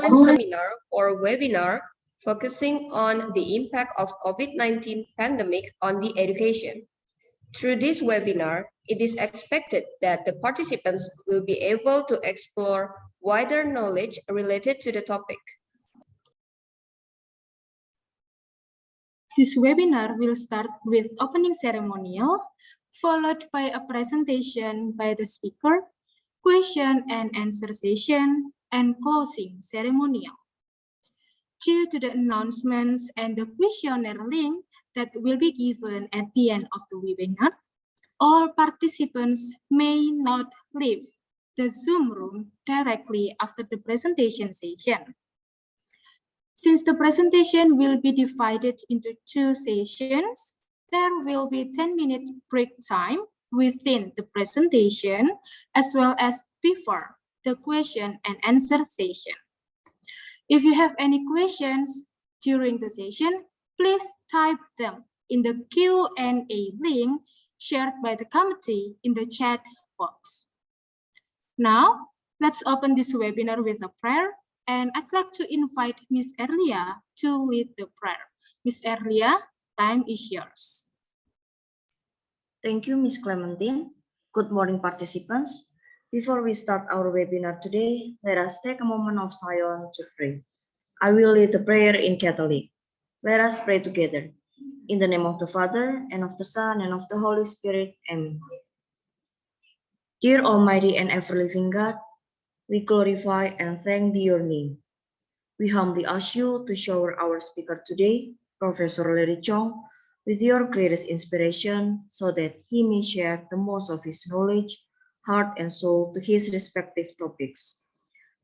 seminar or webinar focusing on the impact of COVID-19 pandemic on the education. Through this webinar, it is expected that the participants will be able to explore wider knowledge related to the topic. This webinar will start with opening ceremonial, followed by a presentation by the speaker, question and answer session, and closing ceremonial. Due to the announcements and the questionnaire link that will be given at the end of the webinar, all participants may not leave the Zoom room directly after the presentation session. Since the presentation will be divided into 2 sessions, there will be 10-minute break time within the presentation as well as before the question and answer session. If you have any questions during the session, please type them in the Q&A link shared by the committee in the chat box. Now, let's open this webinar with a prayer, and I'd like to invite Ms. Erlia to lead the prayer. Ms. Erlia, time is yours. Thank you, Ms. Clementine. Good morning, participants. Before we start our webinar today, let us take a moment of silence to pray. I will lead the prayer in Catholic. Let us pray together. In the name of the Father, and of the Son, and of the Holy Spirit. Amen. Dear Almighty and ever-living God, we glorify and thank your name. We humbly ask you to shower our speaker today, Professor Chong, with your greatest inspiration so that he may share the most of his knowledge, heart, and soul to his respective topics.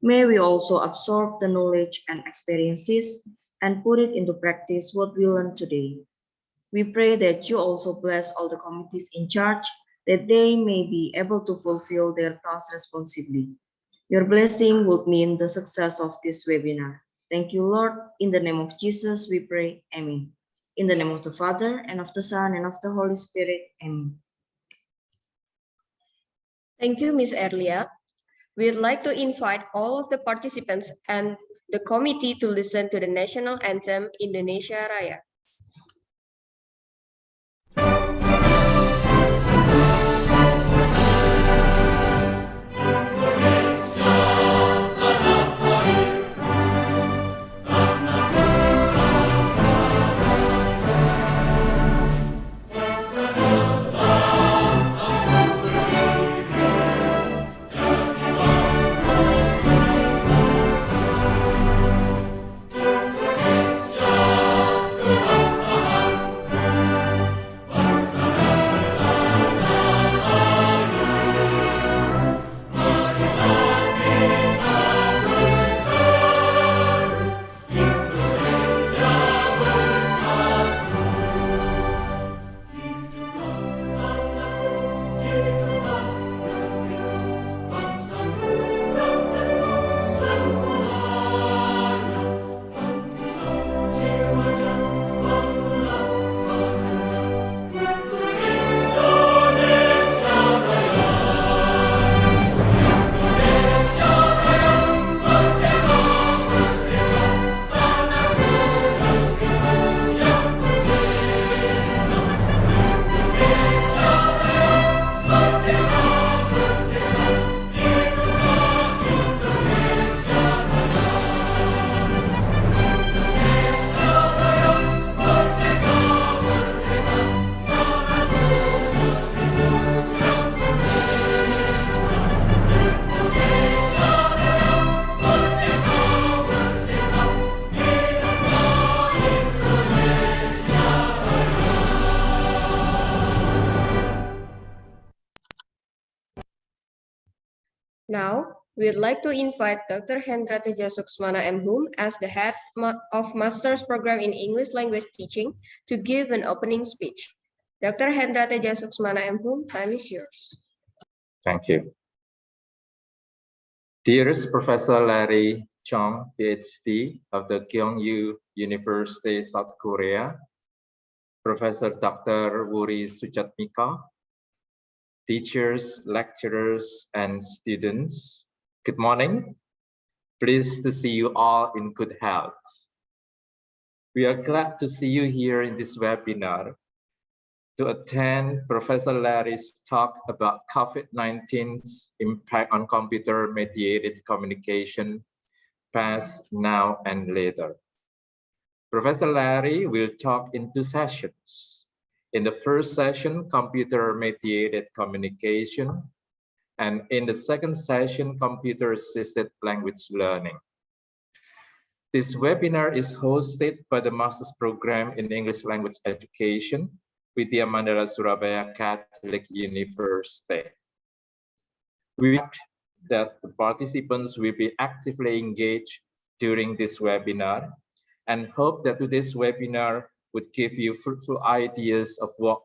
May we also absorb the knowledge and experiences and put it into practice what we learned today. We pray that you also bless all the committees in charge, that they may be able to fulfill their tasks responsibly. Your blessing would mean the success of this webinar. Thank you, Lord. In the name of Jesus, we pray. Amen. In the name of the Father, and of the Son, and of the Holy Spirit. Amen. Thank you, Ms. Erlia. We'd like to invite all of the participants and the committee to listen to the national anthem, Indonesia Raya. Now, we'd like to invite Dr. Hendra Teja Suksmana M.Hum as the head of Master's Program in English Language Teaching to give an opening speech. Dr. Hendra Teja Suksmana M.Hum, time is yours. Thank you. Dearest Professor Larry Chong, Ph.D. of the Gyeongju University, South Korea, Professor Dr. Wuri Suchatmika, teachers, lecturers, and students, good morning. Pleased to see you all in good health. We are glad to see you here in this webinar to attend Professor Larry's talk about COVID-19's impact on computer-mediated communication, past, now, and later. Professor Larry will talk in 2 sessions. In the first session, computer-mediated communication, and in the second session, computer-assisted language learning. This webinar is hosted by the Master's Program in English Language Education, Widya Mandala Surabaya Catholic University. We hope that the participants will be actively engaged during this webinar and hope that today's webinar would give you fruitful ideas of what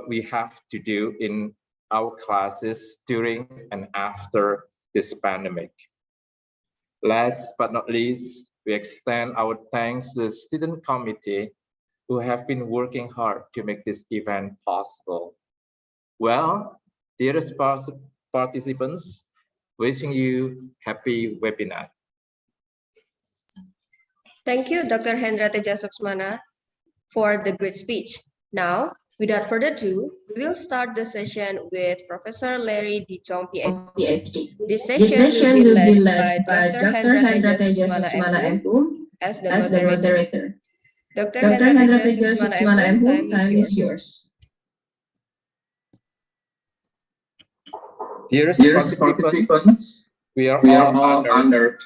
we have to do in our classes during and after this pandemic. Last but not least, we extend our thanks to the student committee who have been working hard to make this event possible. Well, dearest participants, wishing you happy webinar. Thank you, Dr. Hendra Teja Suksmana, for the great speech. Now, without further ado, we will start the session with Professor Larry D. Chong, Ph.D. This session will be led by Dr. Hendra Teja Suksmana, M.Pu, as the moderator. Dr. Hendra Teja Suksmana, M.Pu, time is yours. Dearest participants, we are all honored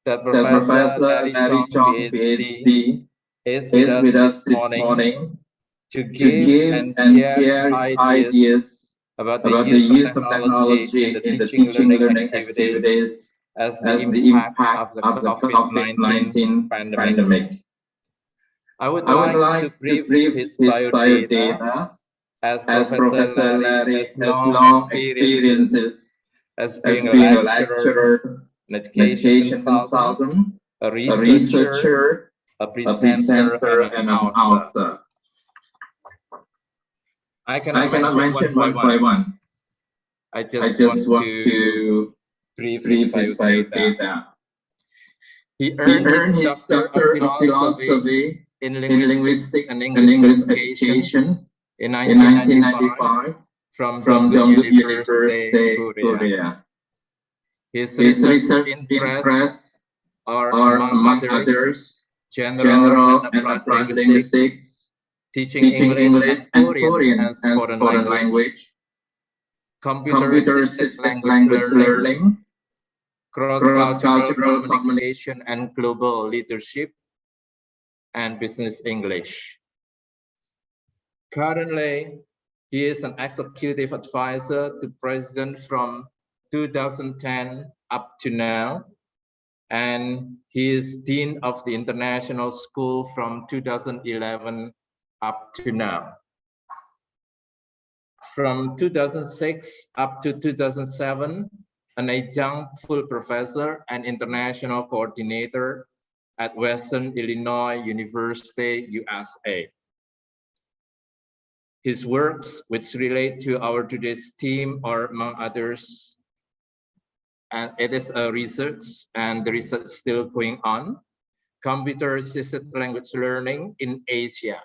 that Professor Larry Chong, Ph.D. is with us this morning to give and share his ideas about the use of technology in the teaching learning activities as the impact of the COVID-19 pandemic. I would like to brief his biodata, as Professor Larry has long experiences as being a lecturer, an education consultant, a researcher, a presenter, and an author. I cannot mention one by one. I just want to brief his biodata. He earned his Doctor of Philosophy in Linguistics and English Education in 1995 from Gyeongju University, Korea. His research interests are, among others, general and applied linguistics, teaching English and Korean as foreign language, computer-assisted language learning, cross-cultural communication and global leadership, and business English. Currently, he is an executive advisor to President from 2010 up to now, and he is Dean of the International School from 2011 up to now. From 2006 up to 2007, an adjunct full professor and international coordinator at Western Illinois University, USA. His works, which relate to our today's theme, are among others, and it is a research, and the research is still going on, computer-assisted language learning in Asia,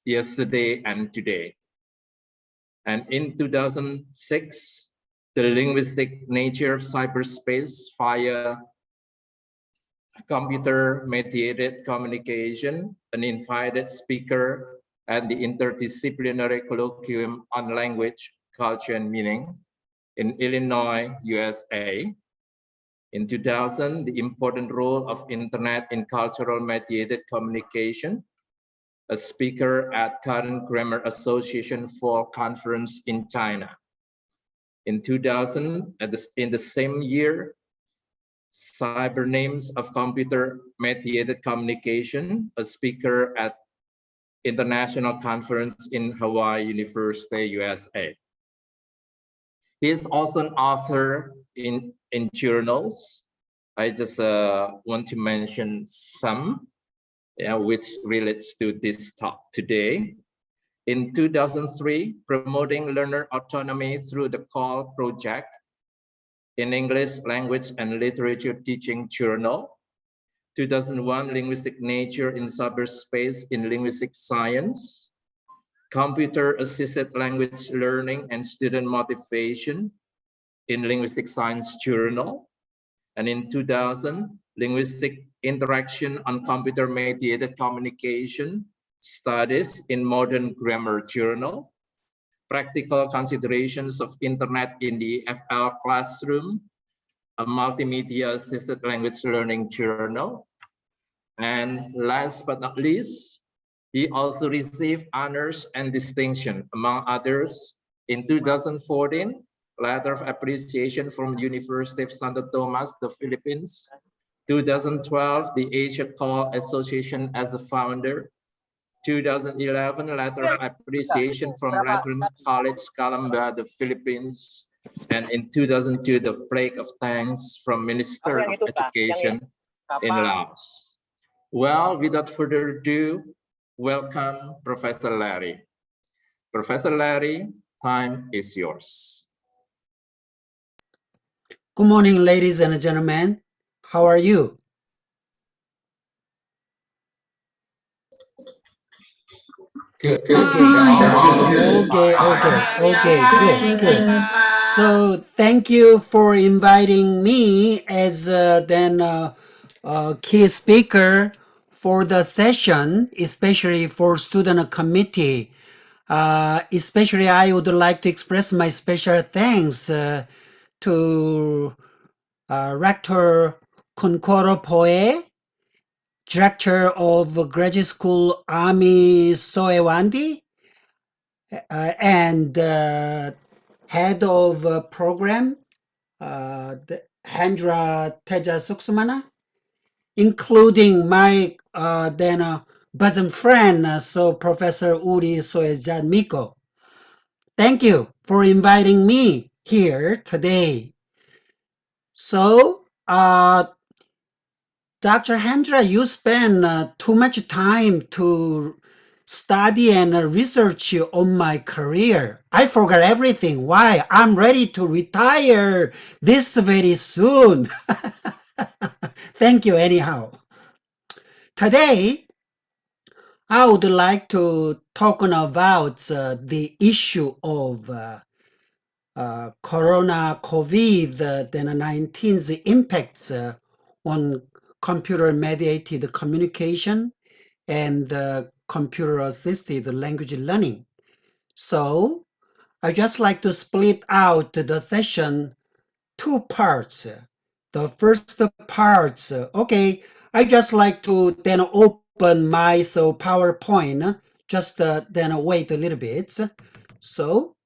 yesterday and today. And in 2006, the linguistic nature of cyberspace via computer-mediated communication, an invited speaker at the interdisciplinary colloquium on language, culture, and meaning in Illinois, USA. In 2000, the important role of internet in cultural mediated communication, a speaker at Current Grammar Association for conference in China. In 2000, in the same year, cyber names of computer mediated communication, a speaker at international conference in Hawaii University, USA. He is also an author in journals. I just want to mention some, which relates to this talk today. In 2003, promoting learner autonomy through the CALL project. in English Language and Literature Teaching Journal, 2001 Linguistic Nature in Cyberspace in Linguistic Science, Computer-Assisted Language Learning and Student Motivation in Linguistic Science Journal, and in 2000, Linguistic Interaction on Computer-Mediated Communication Studies in Modern Grammar Journal, Practical Considerations of Internet in the FL Classroom, a Multimedia Assisted Language Learning Journal. And last but not least, he also received honors and distinction, among others, in 2014, letter of appreciation from the University of Santo Tomas, the Philippines. 2012, the Asia Call Association as a founder. 2011, letter of appreciation from Brethren College Calamba, the Philippines. And in 2002, the plaque of thanks from Minister of Education in Laos. Well, without further ado, welcome Professor Larry. Professor Larry, time is yours. Good morning, ladies and gentlemen. How are you? Good. Okay, good. So thank you for inviting me as key speaker for the session, especially for student committee. Especially I would like to express my special thanks to Rector Kunkoro Poe, Director of Graduate School Ami Soewandi, and Head of Program Hendra Teja Suksumana, including my bosom friend, so Professor Uri Soejan Miko. Thank you for inviting me here today. So, Dr. Hendra, you spend too much time to study and research on my career. I forgot everything. Why? I'm ready to retire this very soon. Thank you anyhow. Today, I would like to talk about the issue of Corona COVID-19's impacts on computer-mediated communication and computer-assisted language learning. So I just like to split out the session two parts. The first part, okay, I just like to then open my PowerPoint, just then wait a little bit. So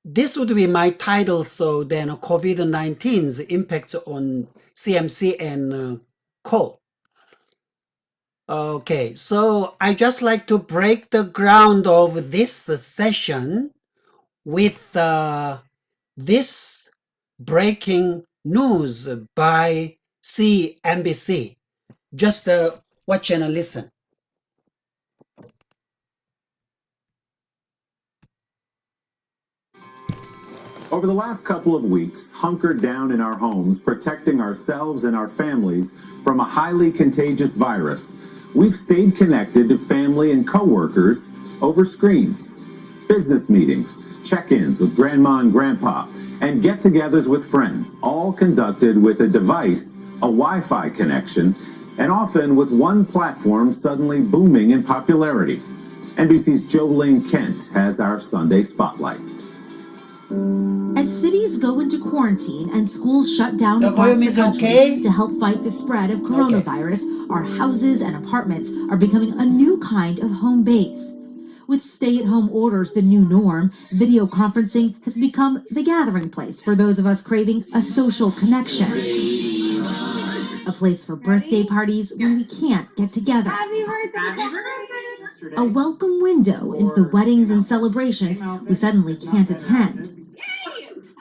this would be my title. So then COVID-19's impacts on CMC and code. Okay, so I just like to break the ground of this session with this breaking news by CNBC. Just watch and listen. Over the last couple of weeks, hunkered down in our homes, protecting ourselves and our families from a highly contagious virus, we've stayed connected to family and coworkers over screens. Business meetings, check-ins with grandma and grandpa, and get-togethers with friends, all conducted with a device, a Wi-Fi connection, and often with one platform suddenly booming in popularity. NBC's Jolene Kent has our Sunday Spotlight. As cities go into quarantine and schools shut down across the country to help fight the spread of coronavirus, our houses and apartments are becoming a new kind of home base. With stay-at-home orders the new norm, video conferencing has become the gathering place for those of us craving a social connection. A place for birthday parties when we can't get together. A welcome window into the weddings and celebrations we suddenly can't attend.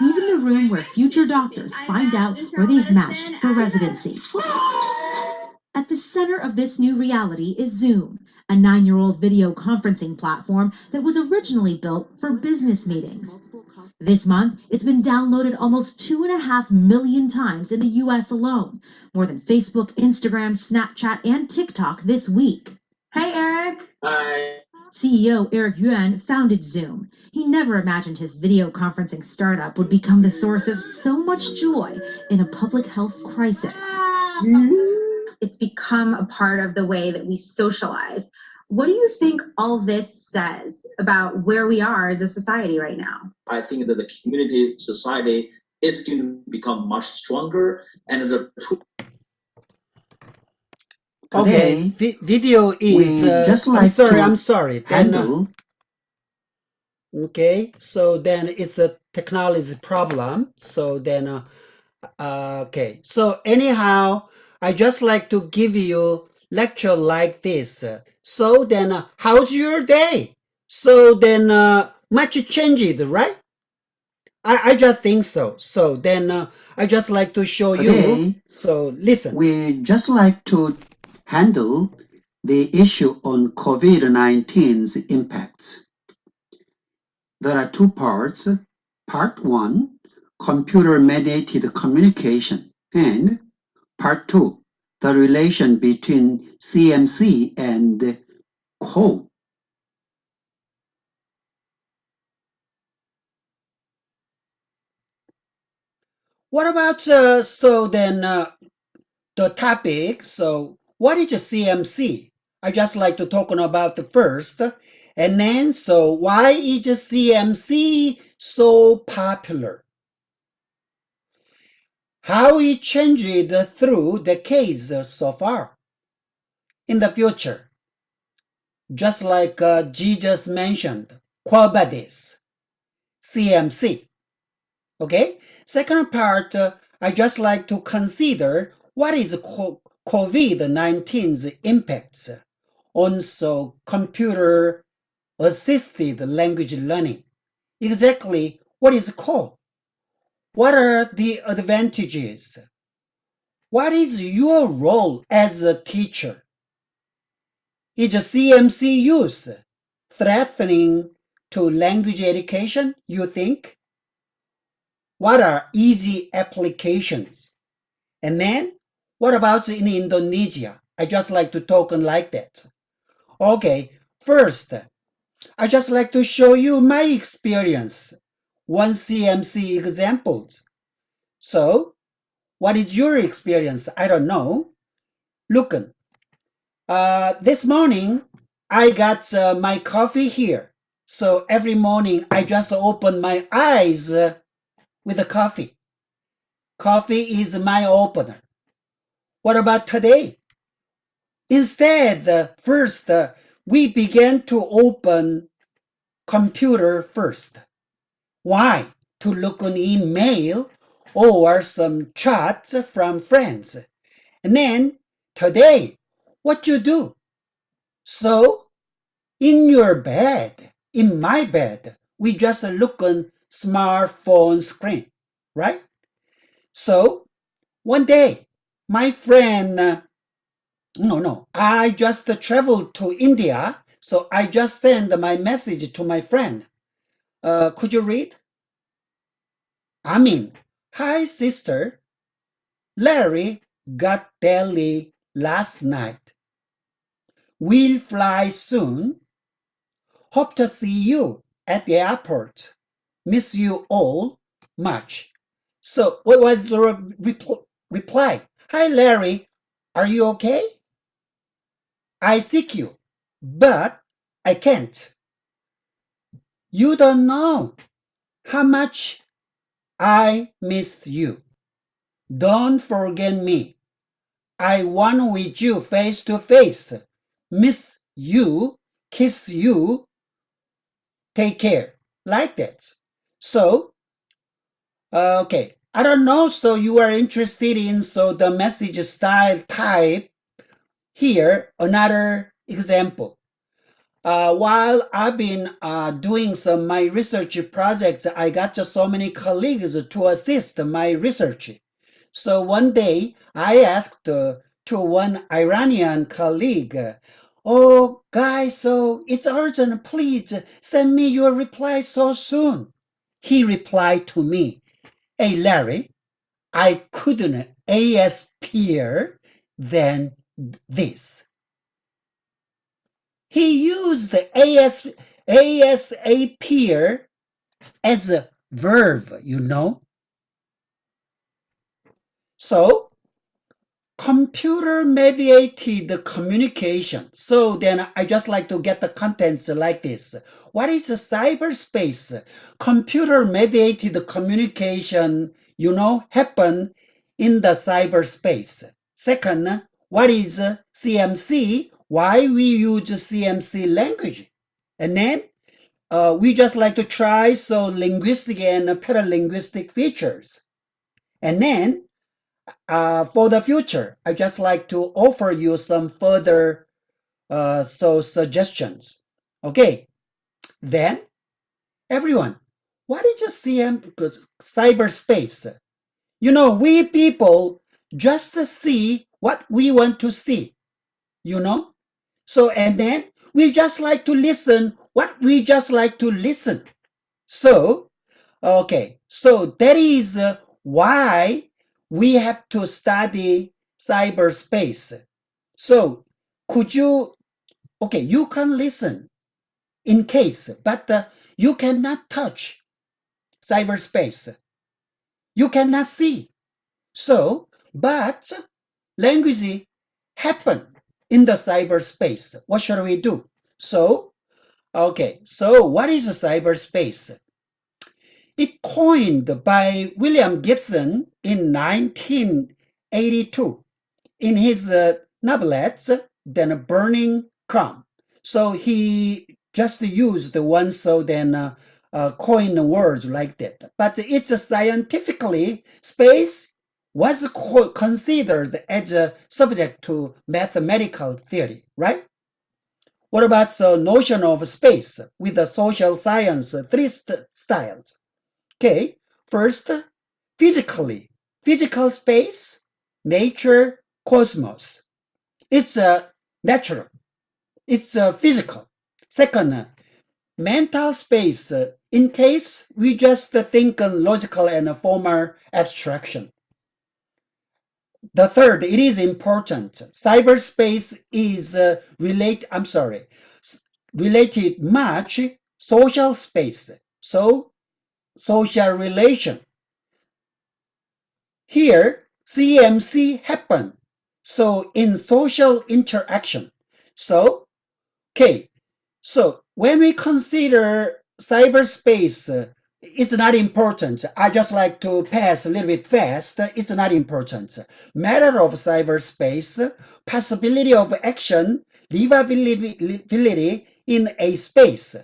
even the room where future doctors find out where they've matched for residency. At the center of this new reality is Zoom, a 9-year-old video conferencing platform that was originally built for business meetings. This month, it's been downloaded almost 2.5 million times in the US alone, more than Facebook, Instagram, Snapchat, and TikTok this week. Hey, Eric. Hi. CEO Eric Yuan founded Zoom. He never imagined his video conferencing startup would become the source of so much joy in a public health crisis. It's become a part of the way that we socialize. What do you think all this says about where we are as a society right now? I think that the community society is going to become much stronger, and the Okay, video is I'm sorry. Then, okay, so then it's a technology problem. So then, okay. So anyhow, I just like to give you lecture like this. So then, how's your day? So then, much changed, right? I just think so. So then, I just like to show you. So listen. We just like to handle the issue on COVID-19's impacts. There are two parts. Part 1, computer-mediated communication, and Part 2, the relation between CMC and code. What about, so then, the topic, so what is a CMC? I just like to talk about the first, and then, so why is a CMC so popular? How it changed through decades so far. In the future, just like Jesus mentioned, quo vadis, CMC. Okay? Second part, I just like to consider what is COVID-19's impacts on so computer-assisted language learning. Exactly what is CO? What are the advantages? What is your role as a teacher? Is a CMC use threatening to language education, you think? What are easy applications? And then, what about in Indonesia? I just like to talk like that. Okay, first, I just like to show you my experience. One CMC example. So, what is your experience? I don't know. Look, this morning, I got my coffee here. So every morning, I just open my eyes with the coffee. Coffee is my opener. What about today? Instead, first, we began to open computer first. Why? To look on email or some chats from friends. And then, today, what you do? So, in your bed, in my bed, we just look on smartphone screen, right? So, one day, my friend, I just traveled to India, so I just sent my message to my friend. Could you read? I mean, hi sister, Larry got Delhi last night. We'll fly soon. Hope to see you at the airport. Miss you all much. So what was the reply? Hi Larry, are you okay? I seek you, but I can't. You don't know how much I miss you. Don't forget me. I want with you face to face. Miss you, kiss you, take care. Like that. So, okay. I don't know. So you are interested in so the message style type. Here, another example. while I've been doing some my research projects, I got just so many colleagues to assist my research. So one day I asked to one Iranian colleague, "Oh, guys, so it's urgent. Please send me your reply so soon." He replied to me, "Hey, Larry, I couldn't ASPer than this." He used ASAPer as a verb, you know. So computer mediated communication. So then I just like to get the contents like this. What is cyberspace? Computer mediated communication, you know, happen in the cyberspace. Second, what is CMC? Why we use CMC language? And then we just like to try some linguistic and paralinguistic features. And then for the future, I just like to offer you some further suggestions. Okay, then everyone, what is a cyberspace? You know, we people just see what we want to see, you know? So, and then we just like to listen what we just like to listen. So, okay, so that is why we have to study cyberspace. So, could you, okay, you can listen in case, but you cannot touch cyberspace. You cannot see. So, but language happen in the cyberspace. What shall we do? So, okay, so what is a cyberspace? It coined by William Gibson in 1982 in his novelettes, then Burning Crown. So he just used one, so then coined words like that. But it's scientifically, space was considered as a subject to mathematical theory, right? What about the notion of space with the social science three styles? Okay, first, physical space, nature, cosmos. It's natural. It's physical. Second, mental space. In case we just think logical and formal abstraction. The third, it is important. Cyberspace is related much social space. So social relation. Here, CMC happen. So in social interaction. So, okay. So when we consider cyberspace, it's not important. I just like to pass a little bit fast. It's not important. Matter of cyberspace, possibility of action, livability in a space.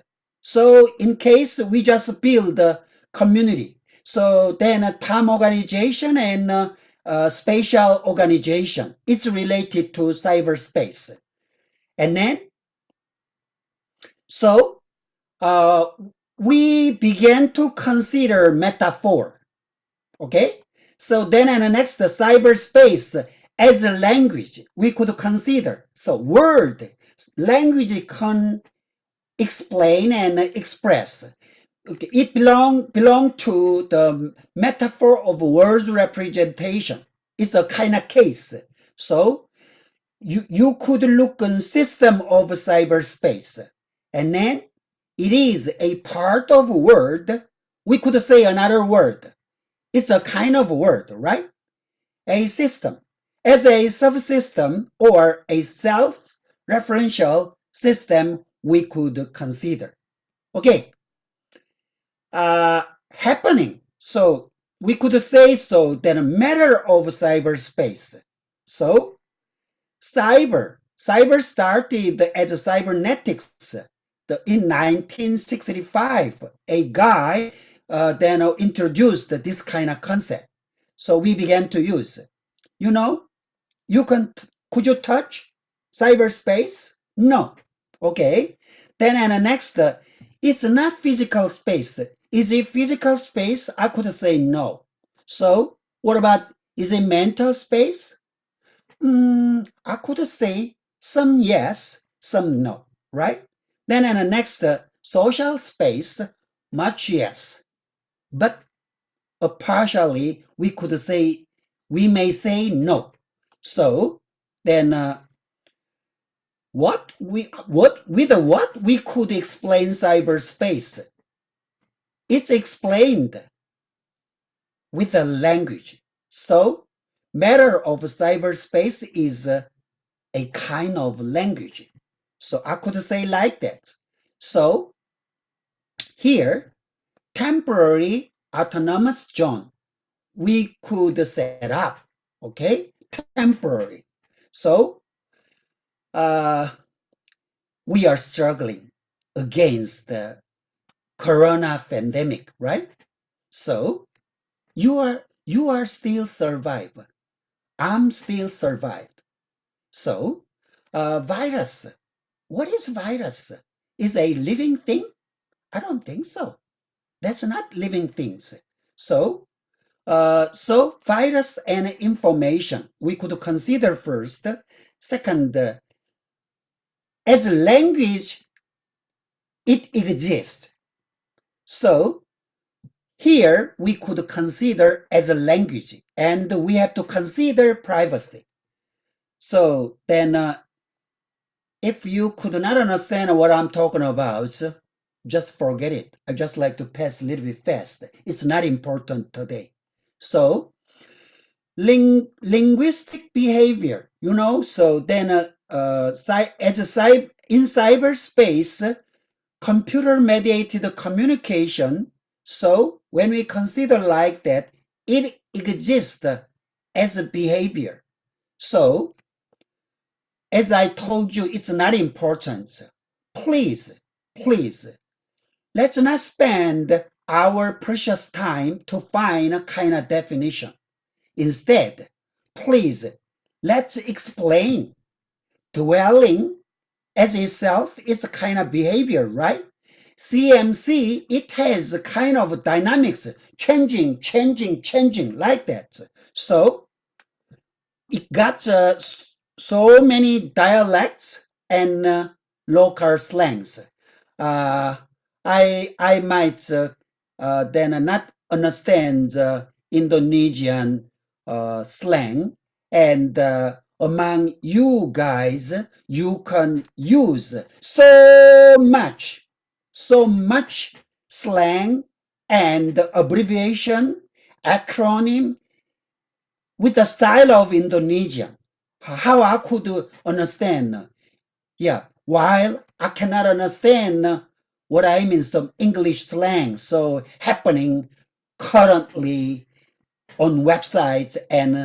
So in case we just build a community, so then time organization and spatial organization, it's related to cyberspace. And then, so we began to consider metaphor. Okay, so then in the next, the cyberspace as a language we could consider. So word, language can explain and express. Okay, it belong to the metaphor of word representation. It's a kind of case. So you could look on system of cyberspace, and then it is a part of word. We could say another word. It's a kind of word, right? A system as a subsystem or a self-referential system we could consider. Okay, happening. So we could say so that a matter of cyberspace. So cyber started as cybernetics. In 1965, a guy then introduced this kind of concept. So we began to use. You know, could you touch cyberspace? No. Okay. Then and next, it's not physical space. Is it physical space? I could say no. So what about, is it mental space? I could say some yes, some no, right? Then and next, social space, much yes. But partially we could say, we may say no. So then what we could explain cyberspace? It's explained with a language. So matter of cyberspace is a kind of language. So I could say like that. So here, temporary autonomous zone, we could set up, okay? Temporary. So we are struggling against the corona pandemic, right? So you are still survived. I'm still survived. So virus, what is virus? Is a living thing? I don't think so. That's not living things. So so virus and information we could consider first. Second, as language, it exists. So here we could consider as a language, and we have to consider privacy. So then if you could not understand what I'm talking about, just forget it. I just like to pass a little bit fast. It's not important today. So linguistic behavior, so then in cyberspace, computer mediated communication. So when we consider like that, it exists as a behavior. So as I told you, it's not important. Please, let's not spend our precious time to find a kind of definition. Instead, please, let's explain. Dwelling as itself is a kind of behavior, right? CMC, it has a kind of dynamics, changing like that. So it got so many dialects and local slangs. I might then not understand Indonesian slang, and among you guys, you can use so much slang and abbreviation, acronym with the style of Indonesian. How I could understand? Yeah, while I cannot understand what I mean some English slang so happening currently on websites and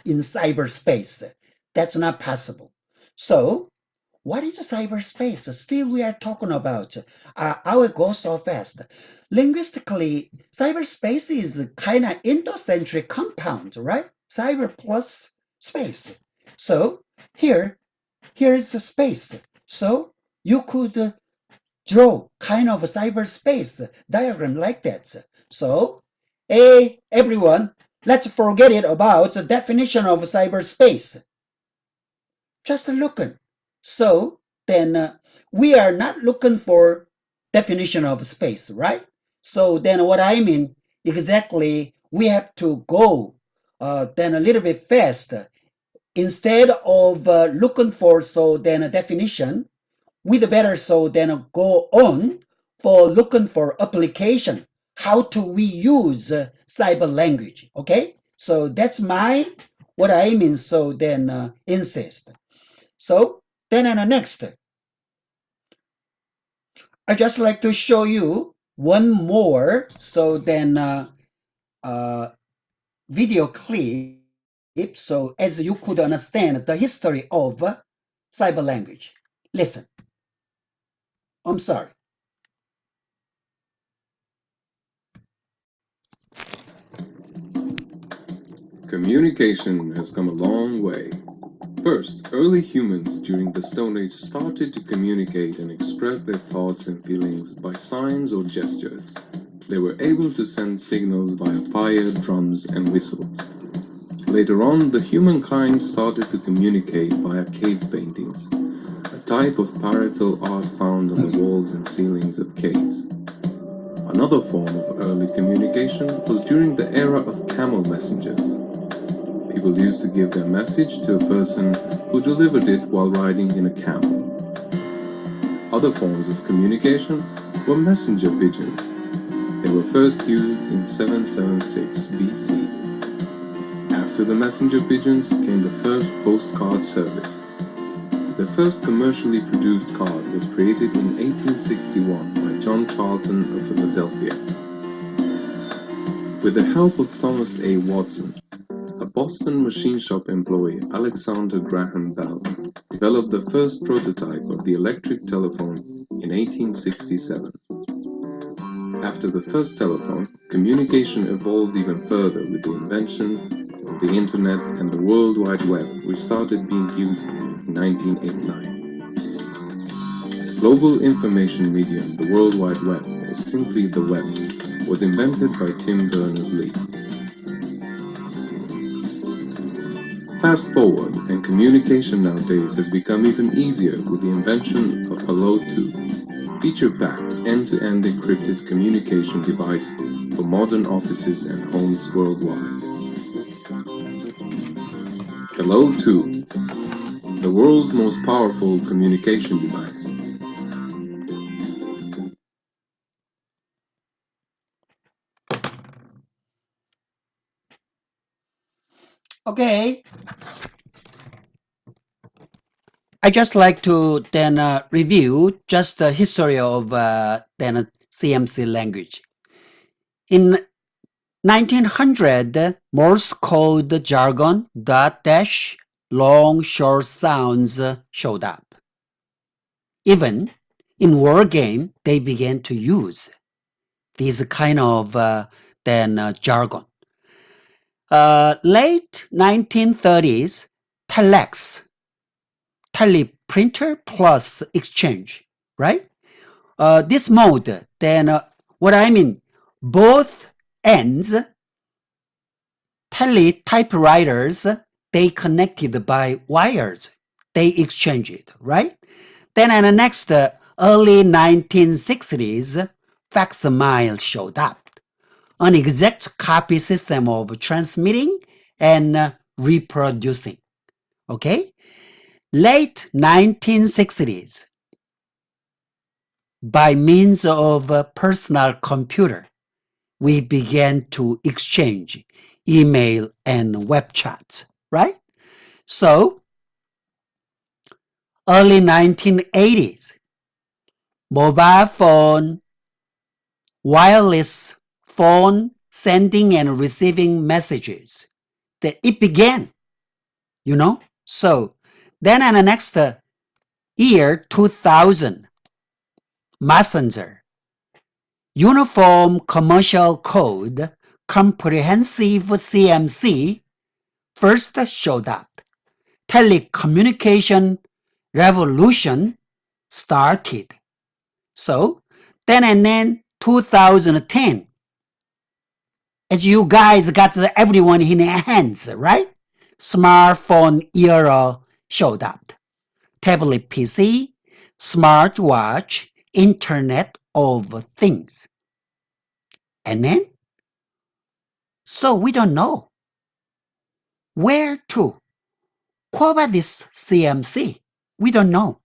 in cyberspace. That's not possible. So what is cyberspace? Still we are talking about. I will go so fast. Linguistically, cyberspace is kind of endocentric compound, right? Cyber plus space. So here is the space. So you could draw kind of a cyberspace diagram like that. So, everyone, let's forget it about the definition of cyberspace. Just looking. So then we are not looking for definition of space, right? So then what I mean exactly, we have to go then a little bit fast. Instead of looking for so then a definition, we'd better so then go on for looking for application. How do we use cyber language? Okay, so that's what I mean. So then insist. So then next, I just like to show you one more. So then video clip. So as you could understand the history of cyber language. Listen. I'm sorry. Communication has come a long way. First, early humans during the Stone Age started to communicate and express their thoughts and feelings by signs or gestures. They were able to send signals via fire, drums, and whistles. Later on, the humankind started to communicate via cave paintings, a type of parietal art found on the walls and ceilings of caves. Another form of early communication was during the era of camel messengers. People used to give their message to a person who delivered it while riding in a camel. Other forms of communication were messenger pigeons. They were first used in 776 BC. After the messenger pigeons came the first postcard service. The first commercially produced card was created in 1861 by John Charlton of Philadelphia. With the help of Thomas A. Watson, a Boston machine shop employee, Alexander Graham Bell, developed the first prototype of the electric telephone in 1867. After the first telephone, communication evolved even further with the invention of the Internet and the World Wide Web, which started being used in 1989. Global information medium, the World Wide Web, or simply the Web, was invented by Tim Berners-Lee. Fast forward, and communication nowadays has become even easier with the invention of Hello 2, feature-packed end-to-end encrypted communication device for modern offices and homes worldwide. Hello 2, the world's most powerful communication device. Okay. I just like to then review just the history of then CMC language. In 1900, Morse code jargon, dot dash, long short sounds showed up. Even in war game, they began to use these kind of jargon. Late 1930s, telex, teleprinter plus exchange, right? This mode, then what I mean, both ends, typewriters, they connected by wires, they exchange it, right? Then in the next early 1960s, facsimile showed up, an exact copy system of transmitting and reproducing. Okay? Late 1960s, by means of a personal computer, we began to exchange email and web chats, right? So, early 1980s, mobile phone, wireless phone sending and receiving messages. It began, you know? So, then in the next year, 2000, Messenger, Uniform Commercial Code, Comprehensive CMC, first showed up. Telecommunication revolution started. So, then and then 2010, as you guys got everyone in their hands, right? Smartphone era showed up. Tablet PC, smartwatch, Internet of Things. And then, so we don't know where to cover this CMC. We don't know.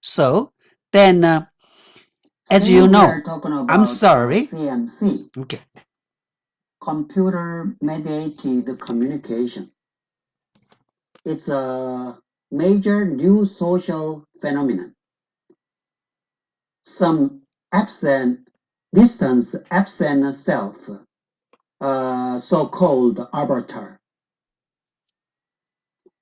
So then, as you know, I'm sorry. CMC. Okay. Computer mediated communication. It's a major new social phenomenon. Some distance absent self, so-called avatar.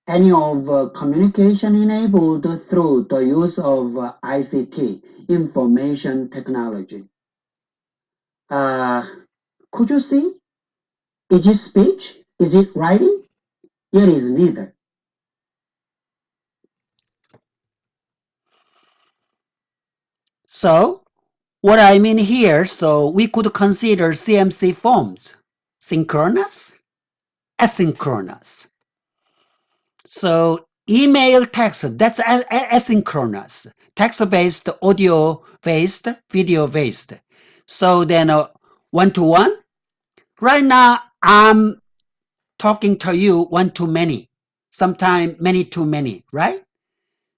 Any of communication enabled through the use of ICT, information technology. Could you see? Is it speech? Is it writing? It is neither. So what I mean here, so we could consider CMC forms, synchronous, asynchronous. So email text, that's asynchronous. Text-based, audio-based, video-based. So then one-to-one. Right now, I'm talking to you one-to-many. Sometimes many-to-many, right?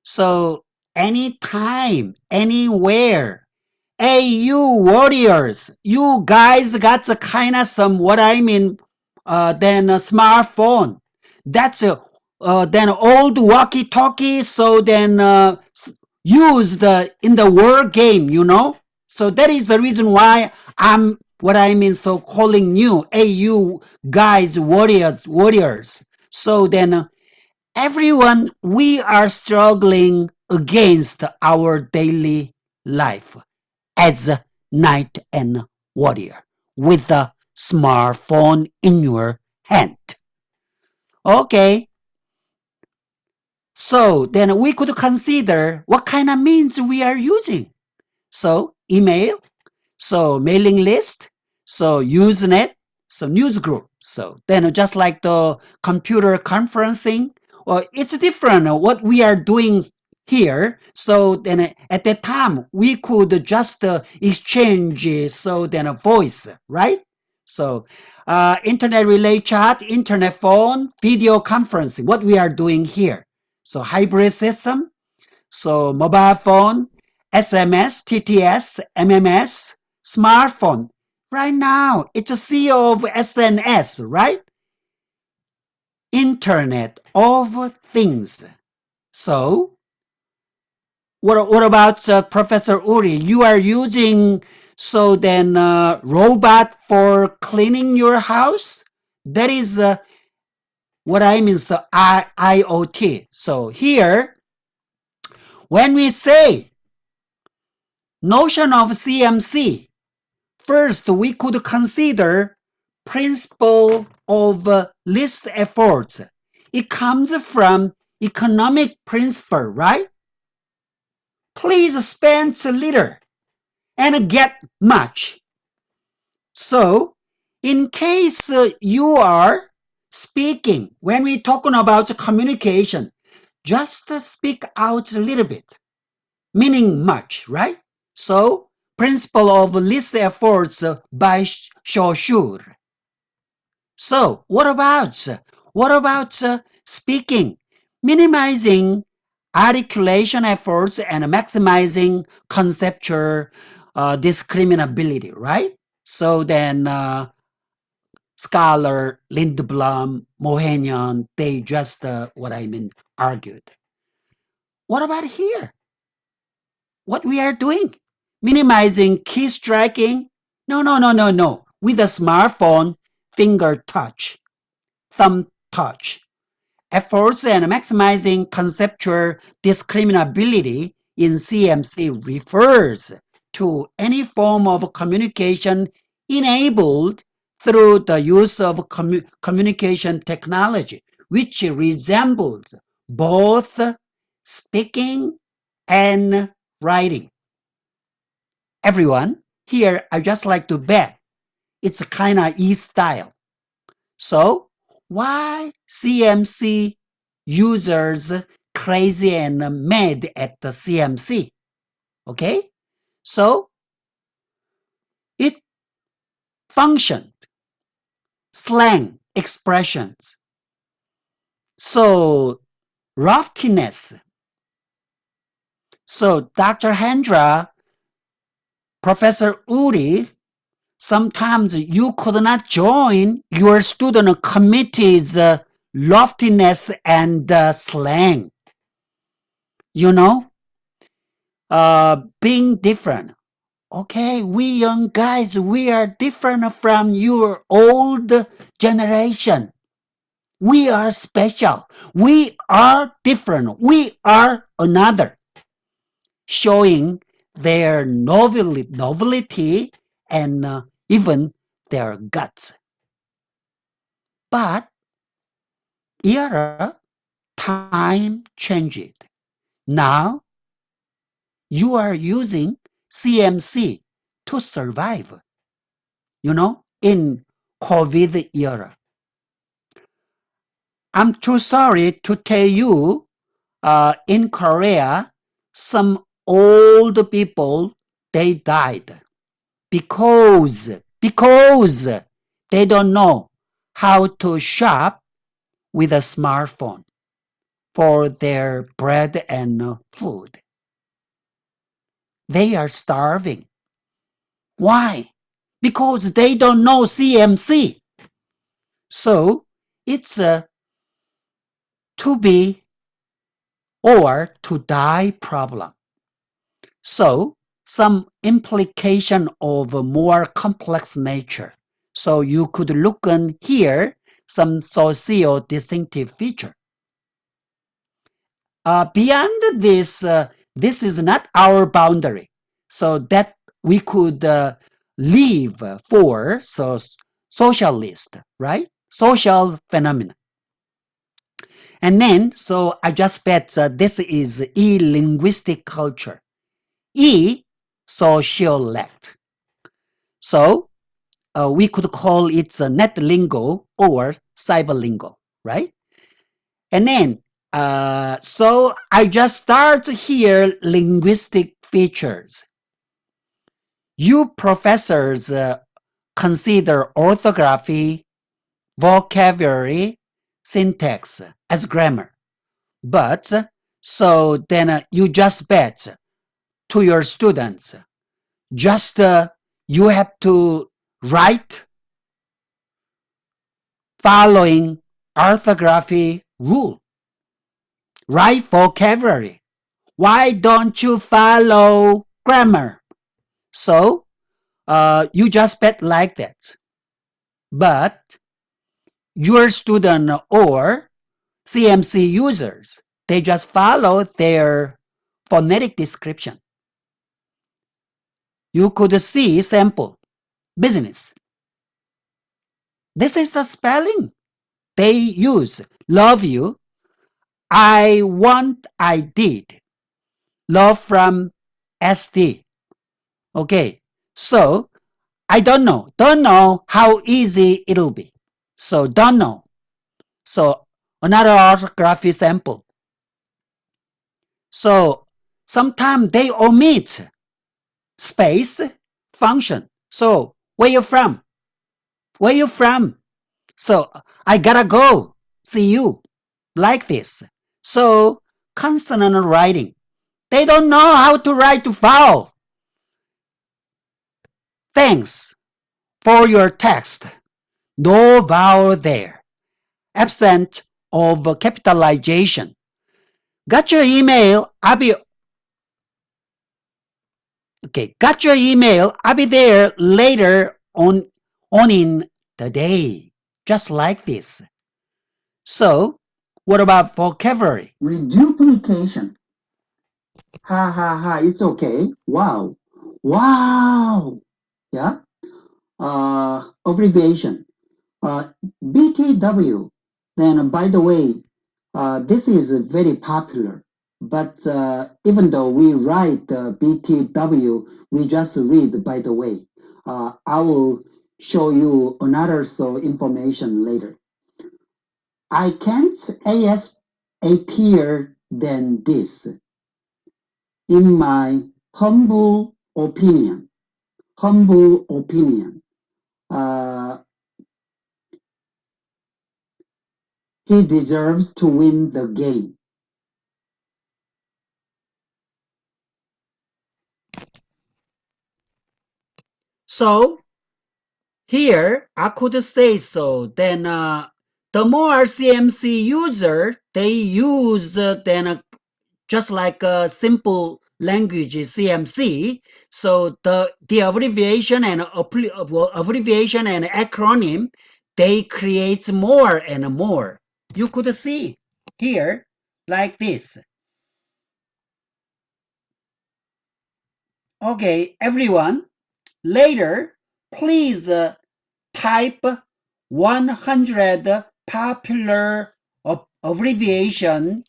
So anytime, anywhere. Hey, you warriors, you guys got the kind of some, what I mean, then a smartphone. That's then old walkie-talkie, so then used in the war game, you know. So that is the reason why I'm, what I mean, so calling you, hey, you guys, warriors. So then everyone, we are struggling against our daily life as a knight and warrior with a smartphone in your hand. Okay, so then we could consider what kind of means we are using. So email, so mailing list, so Usenet, so news group. So then just like the computer conferencing, well, it's different what we are doing here. So then at that time, we could just exchange, so then a voice, right? So internet relay chat, internet phone, video conferencing, what we are doing here. So hybrid system, so mobile phone, SMS, TTS, MMS, smartphone. Right now, it's a CEO of SNS, right? Internet of Things. So, what about Professor Uri? You are using, so then, robot for cleaning your house? That is what I mean, so IoT. So here, when we say notion of CMC, first, we could consider principle of least efforts. It comes from economic principle, right? Please spend little and get much. So, in case you are speaking, when we're talking about communication, just speak out a little bit, meaning much, right? So, principle of least efforts by Saussure. So, what about speaking, minimizing articulation efforts and maximizing conceptual discriminability, right? So then, scholar Lindblom, Mohanian, they just what I mean argued. What about here? What we are doing? Minimizing key striking? No. With a smartphone, finger touch, thumb touch. Efforts and maximizing conceptual discriminability in CMC refers to any form of communication enabled through the use of communication technology, which resembles both speaking and writing. Everyone, here I just like to bet it's kind of e-style. So why CMC users crazy and mad at the CMC? Okay, so it functioned, slang expressions. So roughness. So Dr. Hendra, Professor Uri, sometimes you could not join your student committee's loftiness and slang. You know, being different. Okay, we young guys, we are different from your old generation. We are special. We are different. We are another. Showing their novelty and even their guts. But era, time changed. Now you are using CMC to survive, in COVID era. I'm too sorry to tell you, in Korea, some old people, they died because they don't know how to shop with a smartphone for their bread and food. They are starving. Why? Because they don't know CMC. So it's a to be or to die problem. So some implication of a more complex nature. So you could look on here some socio-distinctive feature. Beyond this, this is not our boundary. So that we could leave for socialist, right? Social phenomena. And then, so I just bet this is E-linguistic culture. E, sociolect. So we could call it net lingo or cyber lingo, right? And then, so I just start here linguistic features. You professors consider orthography, vocabulary, syntax as grammar. But so then you just bet to your students, just you have to write following orthography rule. Write vocabulary. Why don't you follow grammar? So you just bet like that. But your student or CMC users, they just follow their phonetic description. You could see sample, business. This is the spelling. They use love you, I want, I did. Love from SD. Okay, so I don't know how easy it'll be. So don't know. So another orthography sample. So sometimes they omit space function. So where you from? Where you from? So I gotta go. See you. Like this. So consonant writing. They don't know how to write vowel. Thanks for your text. No vowel there. Absent of capitalization. Got your email? I'll be got your email. I'll be there later on in the day. Just like this. So, what about vocabulary? Reduplication. Ha ha ha, it's okay. Wow. Wow. Yeah. Abbreviation. BTW. Then, by the way, this is very popular. But even though we write BTW, we just read by the way. I will show you another information later. I can't appear than this, in my humble opinion. Humble opinion. He deserves to win the game. So, here I could say so. Then the more CMC user they use, then just like a simple language CMC. So the abbreviation and acronym, they create more and more. You could see here like this. Okay, everyone, later please type 100 popular abbreviation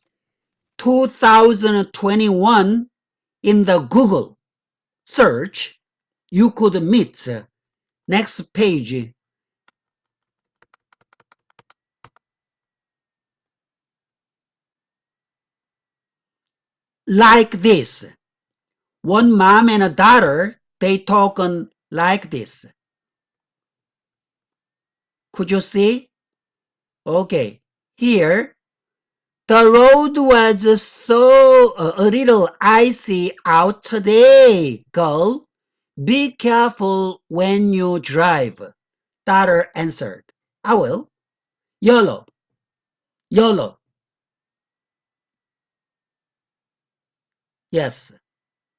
2021 in the Google. search, you could meet. Next page. Like this. One mom and a daughter, they talk on like this. Could you see? Okay. Here, the road was so a little icy out today, girl. Be careful when you drive. Daughter answered. I will. YOLO. YOLO. Yes.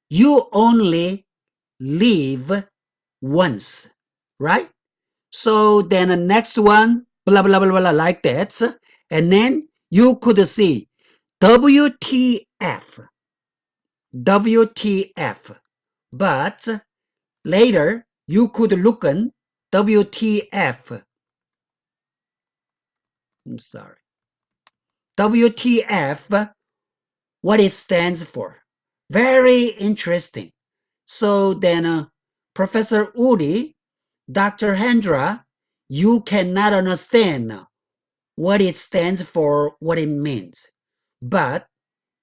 You only live once, right? So then the next one, blah, blah, blah, blah, like that. And then you could see WTF. WTF. But later you could look on WTF. I'm sorry. WTF, what it stands for. Very interesting. So then Professor Uri, Dr. Hendra, you cannot understand what it stands for, what it means. But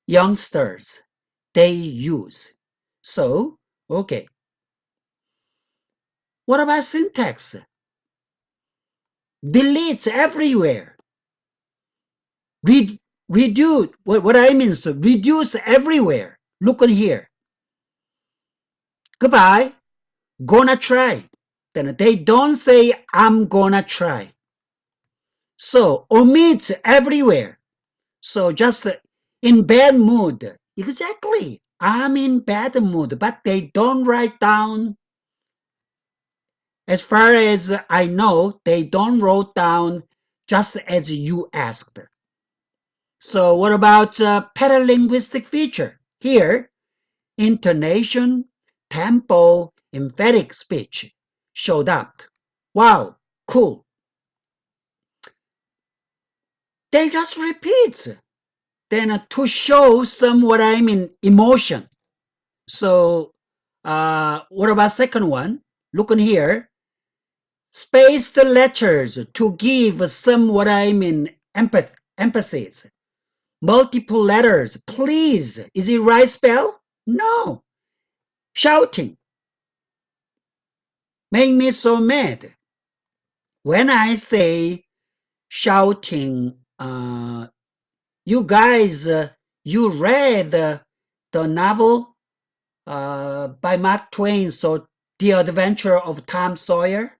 youngsters, they use. So, okay. What about syntax? Deletes everywhere. Reduce, what I mean is reduce everywhere. Look on here. Goodbye. Gonna try. Then they don't say I'm gonna try. So omit everywhere. So just in bad mood. Exactly. I'm in bad mood, but they don't write down. As far as I know, they don't write down just as you asked. So what about paralinguistic feature? Here, intonation, tempo, emphatic speech showed up. Wow, cool. They just repeat. Then to show some what I mean emotion. So what about second one? Look on here. Space the letters to give some what I mean emphasis. Multiple letters, please. Is it right spell? No. Shouting. Make me so mad. When I say shouting, you guys, you read the novel by Mark Twain, so The Adventure of Tom Sawyer?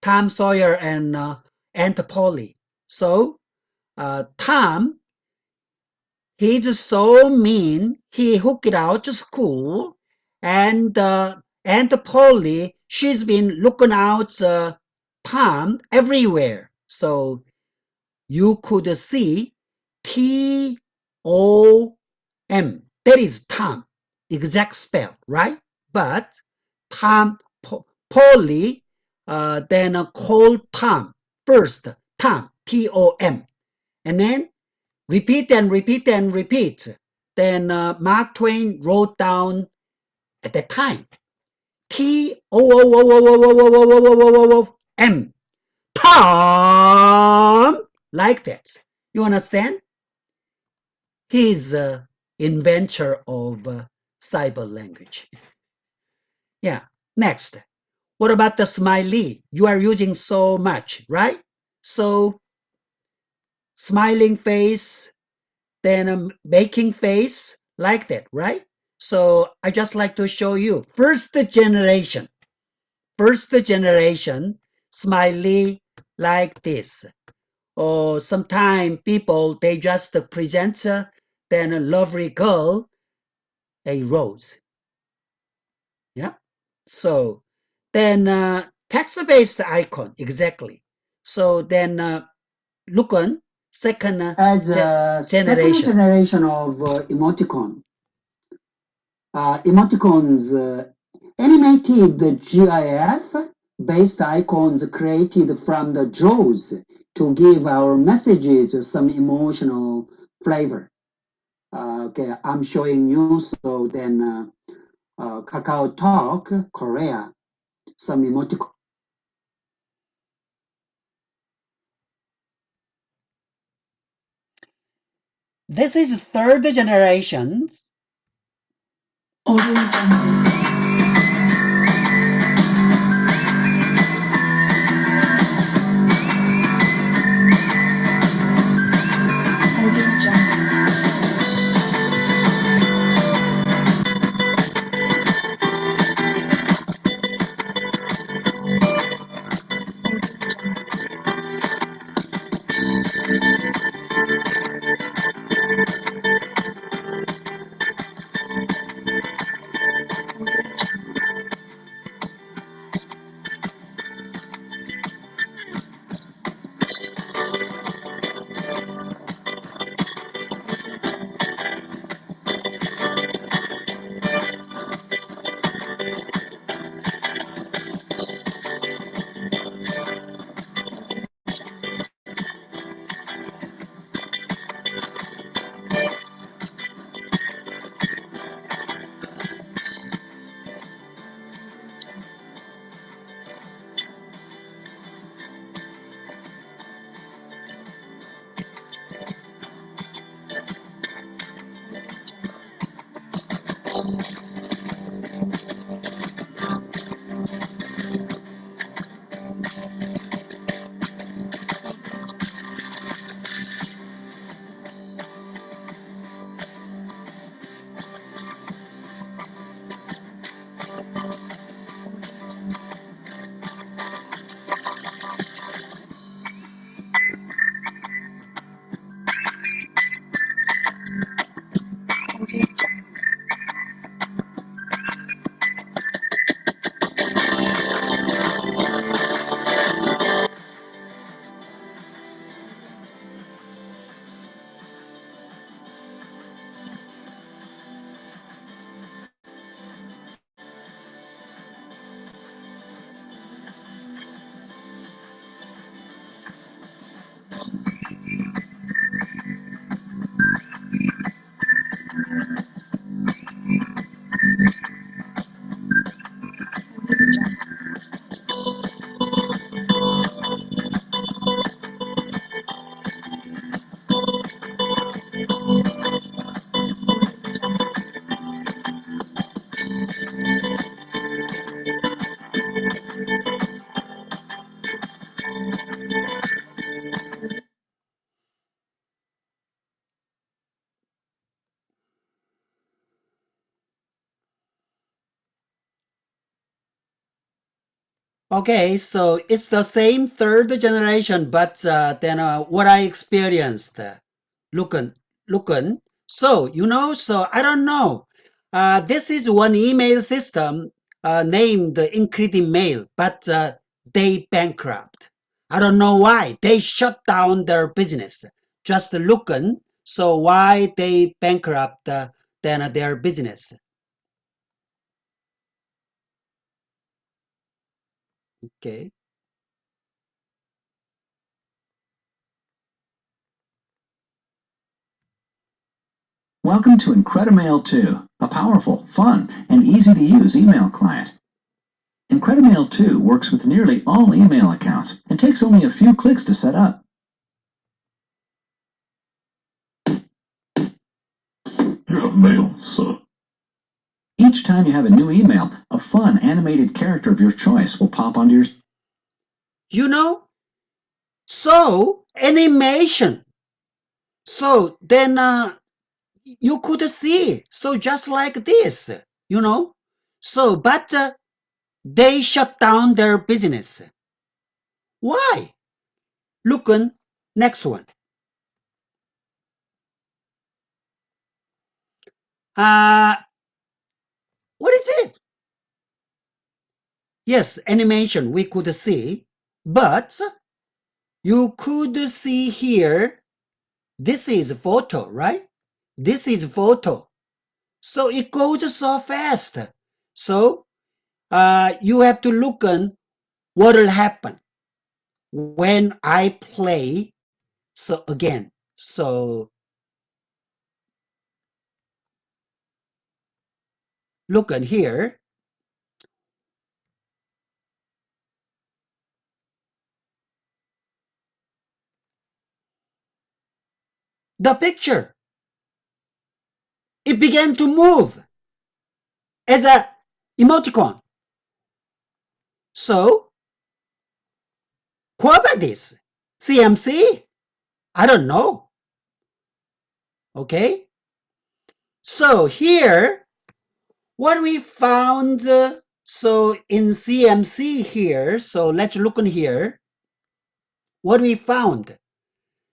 Tom Sawyer and Aunt Polly. So Tom, he's so mean, he hooked out to school, and Aunt Polly, she's been looking out Tom everywhere. So you could see T-O-M. That is Tom, exact spell, right? But Tom, Polly, then call Tom first, Tom, T-O-M, and then repeat and repeat and repeat. Then Mark Twain wrote down at that time, T-O-O-O-O-O-O-O-O-O-O-O-M, Tom, like that. You understand? He's an inventor of cyber language. Yeah, next. What about the smiley? You are using so much, right? So, smiling face, then a baking face, like that, right? So, I just like to show you. First generation, smiley like this. Or sometimes people, they just present then a lovely girl, a rose. Yeah. So then text-based icon, exactly. So then look on second As generation. second generation of emoticon. Emoticons animated GIF-based icons created from the JAWS to give our messages some emotional flavor. Okay, I'm showing you. So then Kakao Talk Korea, some emoticon. This is third generation. Okay, so it's the same third generation, but then what I experienced, looking. So, so I don't know. This is one email system named Increasing Mail, but they bankrupt. I don't know why. They shut down their business. Just looking. So why they bankrupt then their business? Okay. Welcome to Incredimail 2, a powerful, fun, and easy-to-use email client. Incredimail 2 works with nearly all email accounts and takes only a few clicks to set up. You have mail, sir. Each time you have a new email, a fun animated character of your choice will pop onto your... So animation. So then you could see. So just like this, So, but they shut down their business. Why? Look on next one. What is it? Yes, animation we could see, but you could see here, this is photo, right? This is photo. So it goes so fast. So you have to look on what will happen when I play. So again, so look at here. The picture, it began to move as a emoticon. So, what about this? CMC? I don't know. Okay? So here, what we found, so in CMC here, so let's look in here, what we found.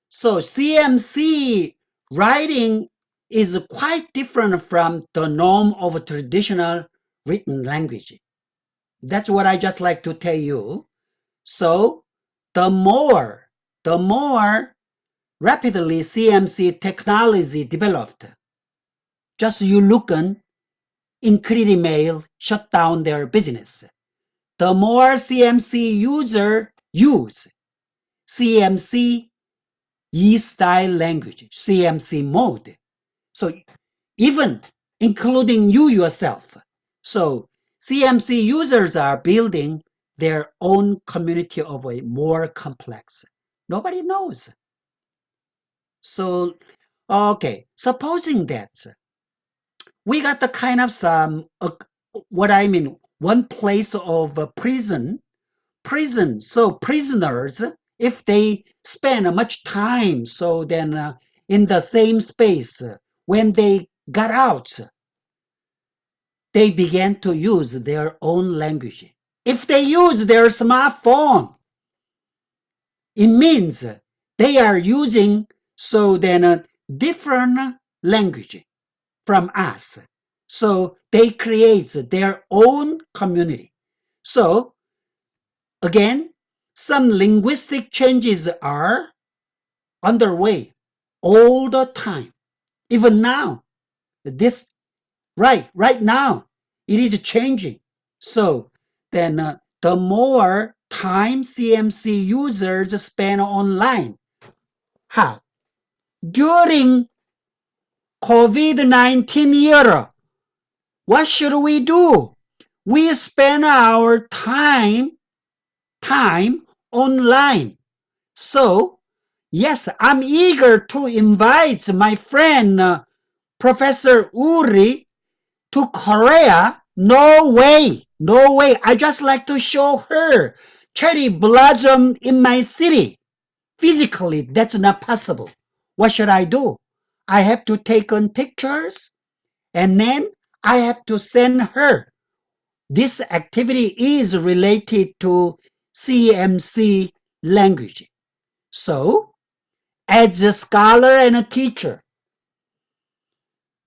So CMC writing is quite different from the norm of a traditional written language. That's what I just like to tell you. So the more rapidly CMC technology developed, just you look in Incredimail shut down their business. The more CMC user use CMC E-style language, CMC mode. So even including you yourself. So CMC users are building their own community of a more complex. Nobody knows. So, okay, supposing that we got the kind of some, what I mean, one place of prison. So prisoners, if they spend much time, so then in the same space, when they got out, they began to use their own language. If they use their smartphone, it means they are using so then a different language from us. So they create their own community. So again, some linguistic changes are underway all the time. Even now, this right now, it is changing. So then the more time CMC users spend online, how? During COVID-19 era, what should we do? We spend our time online. So, yes, I'm eager to invite my friend Professor Uri to Korea. No way. I just like to show her cherry blossom in my city. Physically, that's not possible. What should I do? I have to take on pictures and then I have to send her. This activity is related to CMC language. So, as a scholar and a teacher,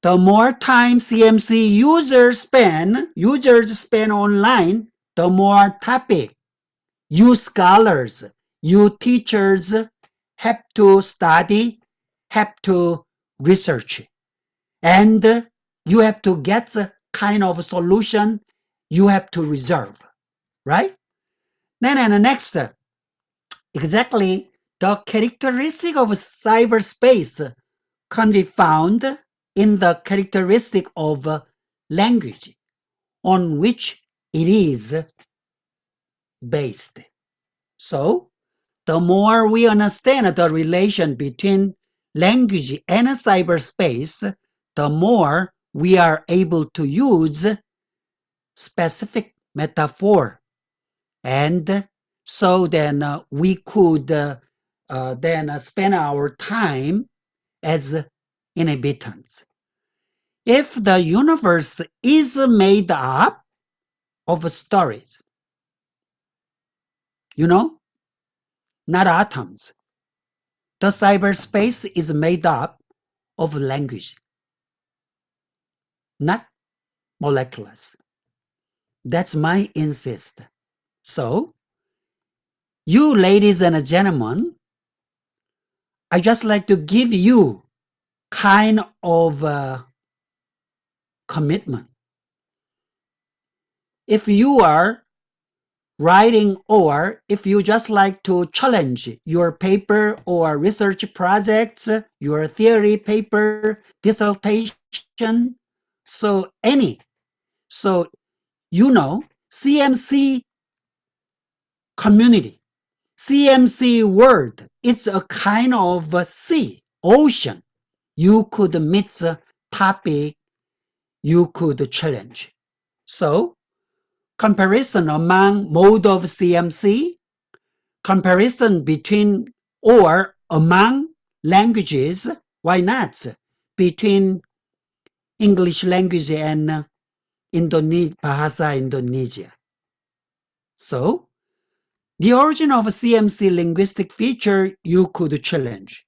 the more time CMC users spend online, the more topic you scholars, you teachers have to study, have to research, and you have to get the kind of solution you have to reserve, right? Then and next, exactly the characteristic of cyberspace can be found in the characteristic of language on which it is based. So, the more we understand the relation between language and cyberspace, the more we are able to use specific metaphor. And so then we could then spend our time as inhabitants. If the universe is made up of stories, not atoms, the cyberspace is made up of language, not molecules. That's my insist. So, you ladies and gentlemen, I just like to give you kind of commitment. If you are writing or if you just like to challenge your paper or research projects, your theory paper, dissertation, so any So, you know, CMC community, CMC world, it's a kind of a sea, ocean. You could meet the topic, you could challenge. So, comparison among mode of CMC, comparison between or among languages, why not? Between English language and Bahasa Indonesia. So, the origin of a CMC linguistic feature you could challenge.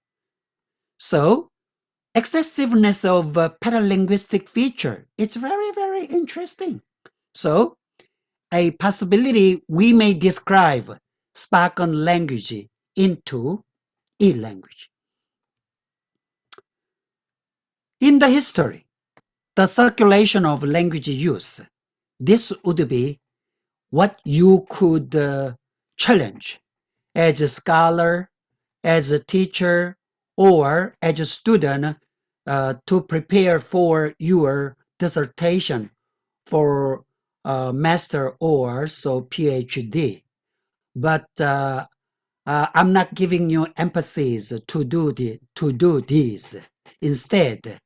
So, excessiveness of a paralinguistic feature, it's very, very interesting. So, a possibility we may describe spoken language into e-language. In the history, the circulation of language use, this would be what you could challenge as a scholar, as a teacher, or as a student to prepare for your dissertation for master or so Ph.D. But I'm not giving you emphasis to do this. Instead,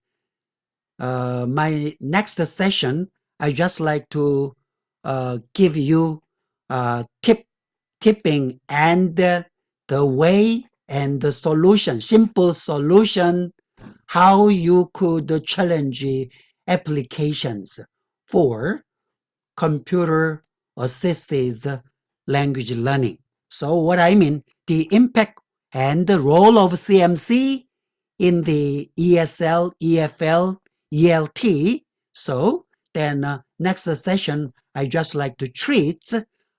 my next session, I just like to give you tipping and the way and the solution, simple solution, how you could challenge applications for computer assisted language learning. So what I mean, the impact and the role of CMC in the ESL, EFL, ELT. So then next session, I just like to treat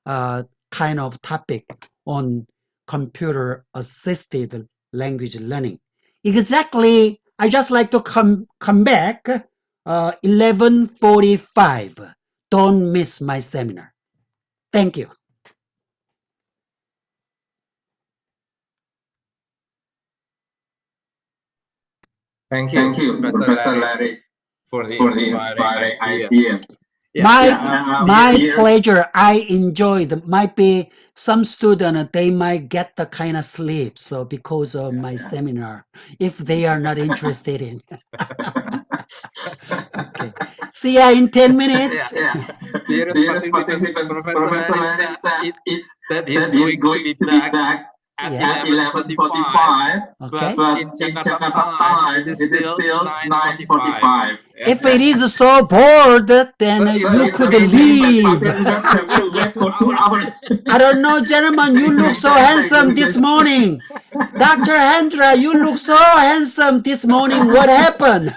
kind of topic on computer assisted language learning. Exactly, I just like to come back 11:45. Don't miss my seminar. Thank you. Thank Thank you, you, Professor Larry, for the for the inspiring inspiring idea. idea. My pleasure. I enjoyed. Might be some student they might get the kind of sleep. So because of my seminar, if they are not interested in. Okay. See ya in 10 minutes. Dearest participants, Professor Larry said that he's going to be back at 11:45, Okay. but in Jakarta time, it is still 9:45. If it is so bored, then you could leave. Wait for 2 hours. I don't know, gentlemen, you look so handsome this morning. Dr. Hendra, you look so handsome this morning. What happened?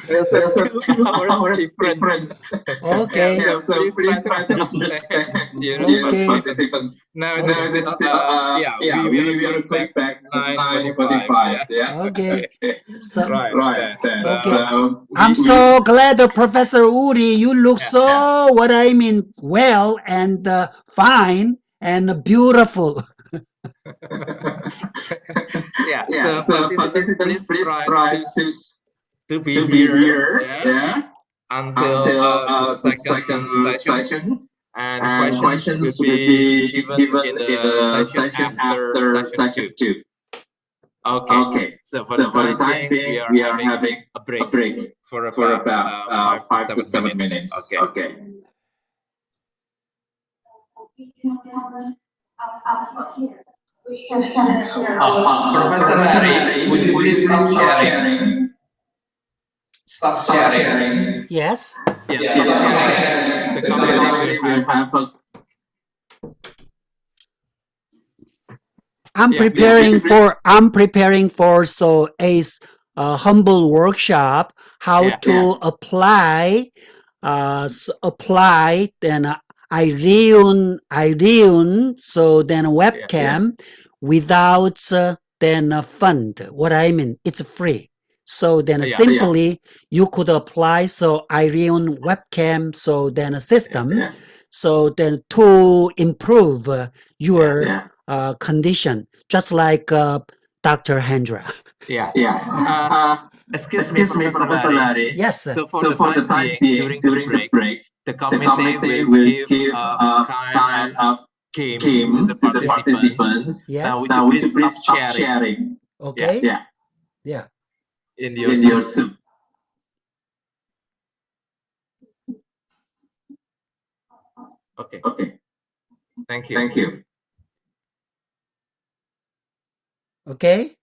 There's a 2 hours difference. Okay. So please try to understand, dearest participants. Now it is still, we are going back at 9:45. Okay. So, Right. okay. I'm so glad, Professor Uri, you look so, what I mean, well and fine and beautiful. So participants, please try to be here until the second session, and questions will be given in the session after session 2. Okay. So for the time being, we are having a break for about 5 to 7 minutes. Okay. Professor Larry, would you please stop sharing? Stop sharing. Yes. Yes, stop sharing. The community will have a... I'm preparing for so a humble workshop how to apply then Irene so then webcam without then fund. What I mean, it's free. So then simply you could apply so Irene webcam so then a system so then to improve your condition, just like Dr. Hendra. Yeah. Yeah. Excuse me, Professor Professor Larry. Larry. Yes, sir. So for the time being, during the break, the committee will give a kind of game to the participants. Yes. Now, would you please stop sharing? Okay. Yeah. In your In your Zoom. soup. Okay. Okay. Thank you. Thank you. Okay.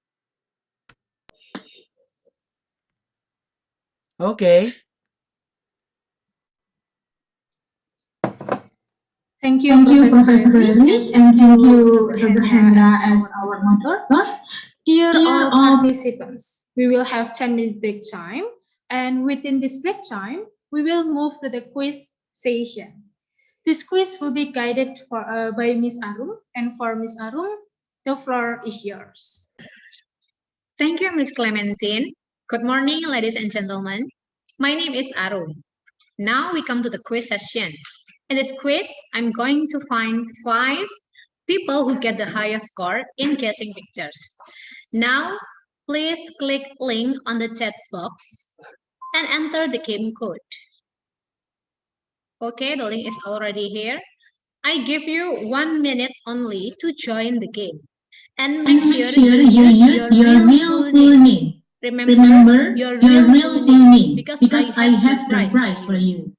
Okay. Thank you, Thank you, Professor Professor Larry, Larry, and and thank thank you, you, Dr. Dr. Hendra, Hendra, as as our our moderator. moderator. Dear Dear all all participants, we will have 10-minute break time, and within this break time, we will move to the quiz session. This quiz will be guided by Miss Arum, and for Miss Arum, the floor is yours. Thank you, Ms. Clementine. Good morning, ladies and gentlemen. My name is Arun. Now we come to the quiz session. In this quiz, I'm going to find 5 people who get the highest score in guessing pictures. Now, please click link on the chat box and enter the game code. Okay, the link is already here. I give you 1 minute only to join the game. And make sure you use your real full name. Remember your real full name because I have the prize for you.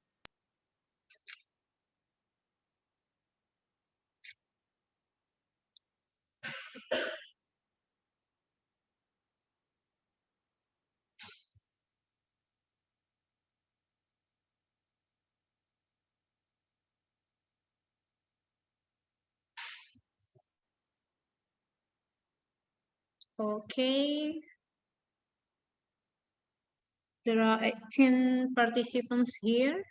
Okay. There are 18 participants here.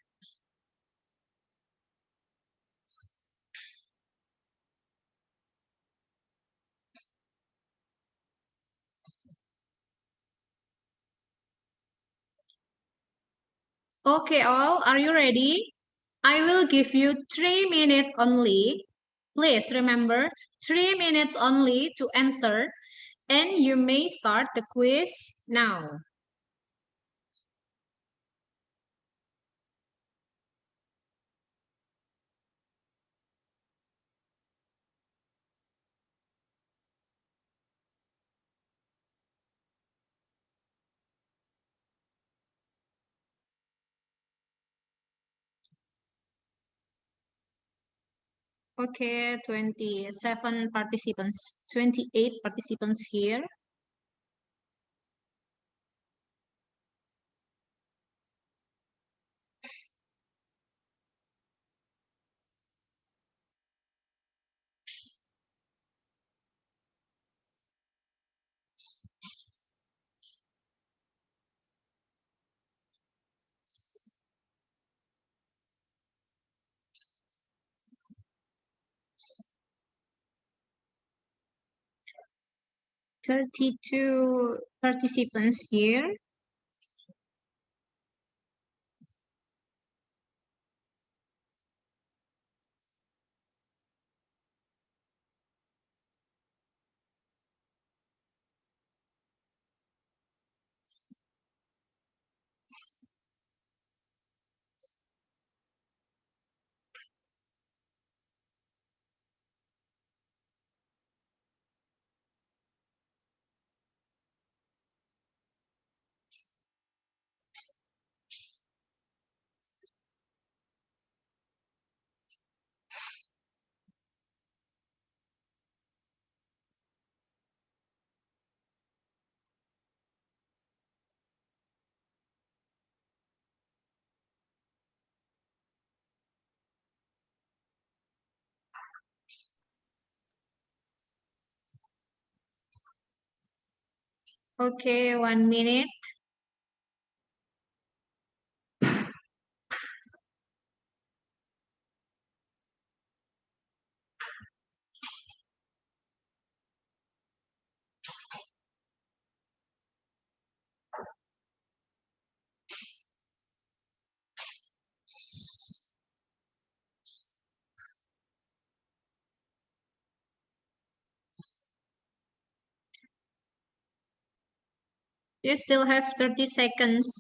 Okay, all, are you ready? I will give you 3 minutes only. Please remember, 3 minutes only to answer, and you may start the quiz now. Okay, 27 participants, 28 participants here. Thirty-two participants here. Okay, 1 minute. You still have 30 seconds.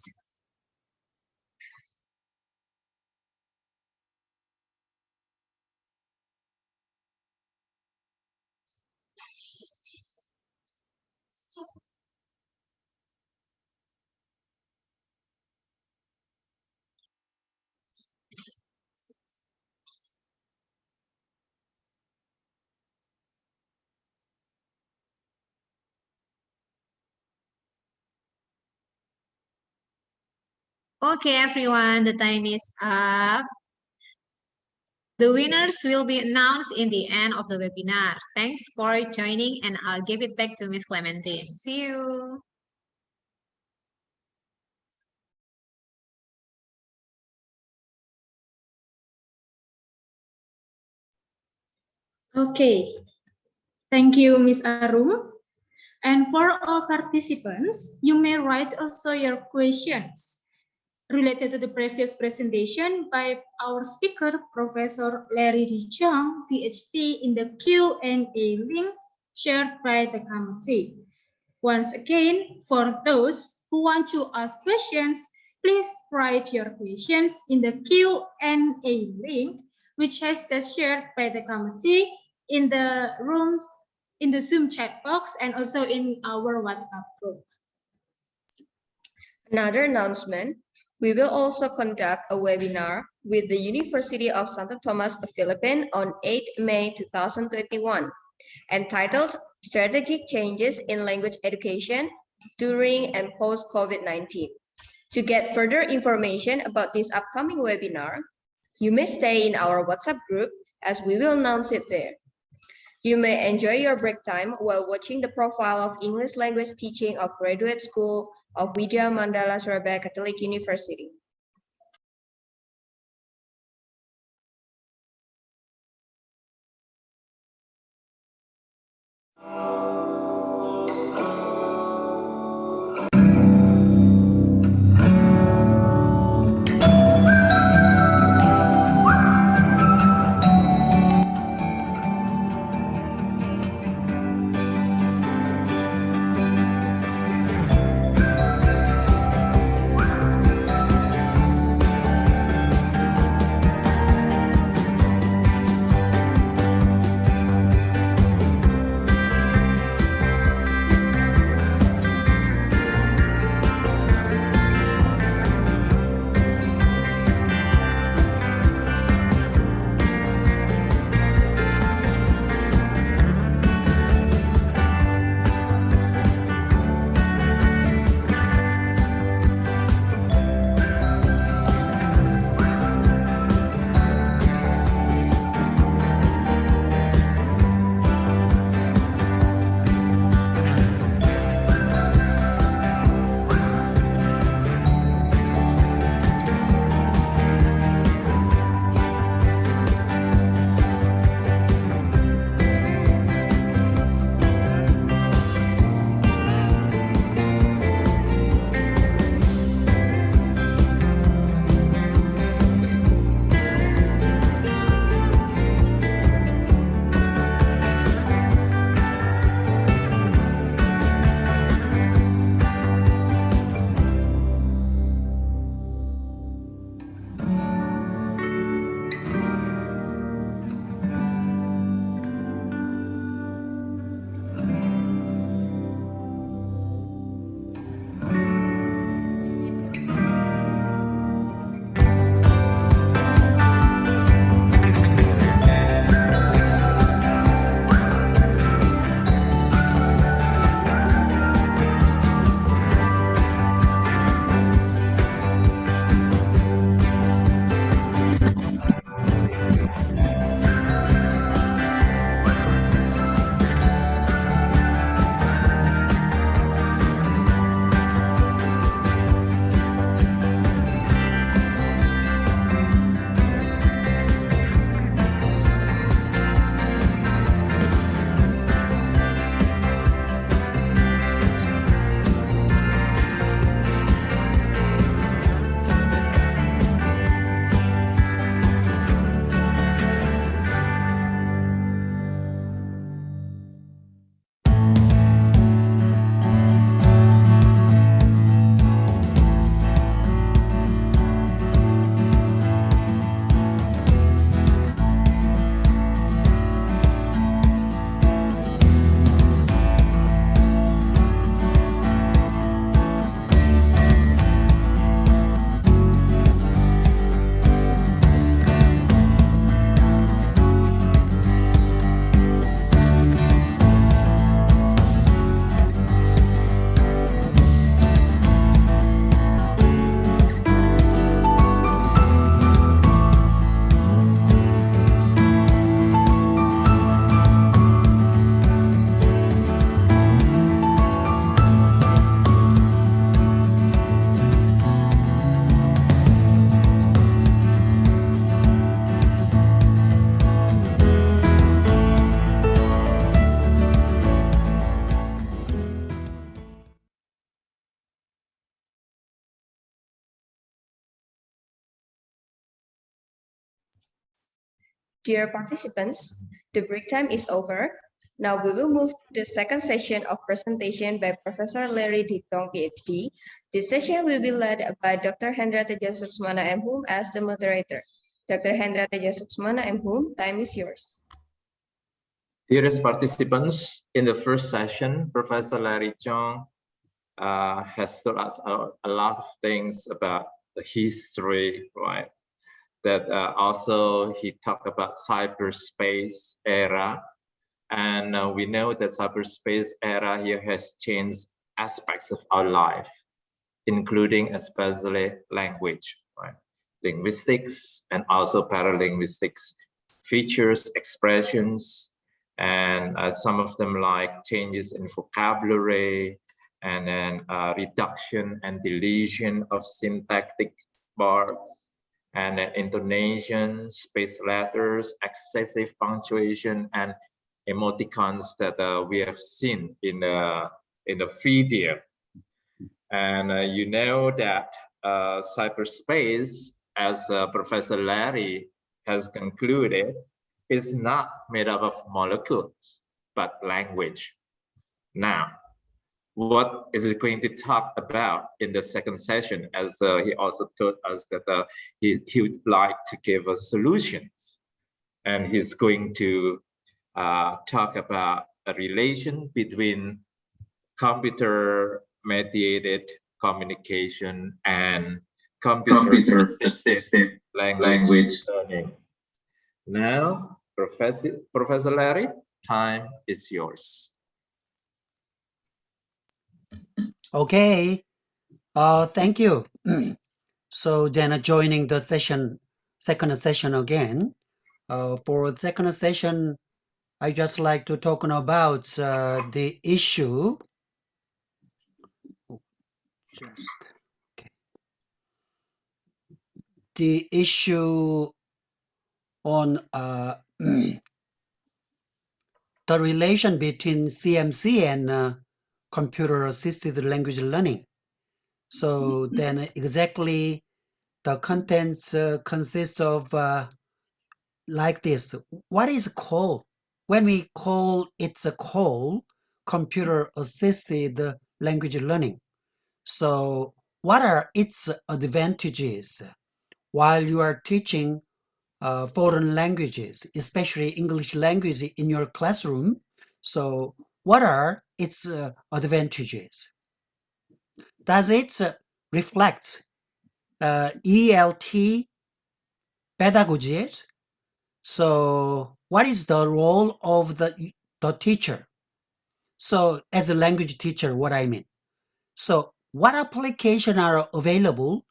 Okay, everyone, the time is up. The winners will be announced in the end of the webinar. Thanks for joining, and I'll give it back to Ms. Clementine. See you. Okay, thank you, Ms. Arum. And for all participants, you may write also your questions related to the previous presentation by our speaker, Professor Larry D. Chong, Ph.D. in the Q&A link shared by the committee. Once again, for those who want to ask questions, please write your questions in the Q&A link, which has just shared by the committee in the rooms, in the Zoom chat box, and also in our WhatsApp group. Another announcement, we will also conduct a webinar with the University of Santo Tomas, Philippines on 8 May 2021, entitled Strategic Changes in Language Education During and Post-COVID-19. To get further information about this upcoming webinar, you may stay in our WhatsApp group as we will announce it there. You may enjoy your break time while watching the profile of English language teaching of Graduate School of Widya, Mandala, Surabaya Catholic University. Dear participants, the break time is over. Now we will move to the second session of presentation by Professor Larry D. Chong, Ph.D. This session will be led by Dr. Hendra Teja Suksmana M. Hum as the moderator. Dr. Hendra Teja Suksmana M. Hum, time is yours. Dearest participants, in the first session, Professor Larry Chong has told us a lot of things about the history, right? That also he talked about cyberspace era. And we know that cyberspace era here has changed aspects of our life, including especially language, right? Linguistics and also paralinguistics features, expressions, and some of them like changes in vocabulary, and then reduction and deletion of syntactic bars, and intonation, space letters, excessive punctuation, and emoticons that we have seen in the video. And you know that cyberspace, as Professor Larry has concluded, is not made up of molecules, but language. Now, what is it going to talk about in the second session, as he also told us that he would like to give us solutions, and he's going to talk about a relation between computer mediated communication and computer assisted language learning. Now, Professor Larry, time is yours. Okay, thank you. So then joining the second session again. For the second session, I just like to talk about the issue. The issue on the relation between CMC and computer-assisted language learning. So then exactly the contents consist of like this. What is call? When we call it's a call, computer-assisted language learning. So what are its advantages while you are teaching foreign languages, especially English language in your classroom? So what are its advantages? Does it reflect ELT pedagogies? So what is the role of the teacher? So as a language teacher, what I mean. So what applications are available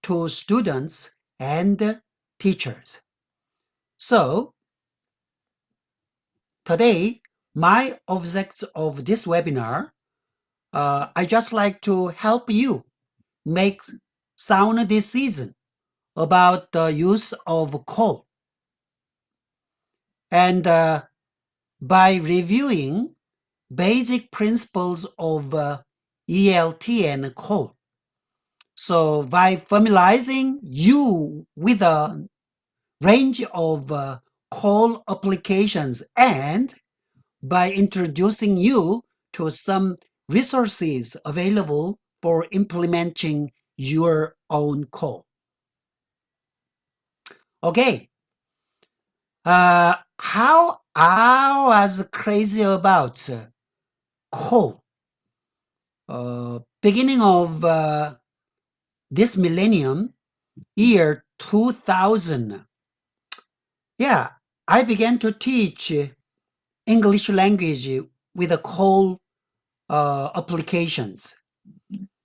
to students and teachers? So today, my objects of this webinar, I just like to help you make sound decision about the use of call. And by reviewing basic principles of ELT and call. So by familiarizing you with a range of call applications and by introducing you to some resources available for implementing your own call. Okay. How I was crazy about call. Beginning of this millennium, year 2000, yeah, I began to teach English language with the call applications.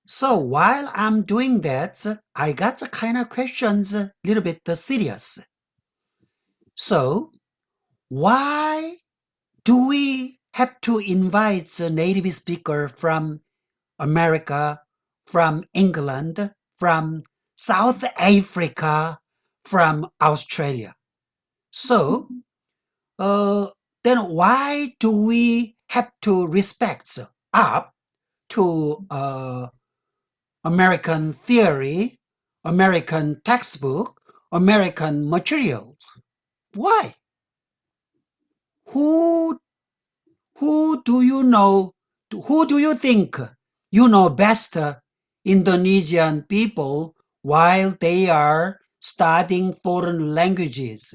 So while I'm doing that, I got the kind of questions a little bit serious. So why do we have to invite a native speaker from America, from England, from South Africa, from Australia? So then why do we have to respect up to American theory, American textbook, American materials? Why? Who do you know? Who do you think you know best Indonesian people while they are studying foreign languages?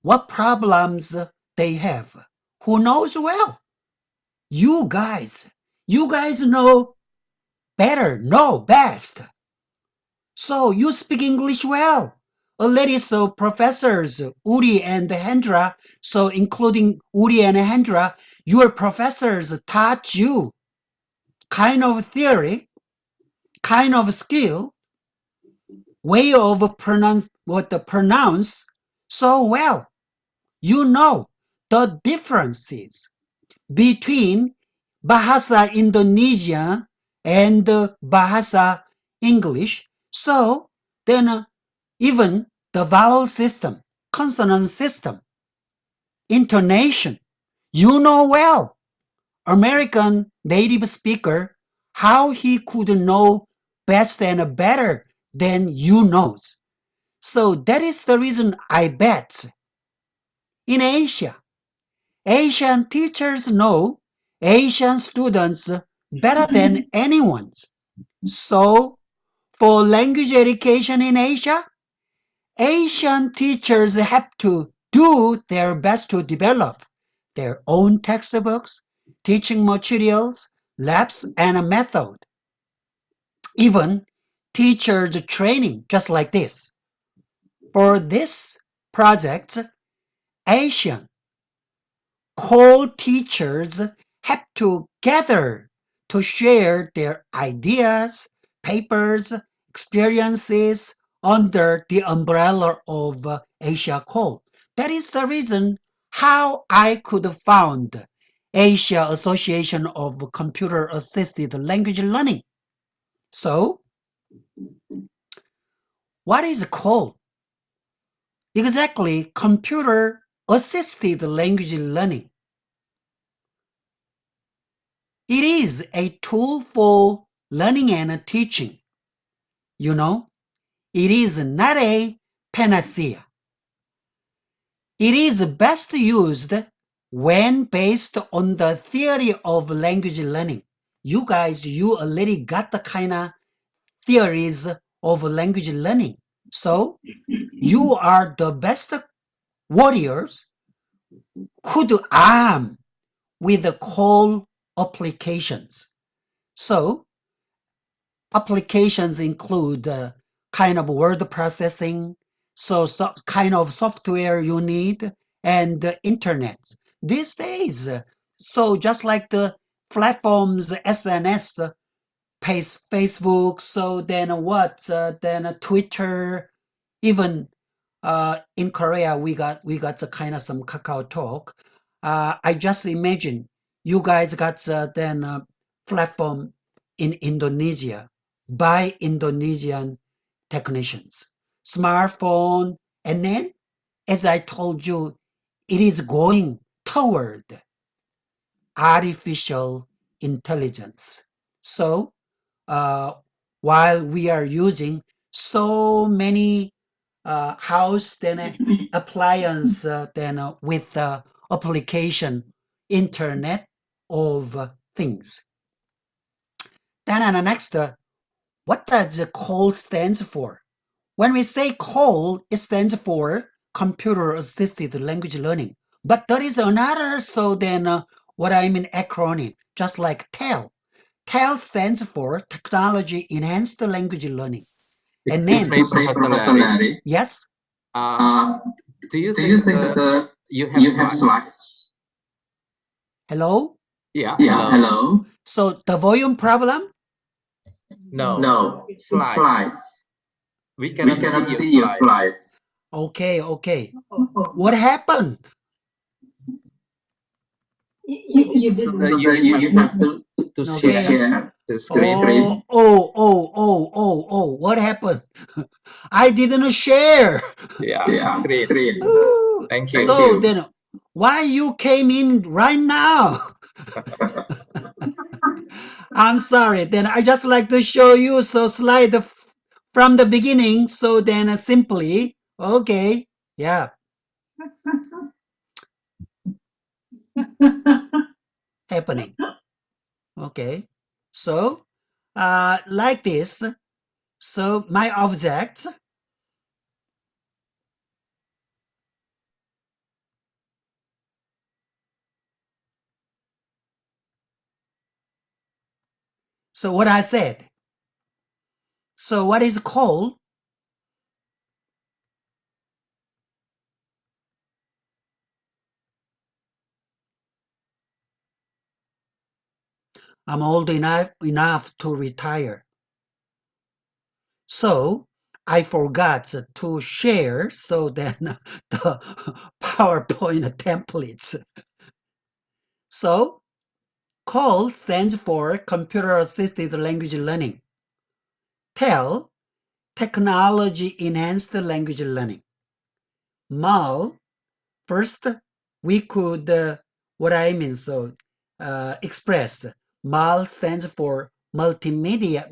What problems they have? Who knows well? You guys know better, know best. So you speak English well. Already, so professors Uri and Hendra, so including Uri and Hendra, your professors taught you kind of theory, kind of skill, way of pronounce so well. You know the differences between Bahasa Indonesia and Bahasa English. So then even the vowel system, consonant system, intonation, you know well. American native speaker, how he could know best and better than you knows. So that is the reason I bet in Asia, Asian teachers know Asian students better than anyone. So for language education in Asia, Asian teachers have to do their best to develop their own textbooks, teaching materials, labs, and a method. Even teachers training, just like this. For this project, Asian co-teachers have to gather to share their ideas, papers, experiences under the umbrella of Asia Code. That is the reason how I could found Asia Association of Computer Assisted Language Learning. So, what is called? Exactly, computer assisted language learning. It is a tool for learning and teaching. You know, it is not a panacea. It is best used when based on the theory of language learning. You guys, you already got the kind of theories of language learning. So you are the best warriors could arm with the call applications. So applications include kind of word processing, so kind of software you need, and the internet. These days, so just like the platforms, SNS, Facebook, so then what, then Twitter, even in Korea, we got the kind of some Kakao Talk. I just imagine you guys got then platform in Indonesia by Indonesian technicians, smartphone, and then, as I told you, it is going toward artificial intelligence. So while we are using so many house then appliance then with application internet of things. Then next, what does the CALL stands for? When we say CALL, it stands for computer assisted language learning. But there is another, so then what I mean acronym, just like TEL. TEL stands for technology enhanced language learning. And Excuse then, me, Professor Larry. Yes. Do you think you have slides? Hello? Yeah, Yeah, hello. So the volume problem? No, slides. We cannot see your slides. Okay. What happened? You didn't. So you have to Okay. share the screen. What happened? I didn't share. Yeah, screen. Ooh, Thank you. So then, why you came in right now? I'm sorry. Then I just like to show you so slide from the beginning. So then simply, okay, yeah. happening. Okay, so like this. So my object so what I said. So what is coal? I'm old enough to retire. So I forgot to share so then the PowerPoint templates. So CALL stands for Computer Assisted Language Learning. TEL, Technology Enhanced Language Learning. MAL, first we could, express. MAL stands for Multimedia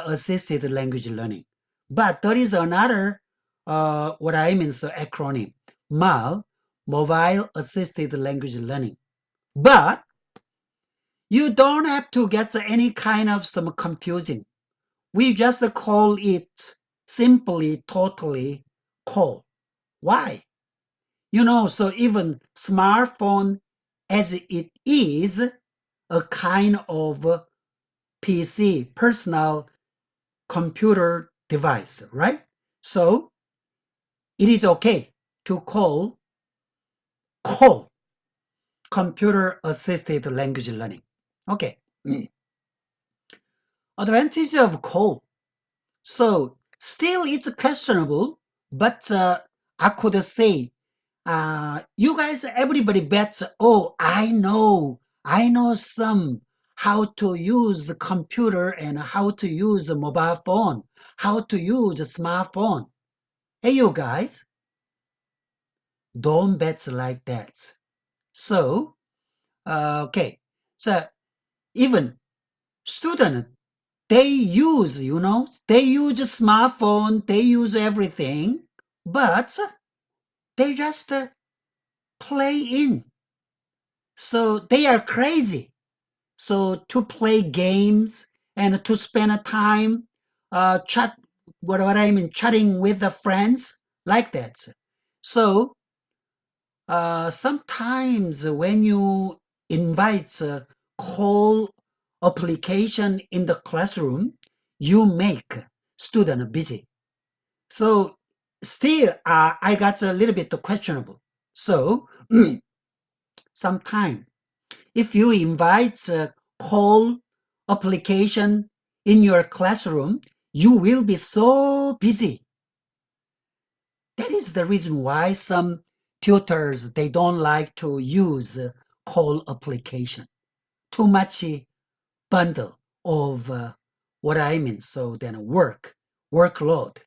Assisted Language Learning. But there is another, acronym. MAL, Mobile Assisted Language Learning. But you don't have to get any kind of some confusing. We just call it simply, totally call. Why? So even smartphone as it is a kind of PC, personal computer device, right? So it is okay to call computer assisted language learning. Okay. Advantage of call. So still it's questionable, but I could say, you guys, everybody bets, oh, I know some how to use a computer and how to use a mobile phone, how to use a smartphone. Hey, you guys, don't bet like that. So, okay, so even student, they use, they use a smartphone, they use everything, but they just play in. So they are crazy. So to play games and to spend time chatting with the friends like that. So sometimes when you invite a call application in the classroom, you make student busy. So still, I got a little bit questionable. So sometime if you invite a call application in your classroom, you will be so busy. That is the reason why some tutors, they don't like to use call application. Too much bundle of so then workload.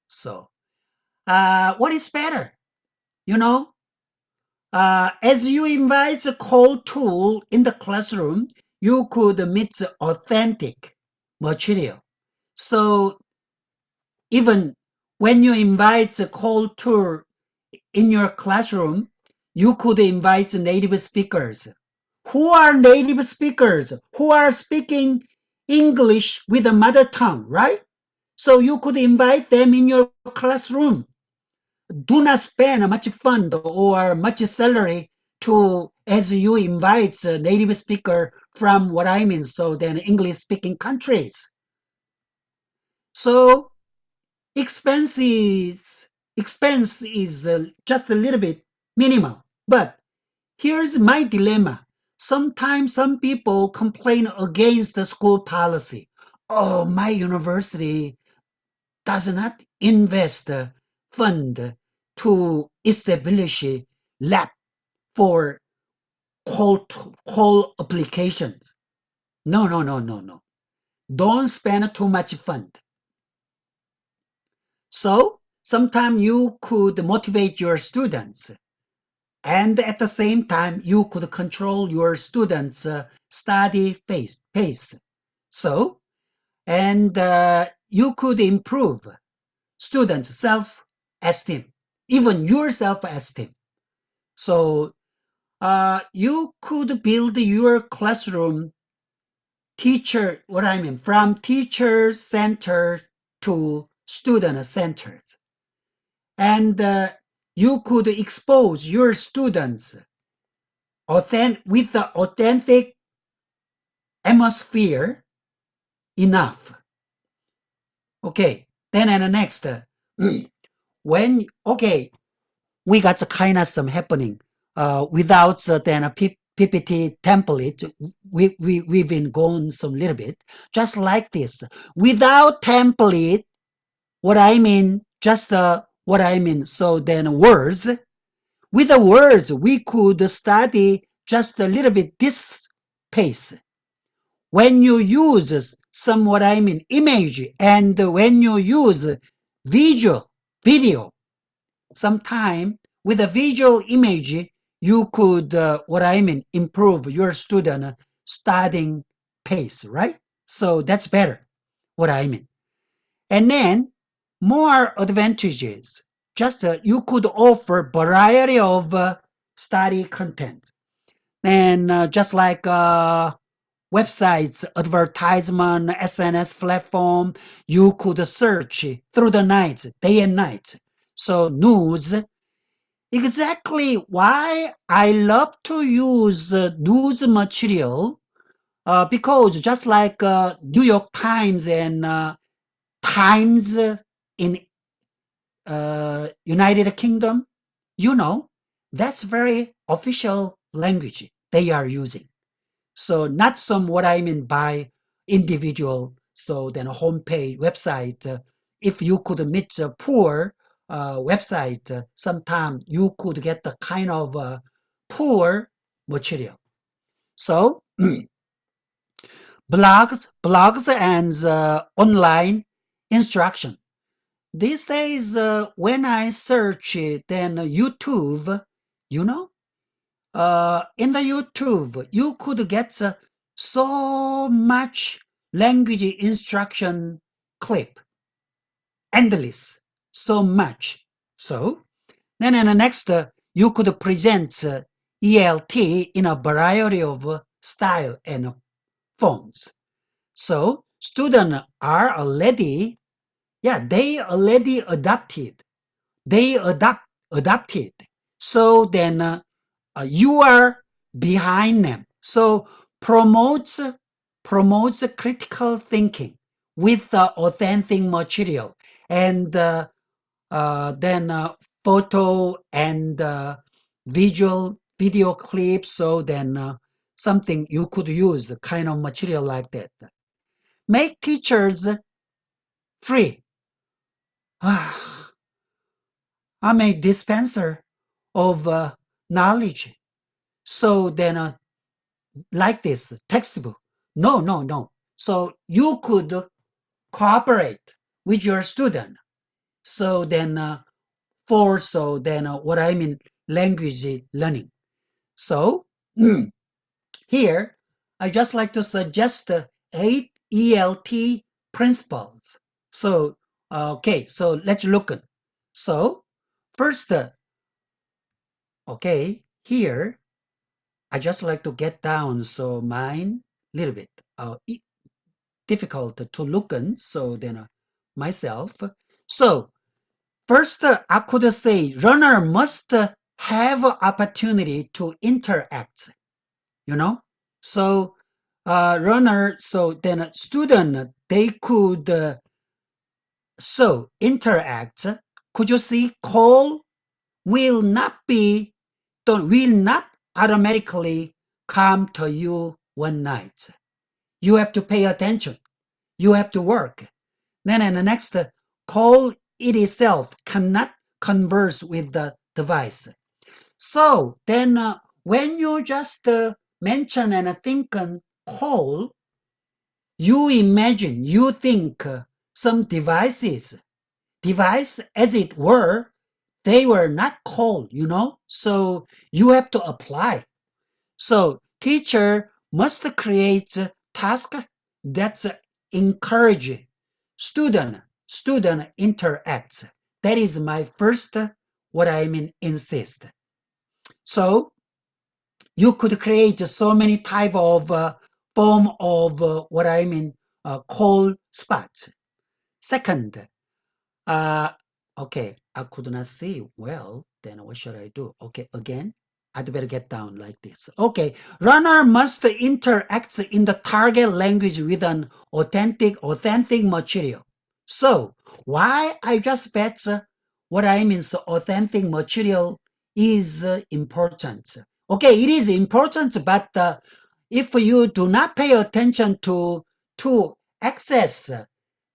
So what is better? As you invite a call tool in the classroom, you could meet authentic material. So even when you invite a call tool in your classroom, you could invite native speakers. Who are native speakers? Who are speaking English with a mother tongue, right? So you could invite them in your classroom. Do not spend much fund or much salary as you invite a native speaker from so then English speaking countries. So expense is just a little bit minimal. But here's my dilemma. Sometimes some people complain against the school policy. Oh, my university does not invest fund to establish a lab for call applications. No. Don't spend too much fund. So sometimes you could motivate your students, and at the same time you could control your students' study pace. So, and you could improve students' self-esteem, even your self-esteem. So you could build your classroom from teacher centered to student centered. And you could expose your students with the authentic atmosphere enough. Okay, then and next, we got kind of some happening without then a PPT template. We've been going some little bit just like this. Without template, what I mean, just what I mean. So then words. With the words, we could study just a little bit this pace. When you use some what I mean image and when you use video, sometime with a visual image, you could improve your student studying pace, right? So that's better, what I mean. And then more advantages. Just you could offer variety of study content. And just like websites, advertisement, SNS platform, you could search through the night, day and night. So news, exactly why I love to use news material, because just like New York Times and Times in United Kingdom, that's very official language they are using. So not some what I mean by individual. So then a homepage website, if you could meet a poor website, sometimes you could get the kind of poor material. So blogs and online instruction. These days, when I search then YouTube, in the YouTube, you could get so much language instruction clip, endless, so much. So then in the next, you could present ELT in a variety of style and forms. So students are already, they already adapted. They adapted. So then you are behind them. So promotes critical thinking with authentic material and then photo and visual video clips. So then something you could use kind of material like that. Make teachers free. I'm a dispenser of knowledge. So then like this textbook. No. So you could cooperate with your student. So then what I mean language learning. So here I just like to suggest 8 ELT principles. So okay, so let's look at. So first, okay, here I just like to get down. So mine little bit difficult to look in. So then myself. So first, I could say runner must have opportunity to interact. So runner. So then student they could so interact. Could you see? Call will not automatically come to you one night. You have to pay attention. You have to work. Then in the next, call it itself cannot converse with the device. So then when you just mention and think call, you imagine, you think some device as it were, they were not called, so you have to apply. So teacher must create task that encourage student interacts. That is my first what I mean insist. So you could create so many type of form of call spots. Second, okay, I could not see well, then what should I do? Okay, again, I'd better get down like this. Okay, runner must interact in the target language with an authentic material. So why I just bet authentic material is important. Okay, it is important, but if you do not pay attention to access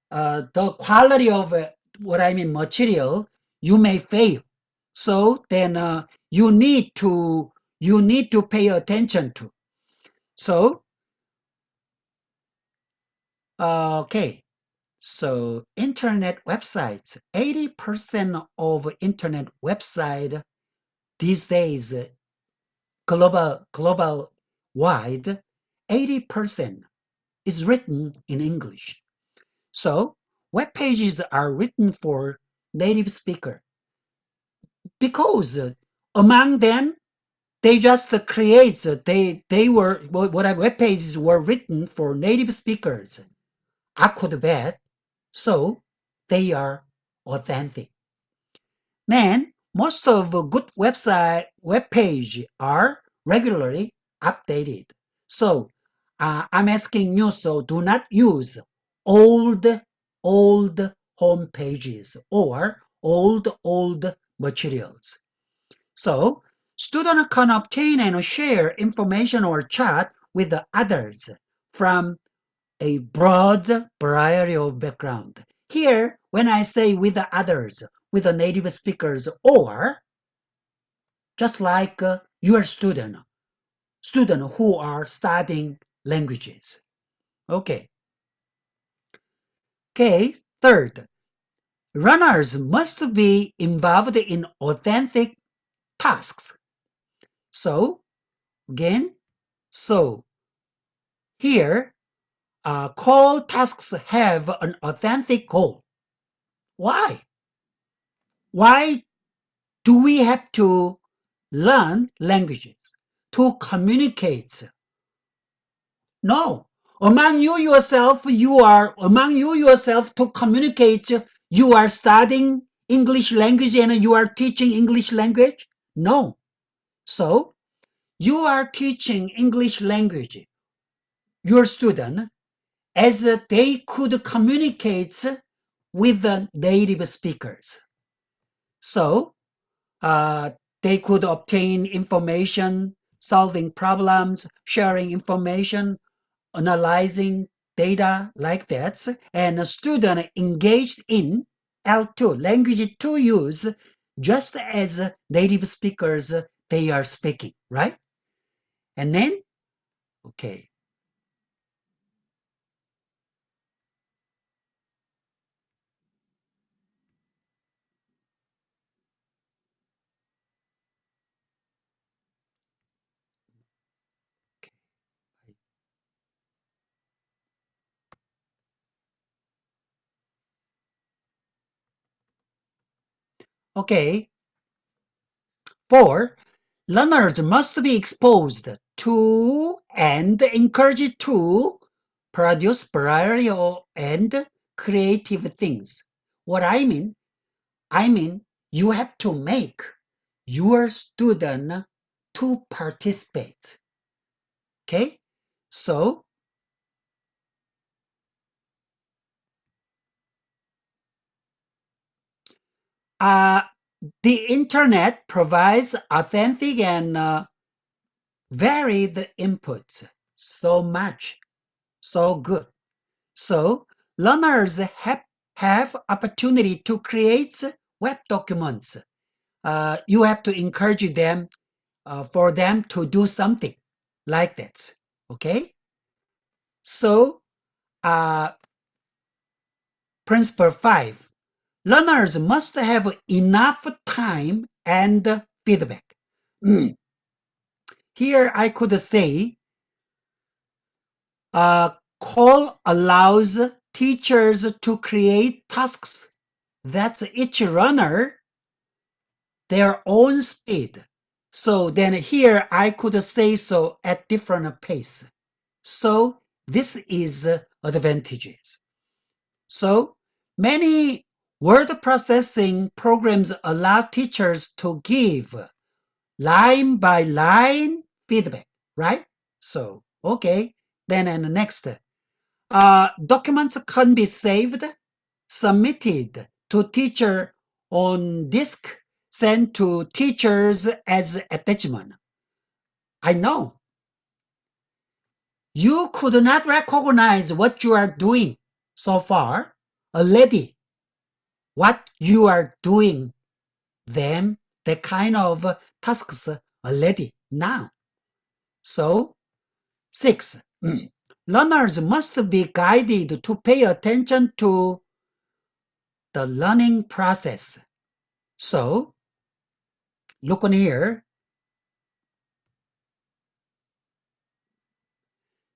the quality of material, you may fail. So then you need to pay attention to. So okay, so internet websites, 80% of internet website these days, global wide, 80% is written in English. So web pages are written for native speaker because among them they just create they were web pages were written for native speakers. I could bet, so they are authentic. Then most of good web page are regularly updated. So I'm asking you, so do not use old home pages or old materials. So student can obtain and share information or chat with others from a broad variety of background. Here, when I say with the others, with the native speakers, or just like your student who are studying languages. Okay. Okay. Third, runners must be involved in authentic tasks. So again, so here, call tasks have an authentic goal. Why? Why do we have to learn languages to communicate? No. Among you yourself to communicate, you are studying English language and you are teaching English language? No. So you are teaching English language, your student, as they could communicate with the native speakers. So they could obtain information, solving problems, sharing information, analyzing data like that, and a student engaged in L2, language to use, just as native speakers they are speaking, right? And then, okay. Okay. 4, learners must be exposed to and encouraged to produce variety and creative things. What I mean you have to make your student to participate. Okay? So, the internet provides authentic and varied inputs. So much. So good. So, learners have opportunity to create web documents. You have to encourage them for them to do something like that. Okay? So, principle 5. Learners must have enough time and feedback. Here I could say, call allows teachers to create tasks that each runner their own speed So then here I could say so at different pace. So this is advantages. So many word processing programs allow teachers to give line by line feedback, right? So, okay. Then and next, documents can be saved, submitted to teacher on disk, sent to teachers as attachment. I know you could not recognize what you are doing so far already. What you are doing them, the kind of tasks already now. So 6. Learners must be guided to pay attention to the learning process. So look on here.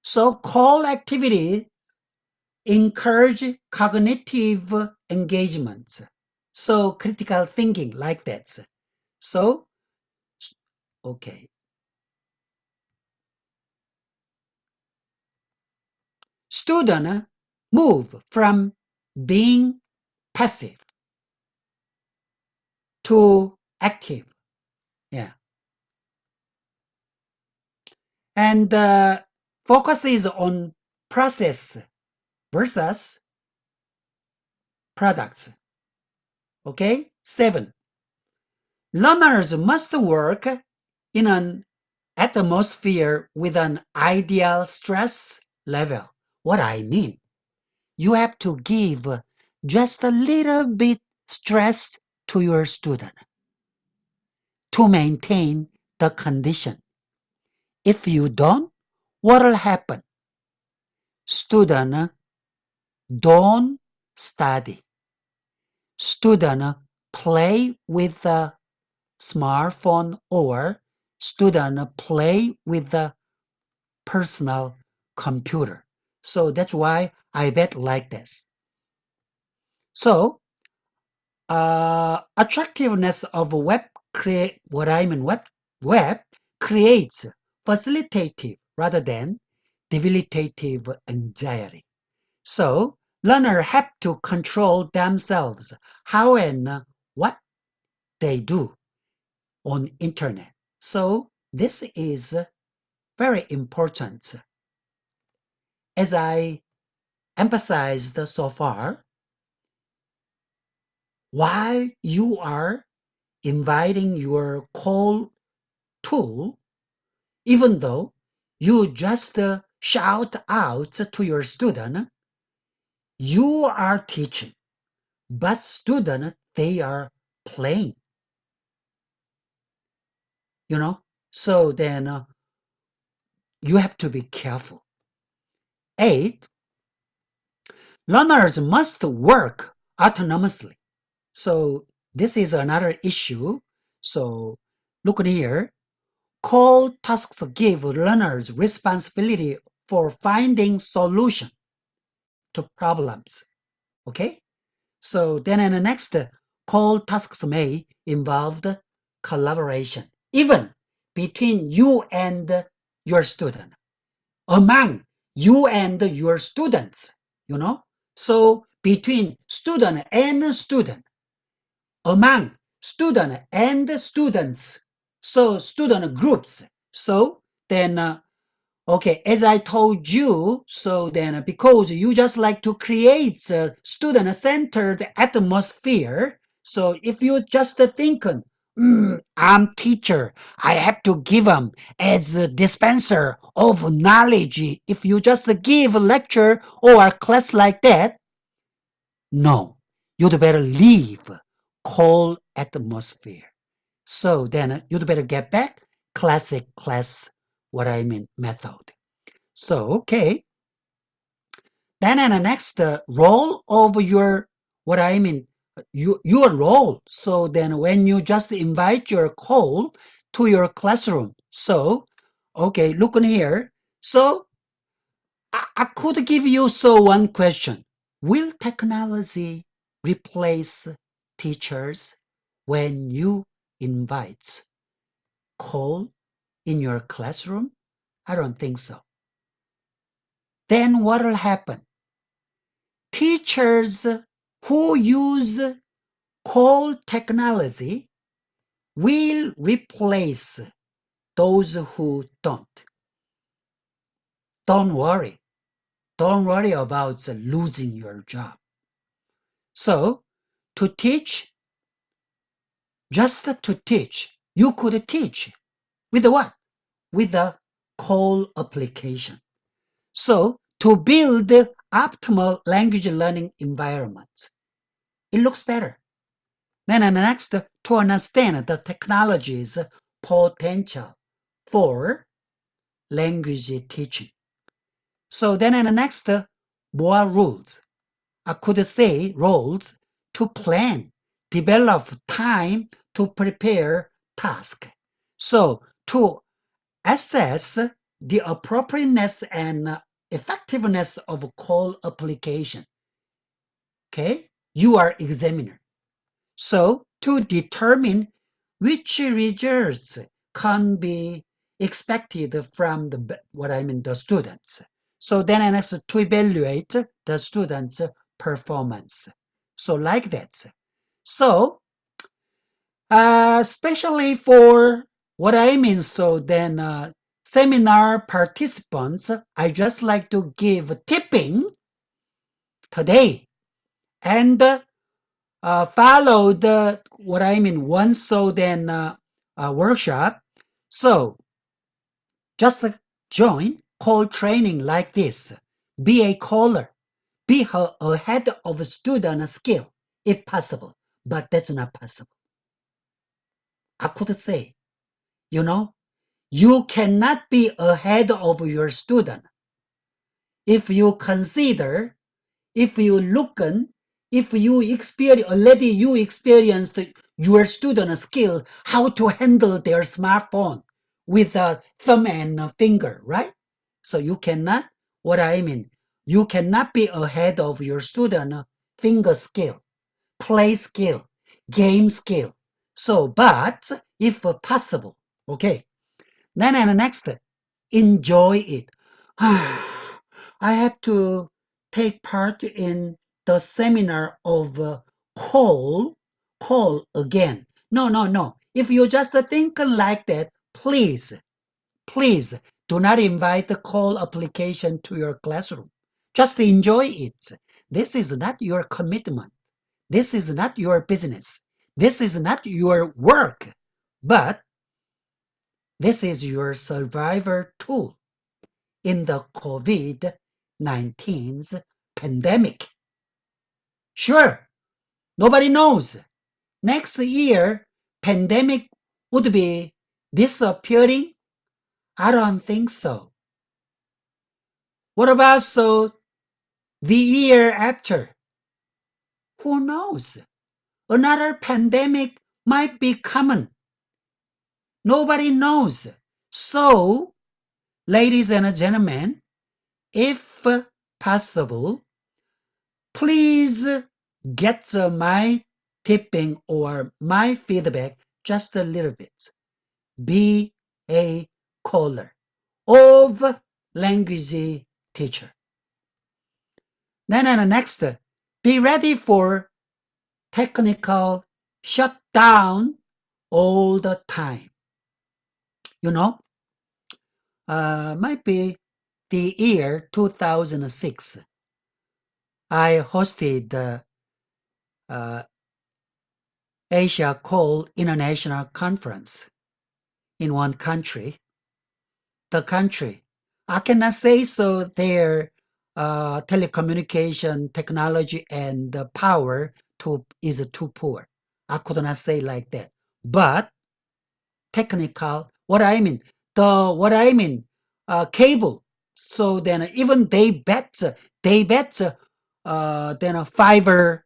So call activity encourage cognitive engagement. So critical thinking like that. So, okay. Student move from being passive to active. Yeah. And the focus is on process versus products. Okay. 7. Learners must work in an atmosphere with an ideal stress level. What I mean, you have to give just a little bit stress to your student to maintain the condition. If you don't, what will happen? Student don't study. Student play with the smartphone or student play with the personal computer. So that's why I bet like this. So attractiveness of web creates facilitative rather than debilitative anxiety. So learners have to control themselves how and what they do on internet. So this is very important. As I emphasized so far, while you are inviting your call tool, even though you just shout out to your student, you are teaching, but student, they are playing. You know, so then you have to be careful. 8. Learners must work autonomously. So this is another issue. So look at here. Call tasks give learners responsibility for finding solution to problems. Okay? So then in the next, call tasks may involve collaboration, even between you and your student, among you and your students, you know? So between student and student, among student and students, so student groups. So then okay, as I told you, so then because you just like to create a student-centered atmosphere, so if you just thinking, I'm teacher, I have to give them as a dispenser of knowledge. If you just give a lecture or a class like that, no, you'd better leave cold atmosphere. So then you'd better get back classic class, what I mean, method. So, okay. Then in the next role of your, what I mean, your role. So then when you just invite your call to your classroom. So, okay, look on here. So I could give you so one question. Will technology replace teachers when you invite call in your classroom? I don't think so. Then what will happen? Teachers who use call technology will replace those who don't. Don't worry. Don't worry about losing your job. So, to teach, just to teach, you could teach with what? With the call application. So, to build optimal language learning environments, it looks better. Then next, to understand the technology's potential for language teaching. So then next, more rules. I could say roles to plan, develop time to prepare task. So to assess the appropriateness and effectiveness of call application. Okay, you are examiner. So to determine which results can be expected from the students. So then next to evaluate the students' performance. So like that. So especially for so then seminar participants, I just like to give tipping today and follow the once so then workshop. So just join call training like this. Be a caller. Be ahead of student skill if possible, but that's not possible. I could say, you cannot be ahead of your student if you consider, if you look, if you experienced your student skill how to handle their smartphone with a thumb and a finger, right? So you cannot, you cannot be ahead of your student finger skill, play skill, game skill. So, but if possible, okay. Then next, enjoy it. I have to take part in the seminar of call again. No. If you just think like that, please do not invite the call application to your classroom. Just enjoy it. This is not your commitment. This is not your business. This is not your work. But this is your survivor tool in the COVID-19's pandemic. Sure, nobody knows. Next year, pandemic would be disappearing? I don't think so. What about the year after? Who knows? Another pandemic might be common. Nobody knows. So, ladies and gentlemen, if possible, please get my tipping or my feedback just a little bit. Be a caller of language teacher. Then next, be ready for technical shutdown all the time. Might be the year 2006. I hosted the Asia Call International Conference in one country. The country, I cannot say so their telecommunication technology and the power is too poor. I could not say like that. But technical, cable. So then even they bet then a fiber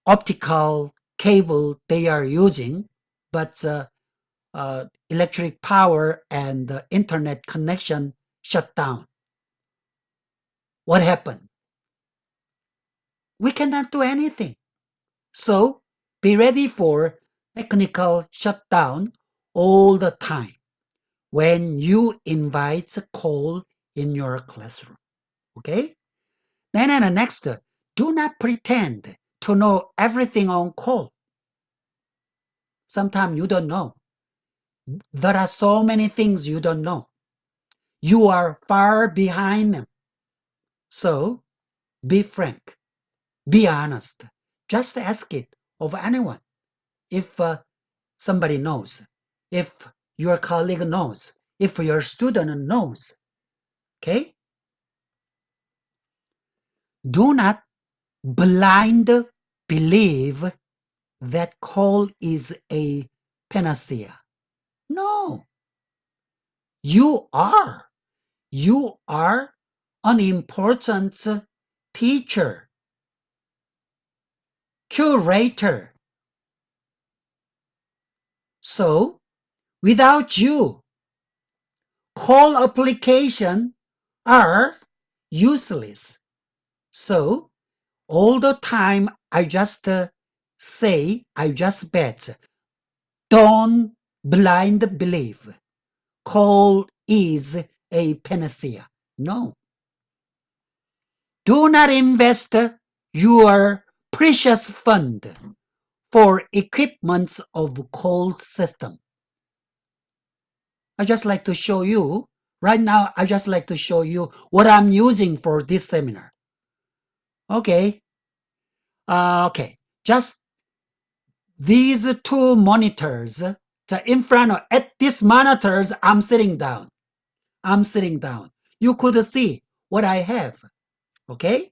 optical cable they are using, but electric power and the internet connection shut down. What happened? We cannot do anything. So be ready for technical shutdown all the time. when you invite call in your classroom. Okay? Then next, do not pretend to know everything on call. Sometimes you don't know. There are so many things you don't know. You are far behind them. So be frank, be honest. Just ask it of anyone. If somebody knows, if your colleague knows, if your student knows, okay? Do not blind believe that call is a panacea. No, you are an important teacher, curator. So without you, call application are useless. So all the time I just bet, don't blind believe call is a panacea. No. Do not invest your precious fund for equipments of call system. I just like to show you, right now, I just like to show you what I'm using for this seminar. Okay. Okay. Just these two monitors. So in front of, at these monitors, I'm sitting down. You could see what I have. Okay.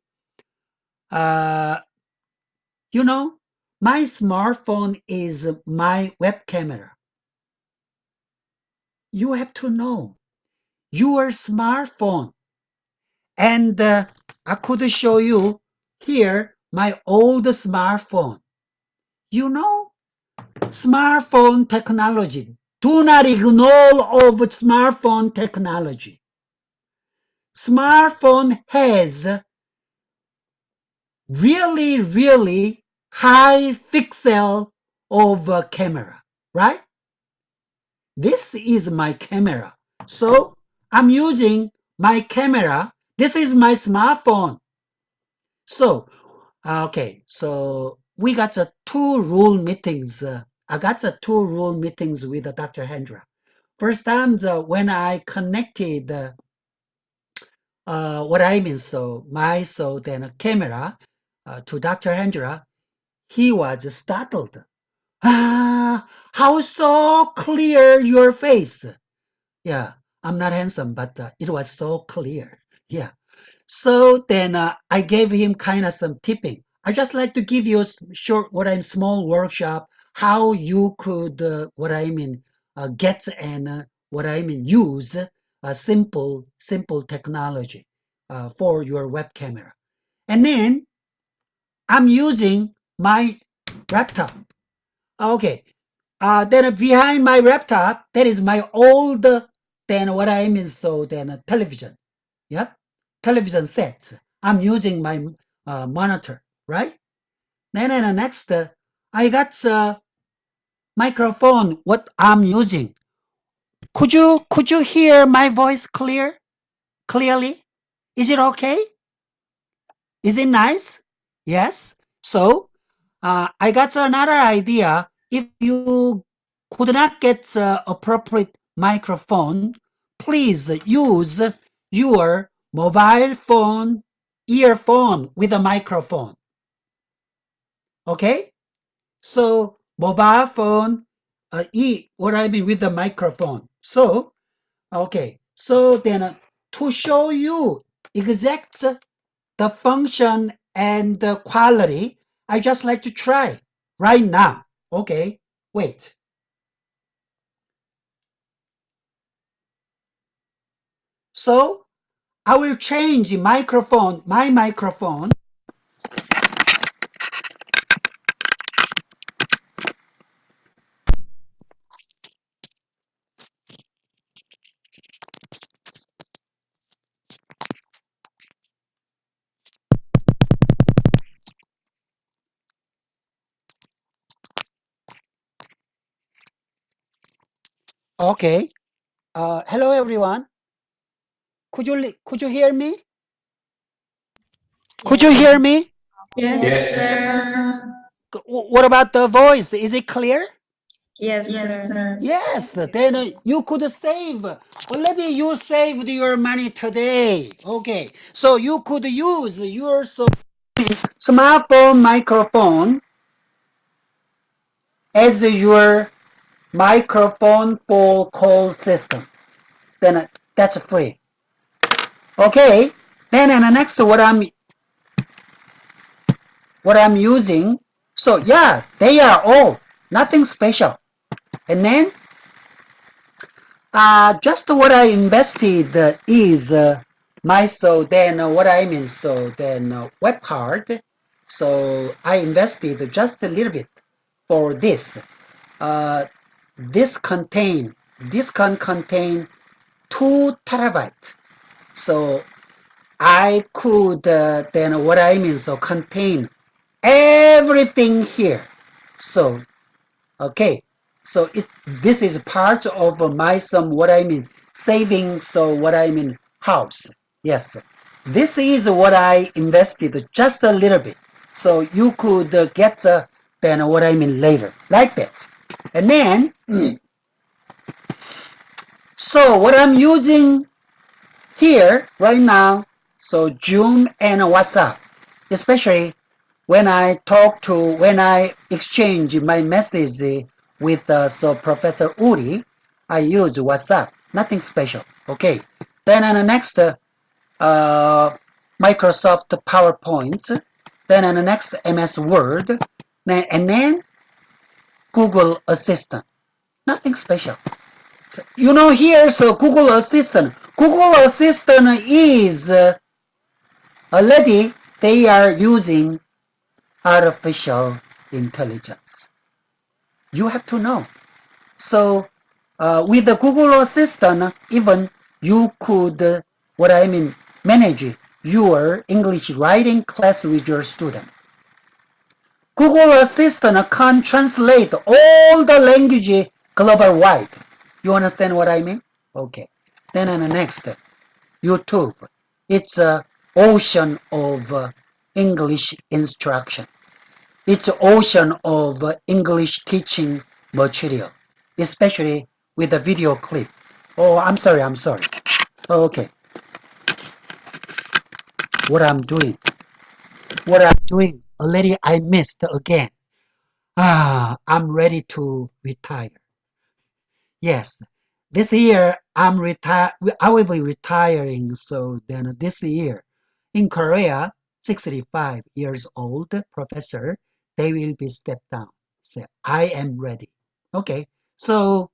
You know, my smartphone is my web camera. You have to know your smartphone. And I could show you here my old smartphone. You know, smartphone technology. Do not ignore of smartphone technology. Smartphone has really high pixel of camera, right? This is my camera. So I'm using my camera. This is my smartphone. So, okay, so we got two rule meetings. I got two rule meetings with Dr. Hendra. First time when I connected then a camera to Dr. Hendra, he was startled. How so clear your face. Yeah, I'm not handsome, but it was so clear. Yeah. So then I gave him kind of some tipping. I just like to give you a short, small workshop, how you could, get and use a simple technology for your web camera. And then I'm using my laptop. Okay. Then behind my laptop, that is my old, television. Yep. Television sets. I'm using my monitor, right? Then next, I got microphone, what I'm using. Could you hear my voice clearly? Is it okay? Is it nice? Yes. So I got another idea. If you could not get appropriate microphone, please use your mobile phone earphone with a microphone. Okay? So mobile phone, with the microphone. So, okay. So then to show you exact the function and the quality, I just like to try right now. Okay, wait. So I will change my microphone. Okay, Hello, everyone. Could you hear me? Could you hear me? Yes, sir. What about the voice? Is it clear? Yes, sir. Yes, then you could save. Already you saved your money today. Okay, so you could use your smartphone microphone as your microphone for call system. Then that's free. Okay, then and the next what I'm using. So yeah, they are all nothing special. And then just what I invested is what I mean. So then web card. So I invested just a little bit for this. Uh, this can contain 2 terabyte. So I could then what I mean. So contain everything here. So okay, so this is part of my what I mean saving. So what I mean house. Yes, this is what I invested just a little bit. So you could get then what I mean later like that. And then so what I'm using here right now. So Zoom and WhatsApp, especially when I exchange my message with Professor Uri, I use WhatsApp. Nothing special. Okay. Then on the next Microsoft PowerPoint. Then on the next MS Word. And then Google Assistant. Nothing special. So, here, so Google Assistant. Google Assistant is already they are using artificial intelligence. You have to know. So with the Google Assistant, even you could, manage your English writing class with your student. Google Assistant can translate all the language global wide. You understand what I mean? Okay. Then on the next, YouTube. It's an ocean of English instruction. It's an ocean of English teaching material, especially with a video clip. Oh, I'm sorry. Okay. What I'm doing, already I missed again. I'm ready to retire. Yes, this year I will be retiring. So then this year in Korea, 65 years old professor, they will be stepped down. So I am ready. Okay. So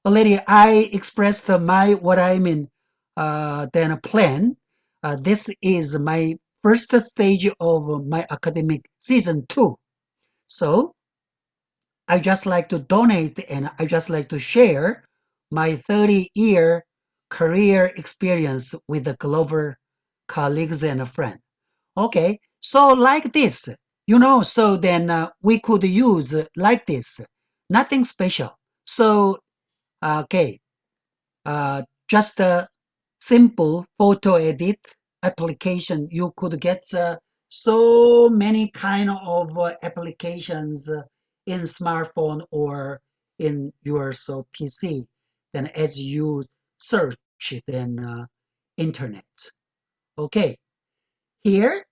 already I expressed my what I mean then a plan. This is my first stage of my academic season 2. So I just like to donate and I just like to share my 30-year career experience with the global colleagues and friends. Okay, so like this, so then we could use like this, nothing special. So, okay, just a simple photo edit application. You could get so many kind of applications in smartphone or in your PC. Then as you search, then internet. Okay, here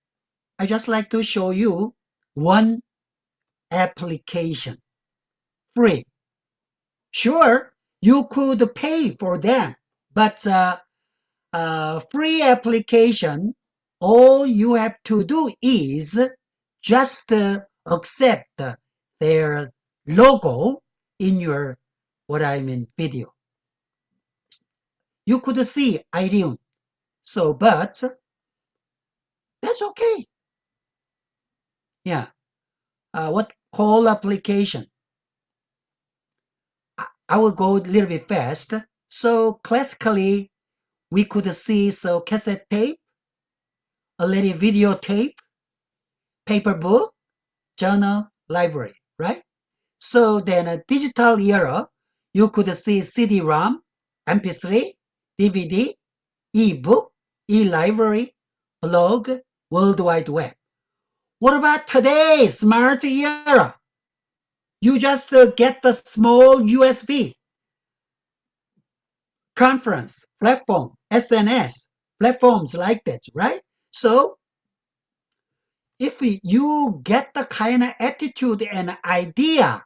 I just like to show you one application, free. Sure, you could pay for them, but free application, all you have to do is just accept their logo in your video. You could see iTunes. So, but that's okay. Yeah. What call application? I will go a little bit fast. So classically, we could see cassette tape, a little videotape, paper book, journal, library, right? So then a digital era, you could see CD-ROM, MP3, DVD, e-book, e-library, blog, World Wide Web. What about today's smart era? You just get the small USB conference platform, SNS, platforms like that, right? So if you get the kind of attitude and idea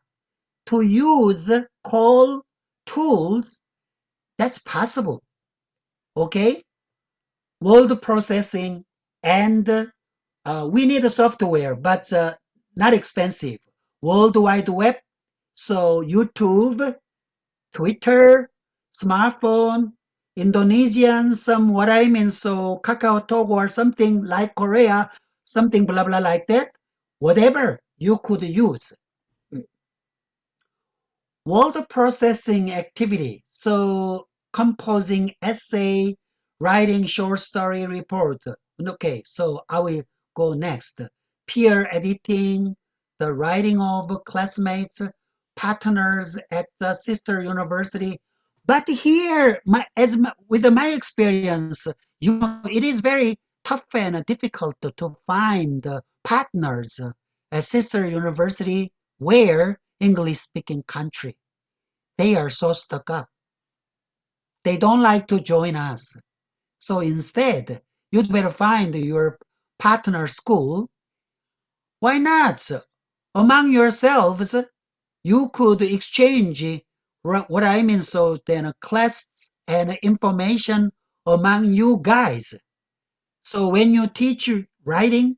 to use call tools, that's possible, okay? Word processing, and we need a software, but not expensive. World Wide Web, so YouTube, Twitter, smartphone, Indonesian, some what I mean, so KakaoTalk or something like Korea, something blah blah like that, whatever you could use. Word processing activity, so composing essay, writing short story report. Okay, so I will go next. Peer editing, the writing of classmates, partners at the sister university. But here, with my experience, it is very tough and difficult to find partners at sister university where English-speaking country. They are so stuck up. They don't like to join us. So instead, you'd better find your partner school. Why not? Among yourselves, you could exchange what I mean, so then class and information among you guys. So when you teach writing,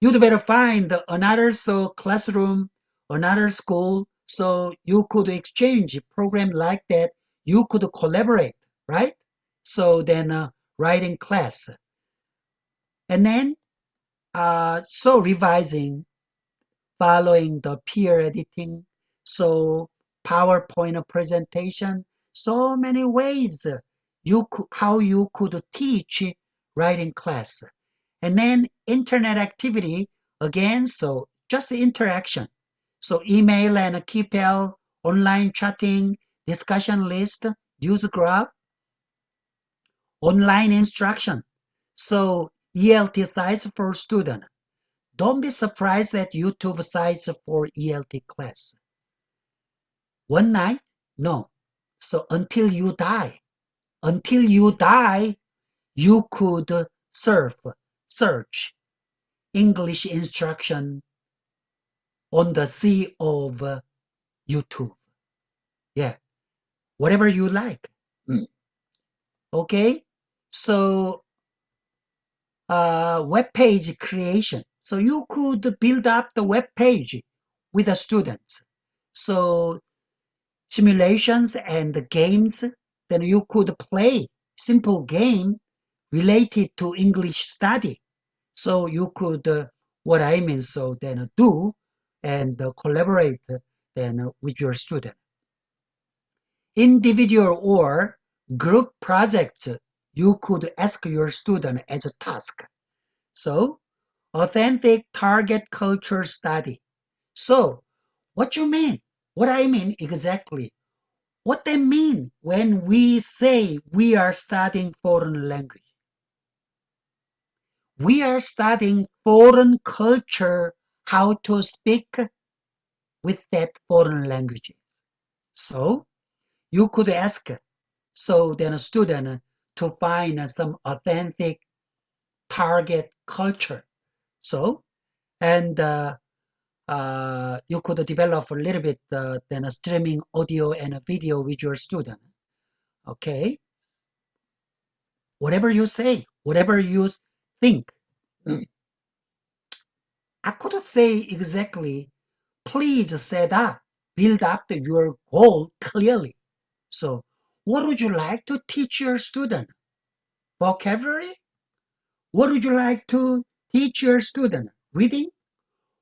you'd better find another classroom, another school, so you could exchange program like that. You could collaborate, right? So then writing class. And then so revising, following the peer editing, so PowerPoint presentation, so many ways how you could teach writing class. And then internet activity, again, so just the interaction. So email and KPL, online chatting, discussion list, news graph, online instruction. So ELT sites for student. Don't be surprised at YouTube sites for ELT class. One night? No. So until you die, you could search English instruction on the sea of YouTube. Yeah, whatever you like. Okay, so web page creation. So you could build up the web page with the students. So simulations and games, then you could play simple game related to English study. So you could, what I mean, so then do and collaborate then with your student. Individual or group projects, you could ask your student as a task. So authentic target culture study. So what you mean? What I mean exactly? What they mean when we say we are studying foreign language? We are studying foreign culture, how to speak with that foreign languages. So you could ask, so then a student to find some authentic target culture. So, and you could develop a little bit then a streaming audio and a video with your student. Okay. Whatever you say, whatever you think. I couldn't say exactly. Please build up your goal clearly. So what would you like to teach your student? Vocabulary? What would you like to teach your student? Reading?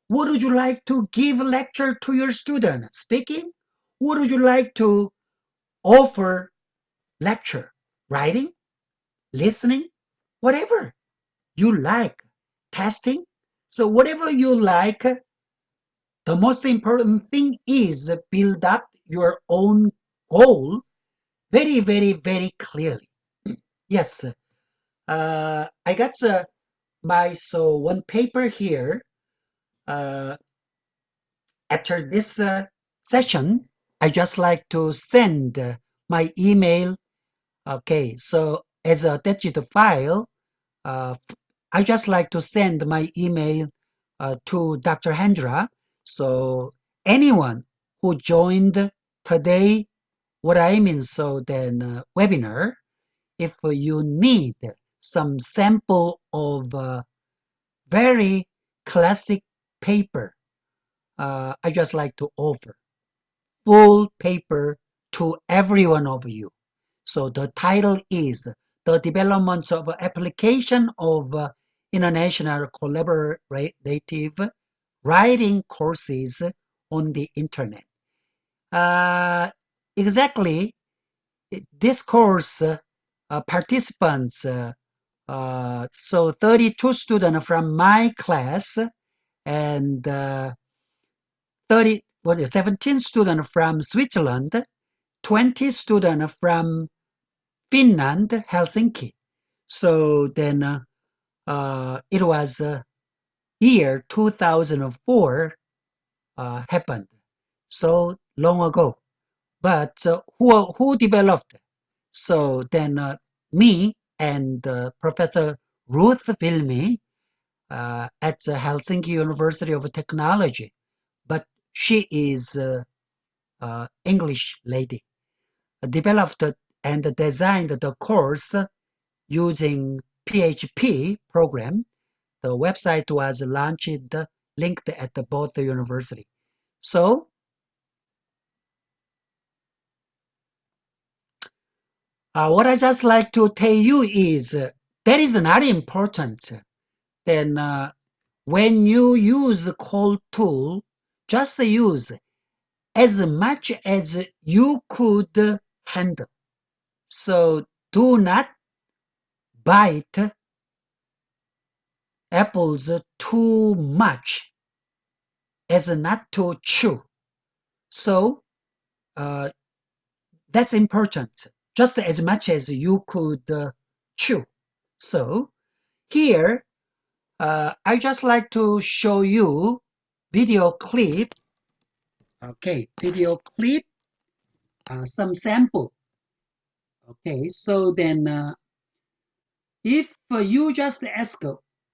What would you like to give a lecture to your student? Speaking? What would you like to offer lecture? Writing? Listening? Whatever you like. Testing? So whatever you like, the most important thing is build up your own goal very, very, very clearly. Yes, I got one paper here. After this session, I just like to send my email. Okay, so as a digital file, I just like to send my email to Dr. Hendra. So anyone who joined today, webinar, if you need some sample of very classic paper, I just like to offer full paper to every one of you. So the title is The Development of Application of International Collaborative Writing Courses on the Internet. Exactly, this course participants, so 32 students from my class and 17 students from Switzerland, 20 students from Finland, Helsinki. So then it was year 2004 happened, so long ago. But who developed? So then me and Professor Ruth Vilmi at the Helsinki University of Technology, but she is English lady, developed and designed the course using PHP program. The website was launched, linked at both the university. So what I just like to tell you is that is not important. Then when you use call tool, just use as much as you could handle. So do not bite apples too much as not to chew. So that's important, just as much as you could chew. So here, I just like to show you video clip. Okay, video clip, some sample. Okay, so then if you just ask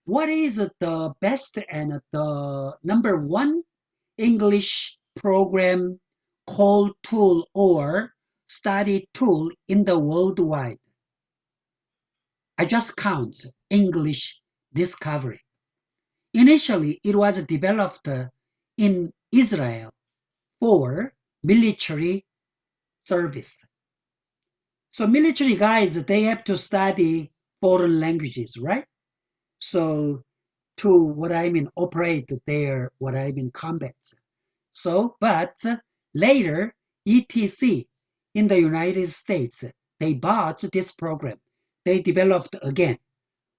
what is the best and the number one English program call tool or study tool in the worldwide, I just count English Discovery. Initially, it was developed in Israel for military service. So military guys, they have to study foreign languages, right? So to operate their combats. So, but later, ETC in the United States, they bought this program. They developed again.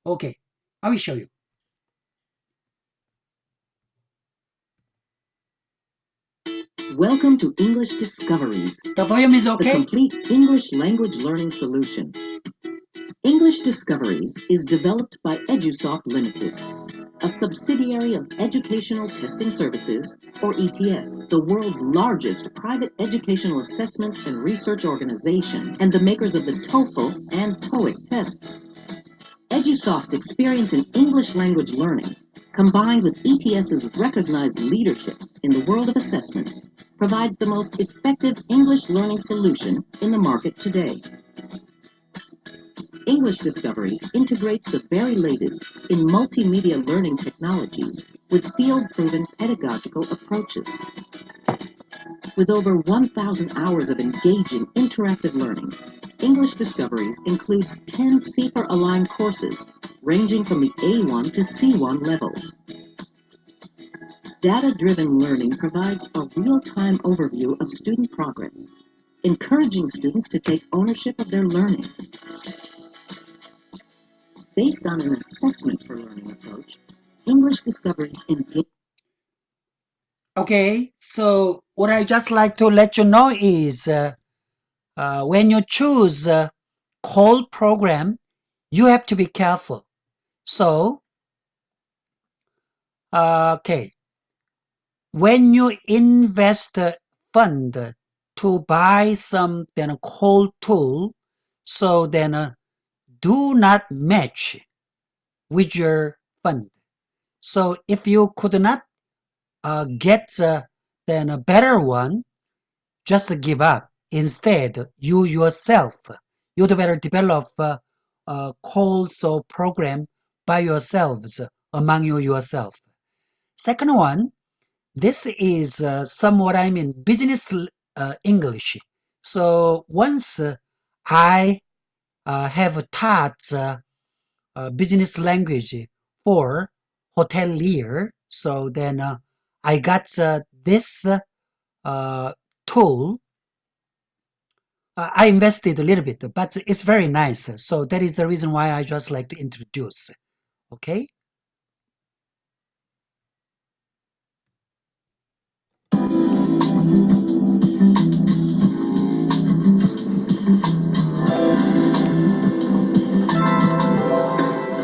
Okay, I will show you. Welcome to English Discoveries. The volume is okay? The complete English language learning solution. English Discoveries is developed by EduSoft Limited, a subsidiary of Educational Testing Services, or ETS, the world's largest private educational assessment and research organization, and the makers of the TOEFL and TOEIC tests. EduSoft's experience in English language learning, combined with ETS's recognized leadership in the world of assessment, provides the most effective English learning solution in the market today. English Discoveries integrates the very latest in multimedia learning technologies with field-proven pedagogical approaches. With over 1,000 hours of engaging interactive learning, English Discoveries includes 10 CEFR-aligned courses ranging from the A1 to C1 levels. Data-driven learning provides a real-time overview of student progress, encouraging students to take ownership of their learning. Based on an assessment for learning approach, English Discoveries engage. Okay, so what I just like to let you know is when you choose a call program, you have to be careful. So, okay, when you invest fund to buy some then call tool, so then do not match with your fund. So if you could not get then a better one, just give up. Instead, you yourself, you'd better develop a calls or program by yourselves, among you yourself. Second one, this is somewhat I mean business English. So once I have taught business language for hotelier, so then I got this tool. I invested a little bit, but it's very nice. So that is the reason why I just like to introduce. Okay.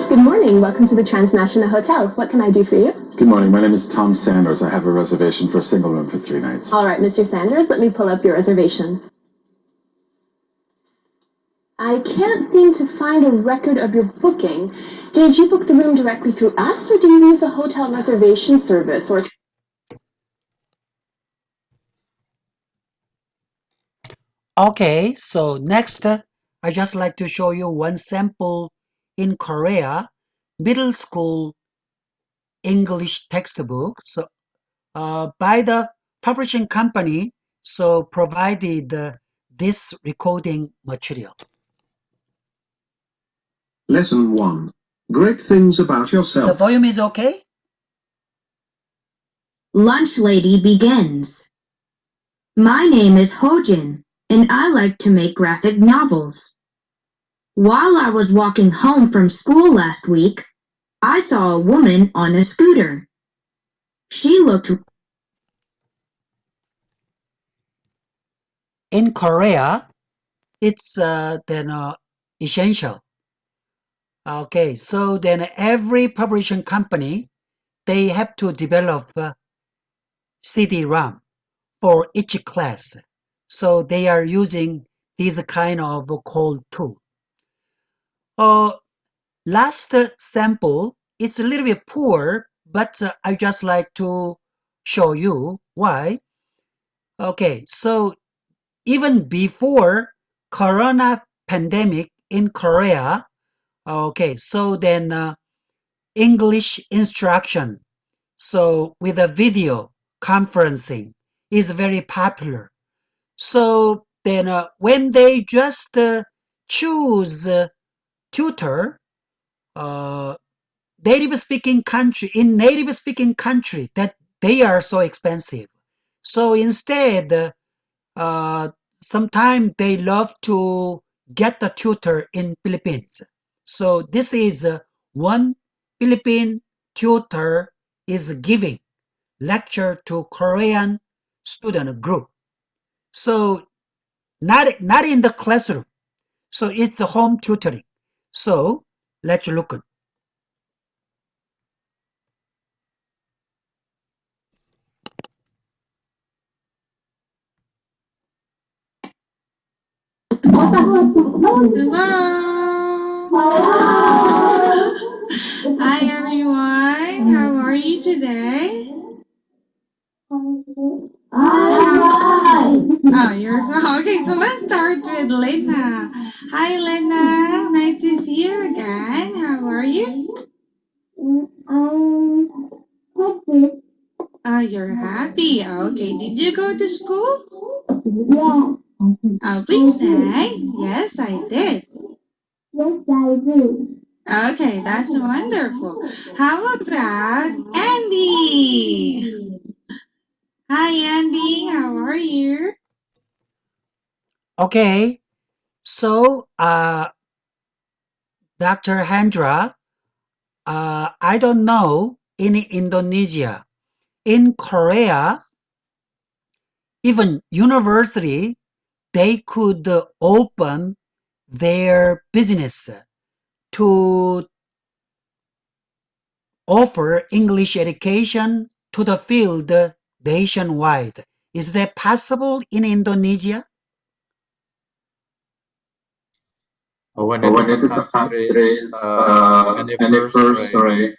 Good morning. Welcome to the Transnational Hotel. What can I do for you? Good morning. My name is Tom Sanders. I have a reservation for a single room for 3 nights. All right, Mr. Sanders, let me pull up your reservation. I can't seem to find a record of your booking. Did you book the room directly through us, or do you use a hotel reservation service? Or Okay, so next, I just like to show you one sample in Korea middle school English textbook. So by the publishing company, so provided this recording material. Lesson 1. Great things about yourself. The volume is okay? Lunch Lady begins. My name is Hojin, and I like to make graphic novels. While I was walking home from school last week, I saw a woman on a scooter. She looked... In Korea, it's then essential. Okay, so then every publishing company, they have to develop CD-ROM for each class. So they are using this kind of call tool. Last sample, it's a little bit poor, but I just like to show you why. Okay, so even before Corona pandemic in Korea, okay, so then English instruction, so with a video conferencing is very popular. So then when they just choose tutor, native speaking country, in native speaking country, that they are so expensive. So instead, sometimes they love to get the tutor in Philippines. So this is one Philippine tutor is giving lecture to Korean student group. So not in the classroom. So it's a home tutoring. So let's look at. Hi everyone, how are you today? Oh, you're okay. So let's start with Lena. Hi, Lena. Nice to see you again. How are you? Oh, you're happy. Okay. Did you go to school? Yeah. Oh, please say. Yes, I did. Yes, I did. Okay, that's wonderful. How about Andy? Hi, Andy. How are you? Okay, so Dr. Hendra, I don't know in Indonesia, in Korea, even university, they could open their business to offer English education to the field nationwide. Is that possible in Indonesia? When When it it is is a a country's country's anniversary,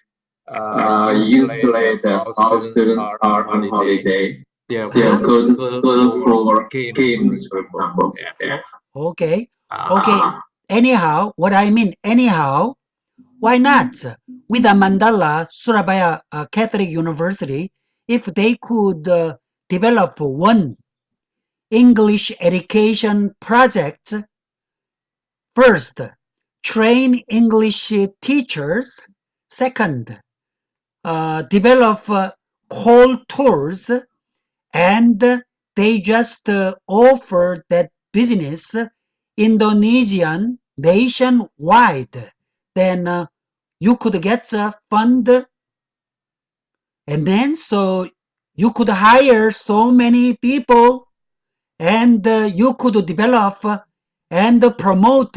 usually usually that all all students students are on are on holiday. holiday. They are They going to go to school school for for games, for games, for example. example. Yeah. Yeah. Okay. Uh, Okay. Anyhow, what I mean, anyhow, why not? With the Mandala Surabaya Catholic University, if they could develop one English education project, first, train English teachers, second, develop call tours, and they just offer that business Indonesian nationwide, then you could get a fund, and then so you could hire so many people, and you could develop and promote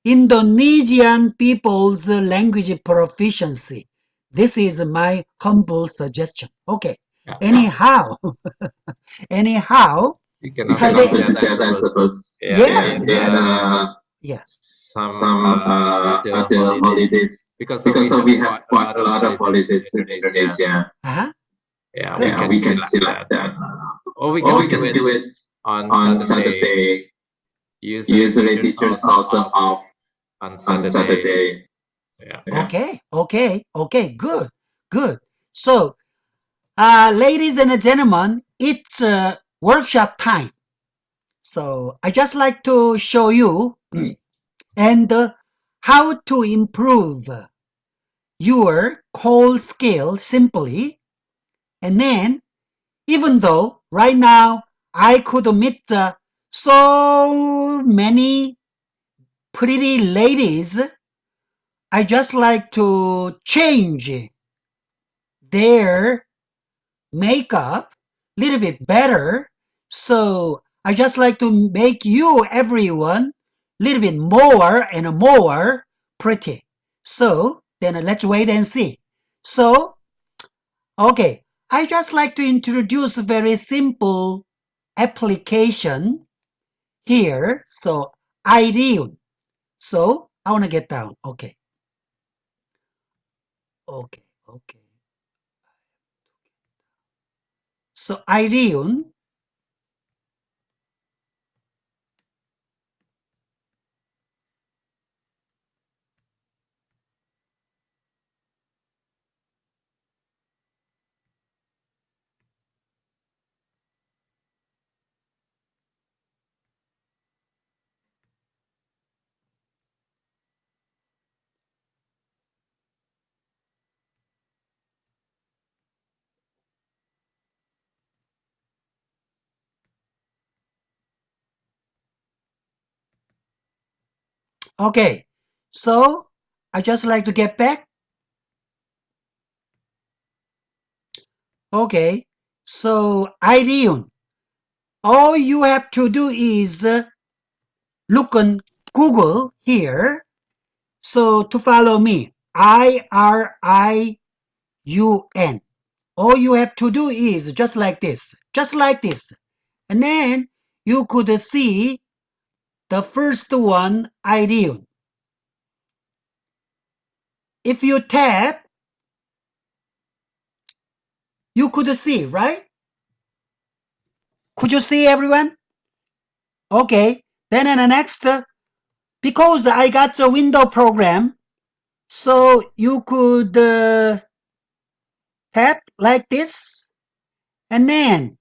Indonesian people's language proficiency. This is my humble suggestion. Okay. Anyhow, anyhow, you can You also can do also that, do I that, I suppose. suppose. Yeah, yes, in yes, yeah. some Some other other holidays, holidays because because we have we have quite a quite lot a of lot of holidays in holidays in Indonesia. Indonesia. Yeah, Good. we can We can select select that. that. Or we Or can we do can it do it on on Saturday. Saturday. Usually Usually teachers teachers also also off off on on Saturdays. Saturdays. Yeah. Okay, okay, okay, good, good. So, ladies and gentlemen, it's workshop time. So, I just like to show you and how to improve your call skill simply. And then, even though right now I could meet so many pretty ladies, I just like to change their makeup a little bit better. So I just like to make you, everyone, a little bit more and more pretty. So then let's wait and see. So, okay, I just like to introduce a very simple application here. So Irene. So I want to get down. Okay. Okay. Okay. So Irene. Okay. So I just like to get back. Okay. So Irene, all you have to do is look on Google here. So to follow me, IRIUN. All you have to do is just like this, and then you could see the first one, Irene. If you tap, you could see, right? Could you see, everyone? Okay. Then in the next, because I got a window program, so you could tap like this, and then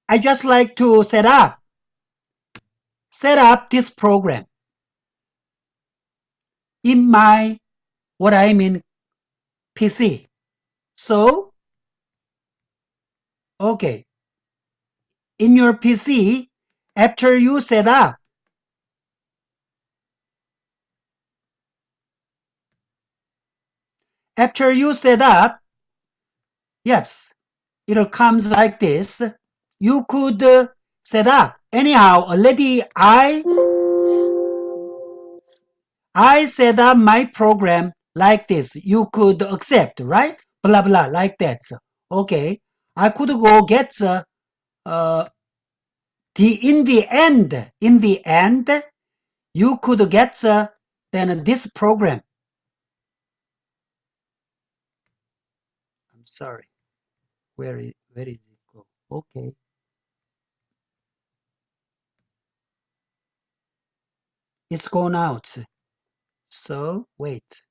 I just like to set up this program in my what I mean PC. So okay, in your PC, after you set up, yes, it comes like this. You could set up anyhow, already I set up my program like this. You could accept, right? Blah, blah, like that. Okay. I could go get in the end, you could get then this program. I'm sorry. Where did it go? Okay. It's gone out. So wait.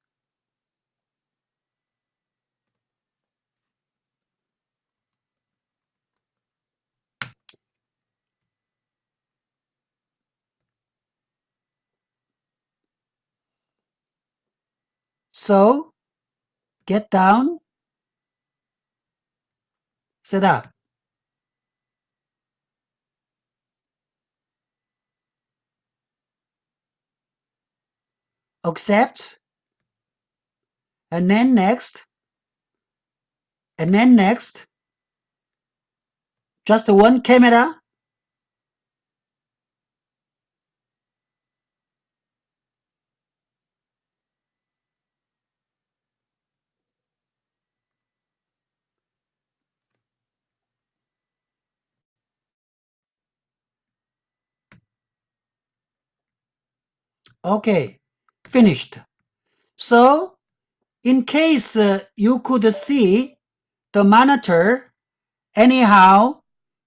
So get down, set up, accept, and then next, and then next. Just one camera. Okay, finished. So in case you could see the monitor, anyhow,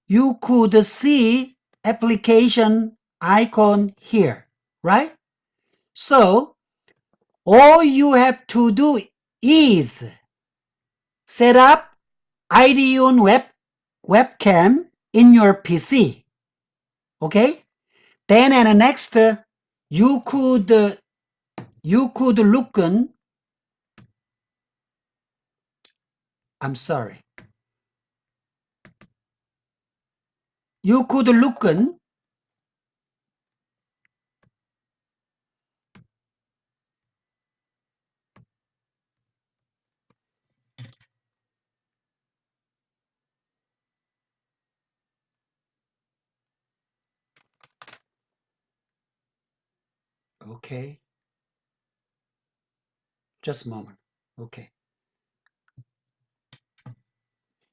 you could see application icon here, right? So all you have to do is set up IDEON webcam in your PC, okay? Then and next, you could look on, I'm sorry. You could look on, okay, just a moment, okay.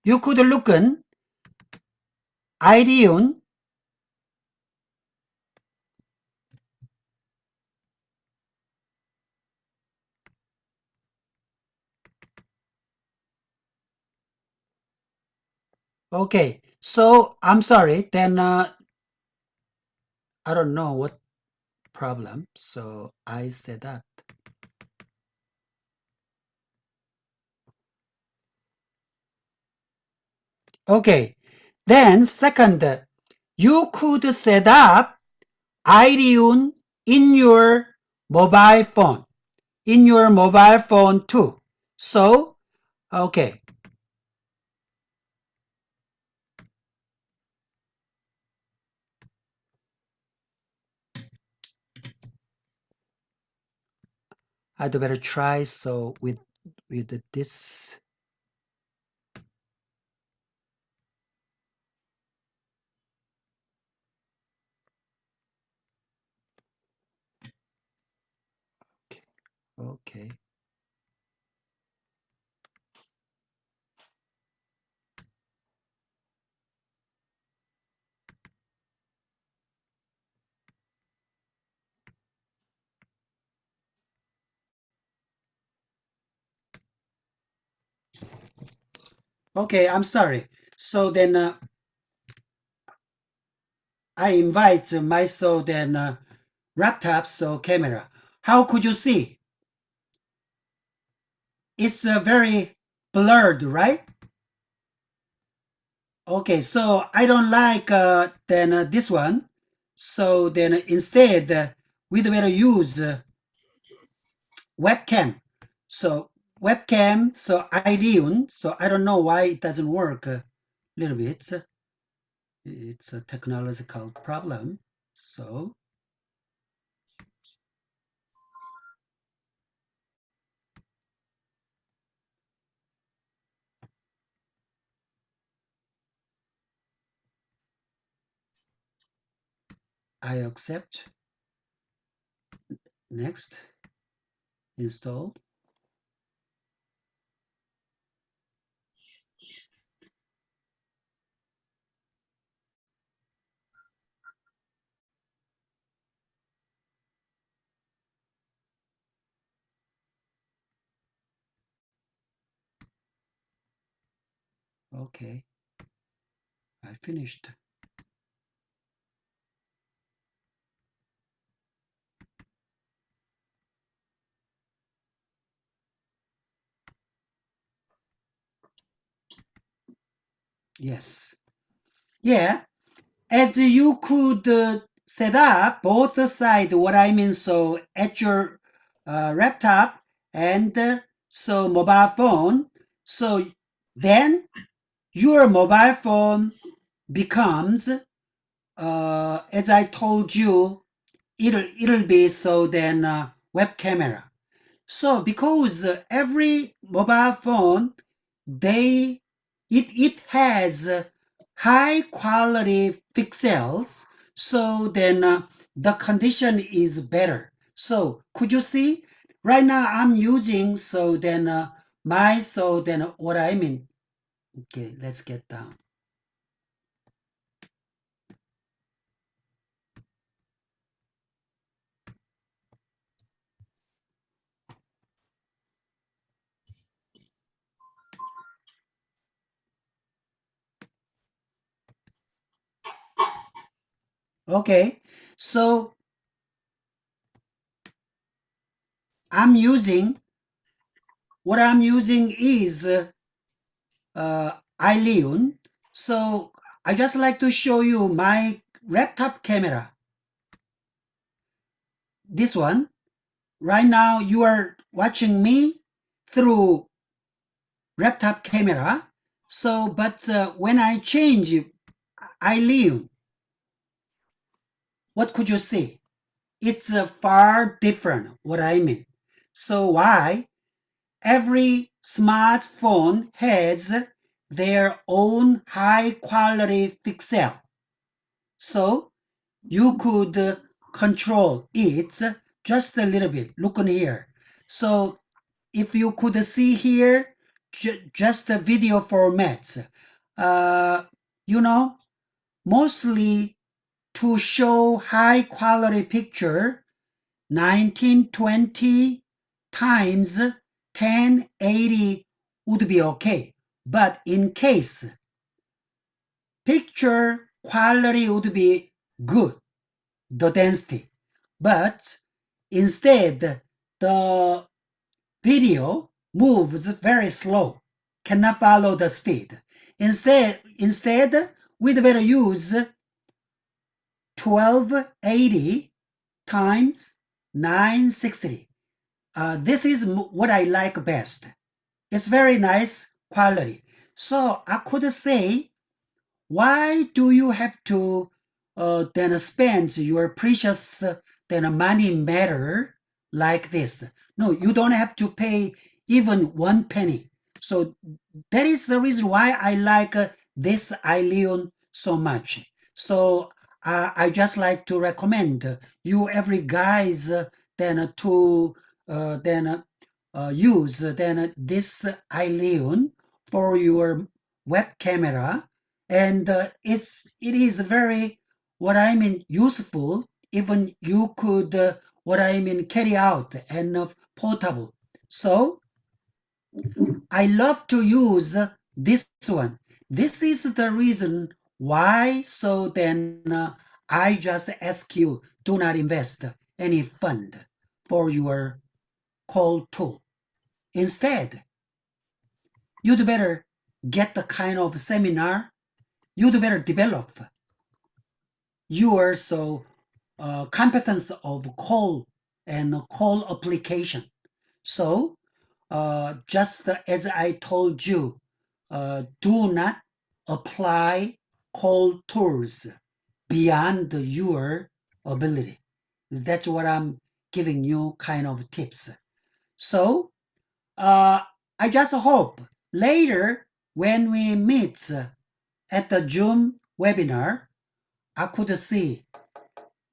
You could look on IDEON, okay. So I'm sorry, then I don't know what problem, so I set up. Okay, then second, you could set up IDEON in your mobile phone, too. So, okay. I'd better try so with this. Okay. Okay, I'm sorry. So then I invite my so then laptop so camera. How could you see? It's very blurred, right? Okay, so I don't like then this one. So then instead we'd better use webcam. So webcam, so IDEON. So I don't know why it doesn't work a little bit. It's a technological problem. So I accept. Next, install. Okay, I finished. Yes. Yeah, as you could set up both sides, what I mean, so at your laptop and so mobile phone, so then your mobile phone becomes, as I told you, it'll be so then web camera. So because every mobile phone, it has high quality pixels, so then the condition is better. So could you see right now I'm using so then what I mean. Okay, let's get down. Okay, so what I'm using is iLeon. So I just like to show you my laptop camera. This one. Right now you are watching me through laptop camera. So, but when I change iLeon, what could you see? It's far different, what I mean. So why? Every smartphone has their own high quality pixel. So you could control it just a little bit. Look on here. So if you could see here, just the video formats, you know, mostly to show high quality picture, 1920 times 1080 would be okay. But in case picture quality would be good, the density, but instead the video moves very slow, cannot follow the speed. Instead we'd better use 1280 times 960. This is what I like best. It's very nice quality. So I could say, why do you have to then spend your precious then money matter like this? No, you don't have to pay even 1 penny. So that is the reason why I like this iLeon so much. So I just like to recommend you every guys then to then use then this iLeon for your web camera, and it is very what I mean useful. Even you could what I mean carry out and portable. So I love to use this one. This is the reason why. So then I just ask you, do not invest any fund for your call tool. Instead, you'd better get the kind of seminar. You'd better develop your competence of call and call application. So just as I told you, do not apply call tools beyond your ability. That's what I'm giving you kind of tips. So I just hope later when we meet at the Zoom webinar, I could see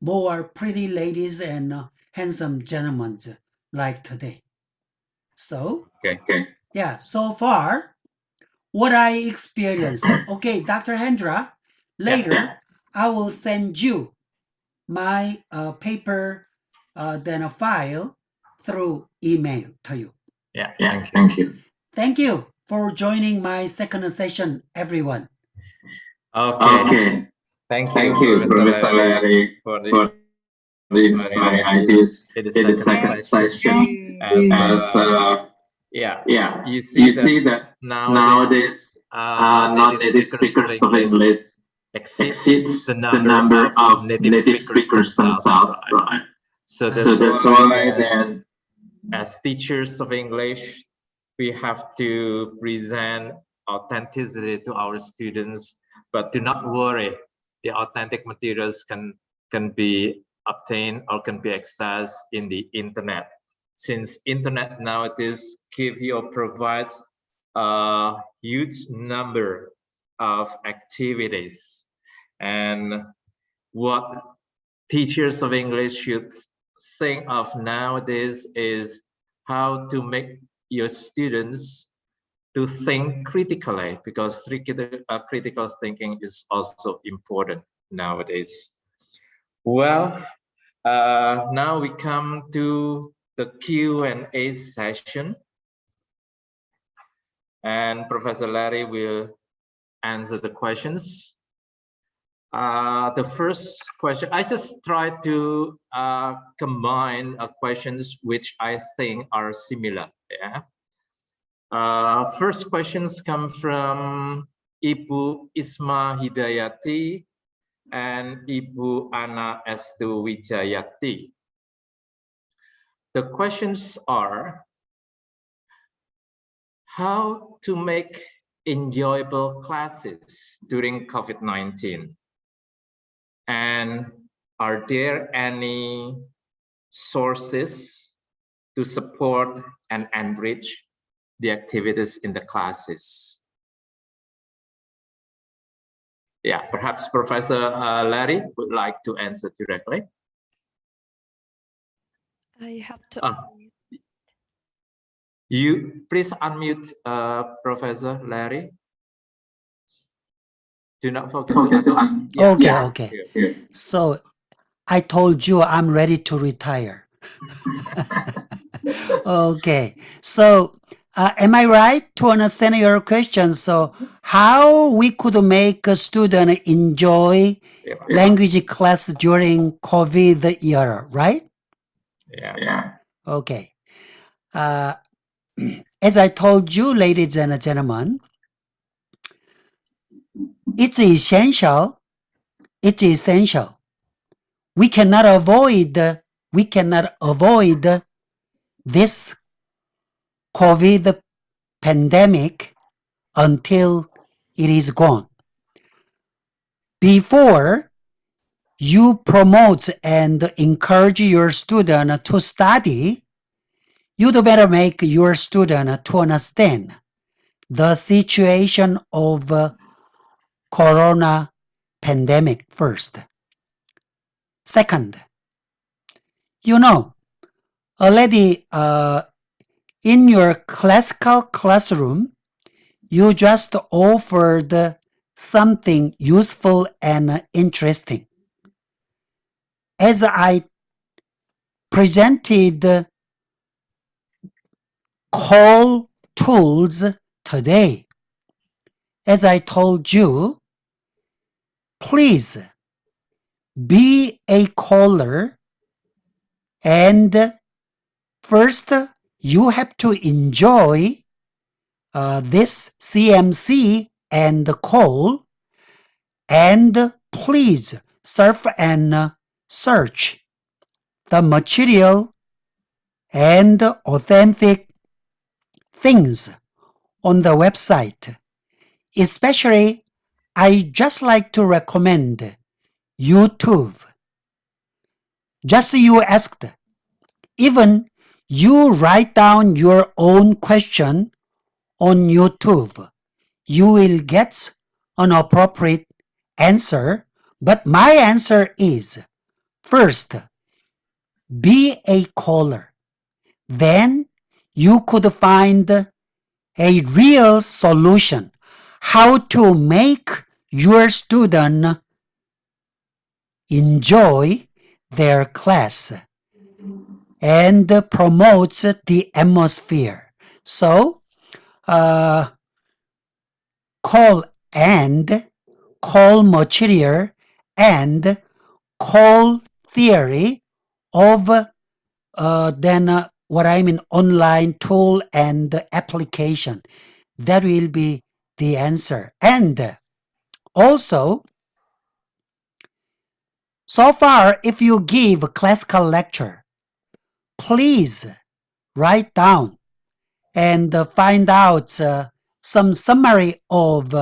more pretty ladies and handsome gentlemen like today. So, yeah, so far, what I experienced. Okay, Dr. Hendra, later I will send you my paper, then a file through email to you. Yeah, thank you. Thank you for joining my second session, everyone. Okay. Thank you, Professor Larry, for this very ideas. It is second session. You see that nowadays non-native speakers of English exceeds the number of native speakers themselves, right? So that's why then, as teachers of English, we have to present authenticity to our students, but do not worry, the authentic materials can be obtained or can be accessed in the internet. Since internet nowadays give you or provides a huge number of activities, and what teachers of English should think of nowadays is how to make your students to think critically, because critical thinking is also important nowadays. Well, now we come to the Q&A session, and Professor Larry will answer the questions. The first question, I just try to combine questions which I think are similar. Yeah. First questions come from Ibu Isma Hidayati and Ibu Ana Estu Wijayati. The questions are, how to make enjoyable classes during COVID-19? And are there any sources to support and enrich the activities in the classes? Yeah, perhaps Professor Larry would like to answer directly. I have to. You please unmute, Professor Larry. Do not forget to unmute. Yeah. Okay. So I told you I'm ready to retire. Okay. So am I right to understand your question? So how we could make a student enjoy language class during COVID era, right? Yeah. Okay. As I told you, ladies and gentlemen, it's essential. It's essential. We cannot avoid this COVID pandemic until it is gone. Before you promote and encourage your student to study, you'd better make your student to understand the situation of corona pandemic first. Second, you know, already in your classical classroom, you just offered something useful and interesting. As I presented call tools today, as I told you, please be a caller, and first you have to enjoy this CMC and call, and please surf and search the material and authentic things on the website. Especially, I just like to recommend YouTube. Just you asked. Even you write down your own question on YouTube, you will get an appropriate answer. But my answer is, First, be a caller. Then you could find a real solution how to make your student enjoy their class and promotes the atmosphere. So, call and, call material, and call theory of then what I mean online tool and application. That will be the answer. And also, so far, if you give a classical lecture, please write down and find out some summary of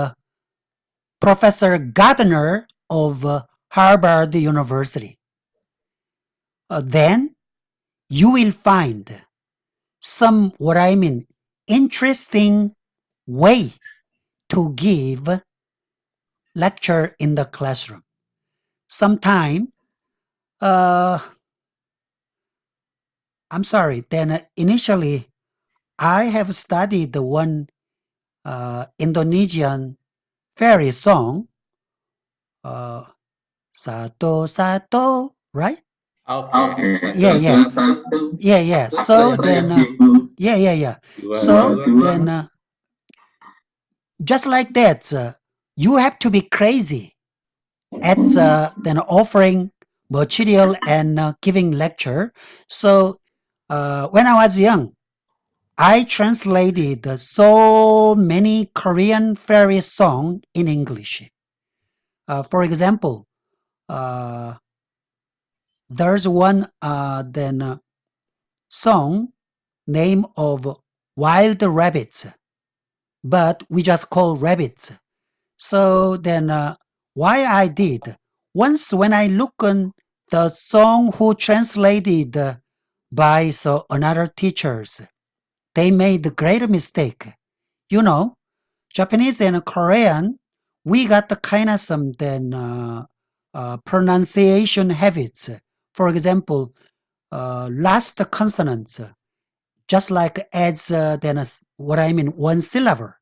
Professor Gardner of Harvard University. Then you will find some, what I mean, interesting way to give lecture in the classroom. Sometime, I'm sorry, then initially I have studied the one Indonesian fairy song, Satu Satu, right? Okay. Yeah. So then, So then, just like that, you have to be crazy at then offering material and giving lecture. So when I was young, I translated so many Korean fairy songs in English. For example, there's one song name of Wild Rabbits, but we just call rabbits. So then why I did, once when I look on the song who translated by another teachers, they made a great mistake. You know, Japanese and Korean, we got the kind of some then pronunciation habits. For example, last consonants, just like adds then what I mean one syllable.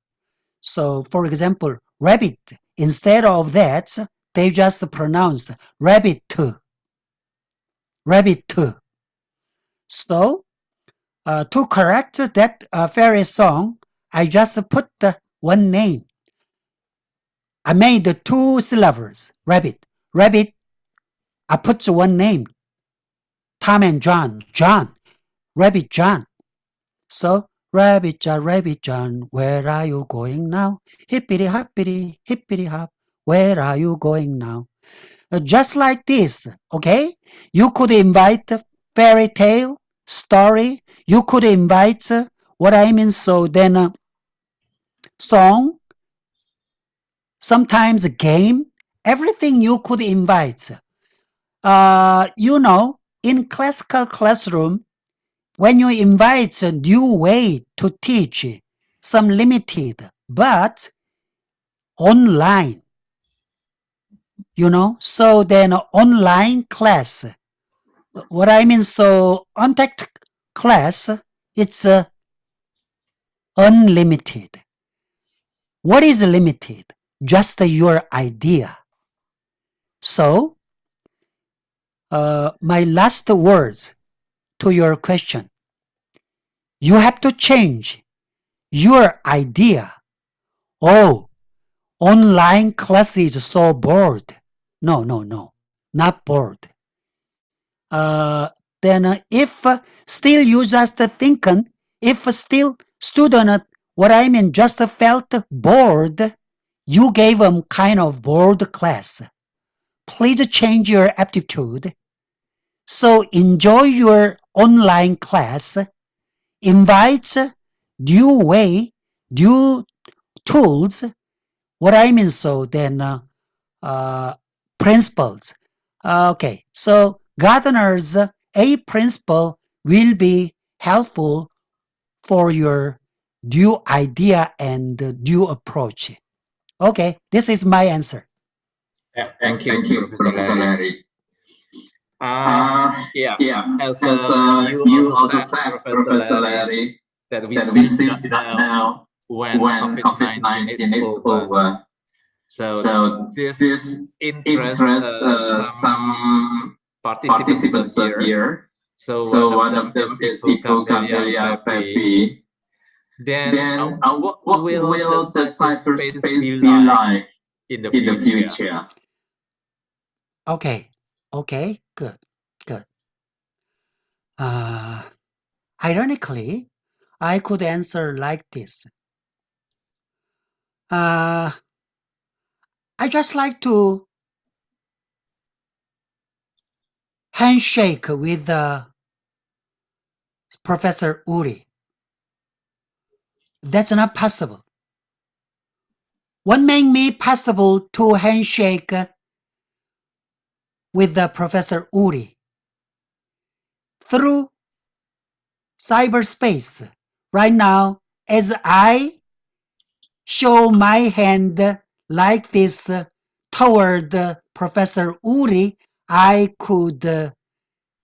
So, for example, rabbit, instead of that, they just pronounce rabbit. Rabbit. So, to correct that fairy song, I just put one name. I made 2 syllables, rabbit. Rabbit, I put one name. Tom and John, John, Rabbit John. So, Rabbit John, where are you going now? Hippity hop, where are you going now? Just like this, okay? You could invite fairy tale, story. You could invite what I mean, so then song, sometimes game, everything you could invite. You know, in classical classroom, when you invite a new way to teach, some limited, but online, you know, so then online class, what I mean, so on-tech class, it's unlimited. What is limited? Just your idea. So, my last words to your question. You have to change your idea. Oh, online class is so bored. No, not bored. Then if still you just thinking, if still student, what I mean, just felt bored, you gave them kind of bored class. Please change your attitude. So enjoy your online class. Invite new way, new tools. What I mean, so then principles. Okay, so Gardner's A principle will be helpful for your new idea and new approach. Okay, this is my answer. Yeah, thank you, Professor Larry. Yeah, as you you also also said, said, Professor Professor Larry, Larry, that we that we still do still not do not know know when when COVID-19 is COVID-19 is over. over. So So this this interests interests some some participants participants here. here. So one So of one them of is them is Ibu Ibu Camelia Camelia Febi. Febi. Then Then what what will the will the cyberspace cyberspace be be like like in the in the future? future? Okay, good. Ironically, I could answer like this. I just like to handshake with Professor Uri. That's not possible. What made me possible to handshake with Professor Uri? Through cyberspace. Right now, as I show my hand like this toward Professor Uri, I could,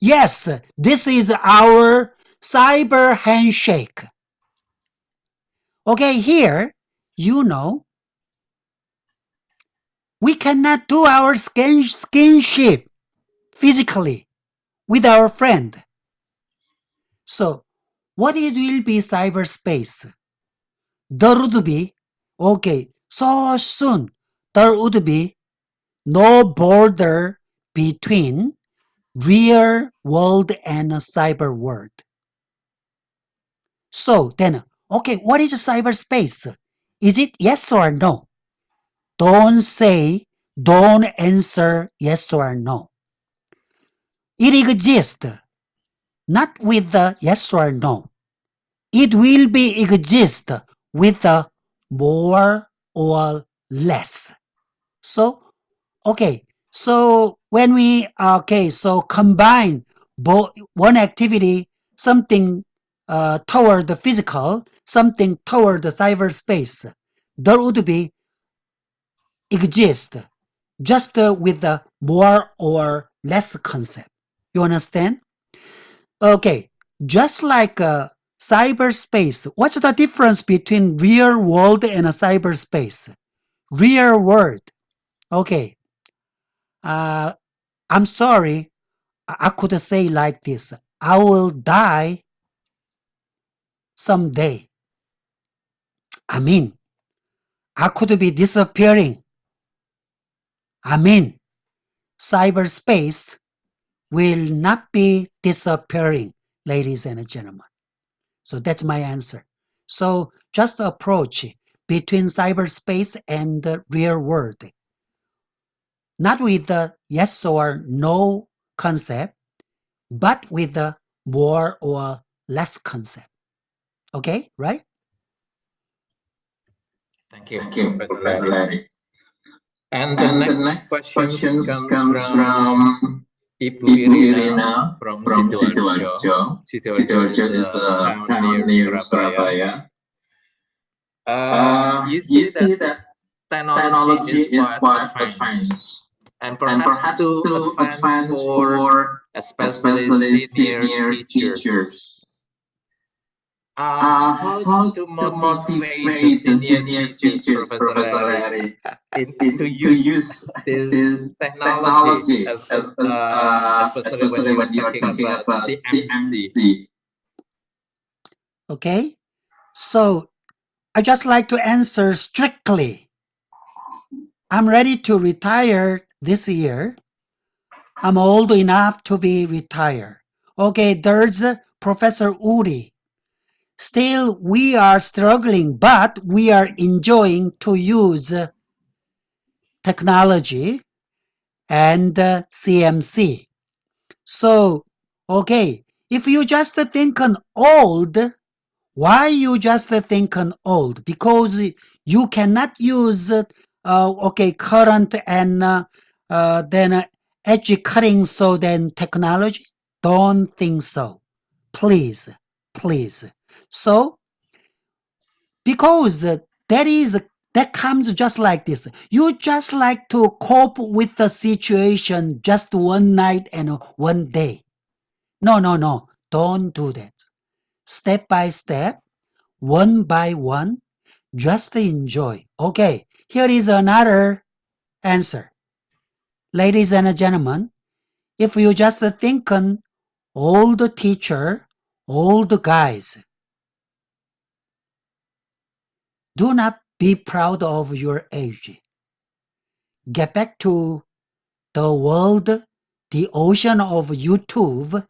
yes, this is our cyber handshake. Okay, here, we cannot do our skinship physically with our friend. So, what it will be cyberspace? There would be, okay, so soon, there would be no border between real world and cyber world. So then, okay, what is cyberspace? Is it yes or no? Don't answer yes or no. It exists, not with the yes or no. It will be exist with the more or less. So, okay, so when we, so combine one activity, something toward the physical, something toward the cyberspace, there would be exist just with the more or less concept. You understand? Okay, just like cyberspace, what's the difference between real world and a cyberspace? Real world. Okay, I'm sorry, I could say like this. I will die someday. I mean, I could be disappearing. I mean, cyberspace will not be disappearing, ladies and gentlemen. So that's my answer. So just approach between cyberspace and the real world. Not with the yes or no concept, but with the more or less concept. Okay, right? Thank you, Thank you, Professor Professor Larry. Larry. And the And the next next questions questions comes comes from from Ibu Ibu Irina Irina from from Sidoarjo. Sidoarjo. Sidoarjo is Sidoarjo is a a town town near near Surabaya. Surabaya. You You see that see that technology technology is is quite quite advanced, advanced, and and perhaps perhaps too too advanced advanced for for especially especially senior senior teachers. teachers. How How to to motivate the motivate the senior senior teachers, teachers, Professor Professor Larry, Larry, to to use use this this technology, technology, especially when especially you are when you are talking talking about about CMC? CMC. Okay, so I just like to answer strictly. I'm ready to retire this year. I'm old enough to be retired. Okay, there's Professor Uri. Still, we are struggling, but we are enjoying to use technology and CMC. So, okay, if you just think an old, why you just think an old? Because you cannot use current and then edge cutting, so then technology. Don't think so, please. So because that is that comes just like this. You just like to cope with the situation just one night and one day. No, no, no. Don't do that. Step by step, one by one, just enjoy. Okay, here is another answer. Ladies and gentlemen, if you just think on old teacher, old guys, do not be proud of your age. Get back to the world, the ocean of YouTube.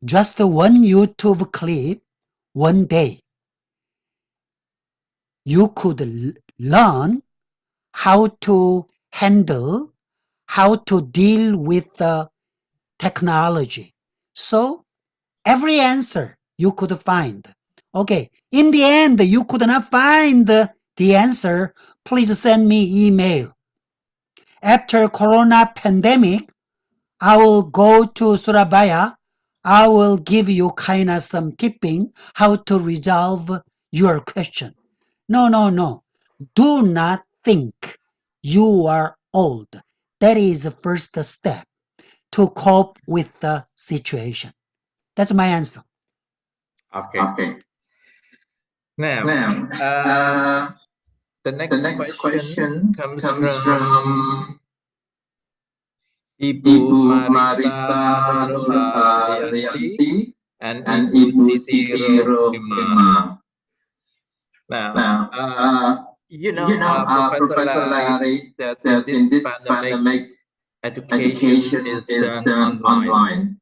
Just one YouTube clip, one day. You could learn how to handle, how to deal with the technology. So every answer you could find. Okay, in the end, you could not find the answer. Please send me email. After Corona pandemic, I will go to Surabaya. I will give you kind of some tipping how to resolve your question. No, no, no. Do not think you are old. That is the first step to cope with the situation. That's my answer. Okay. Now, the next question comes from Ibu Marita Nurhayanti and Ibu Siti Rohima. Now, Professor Larry, that in this pandemic, education is done online.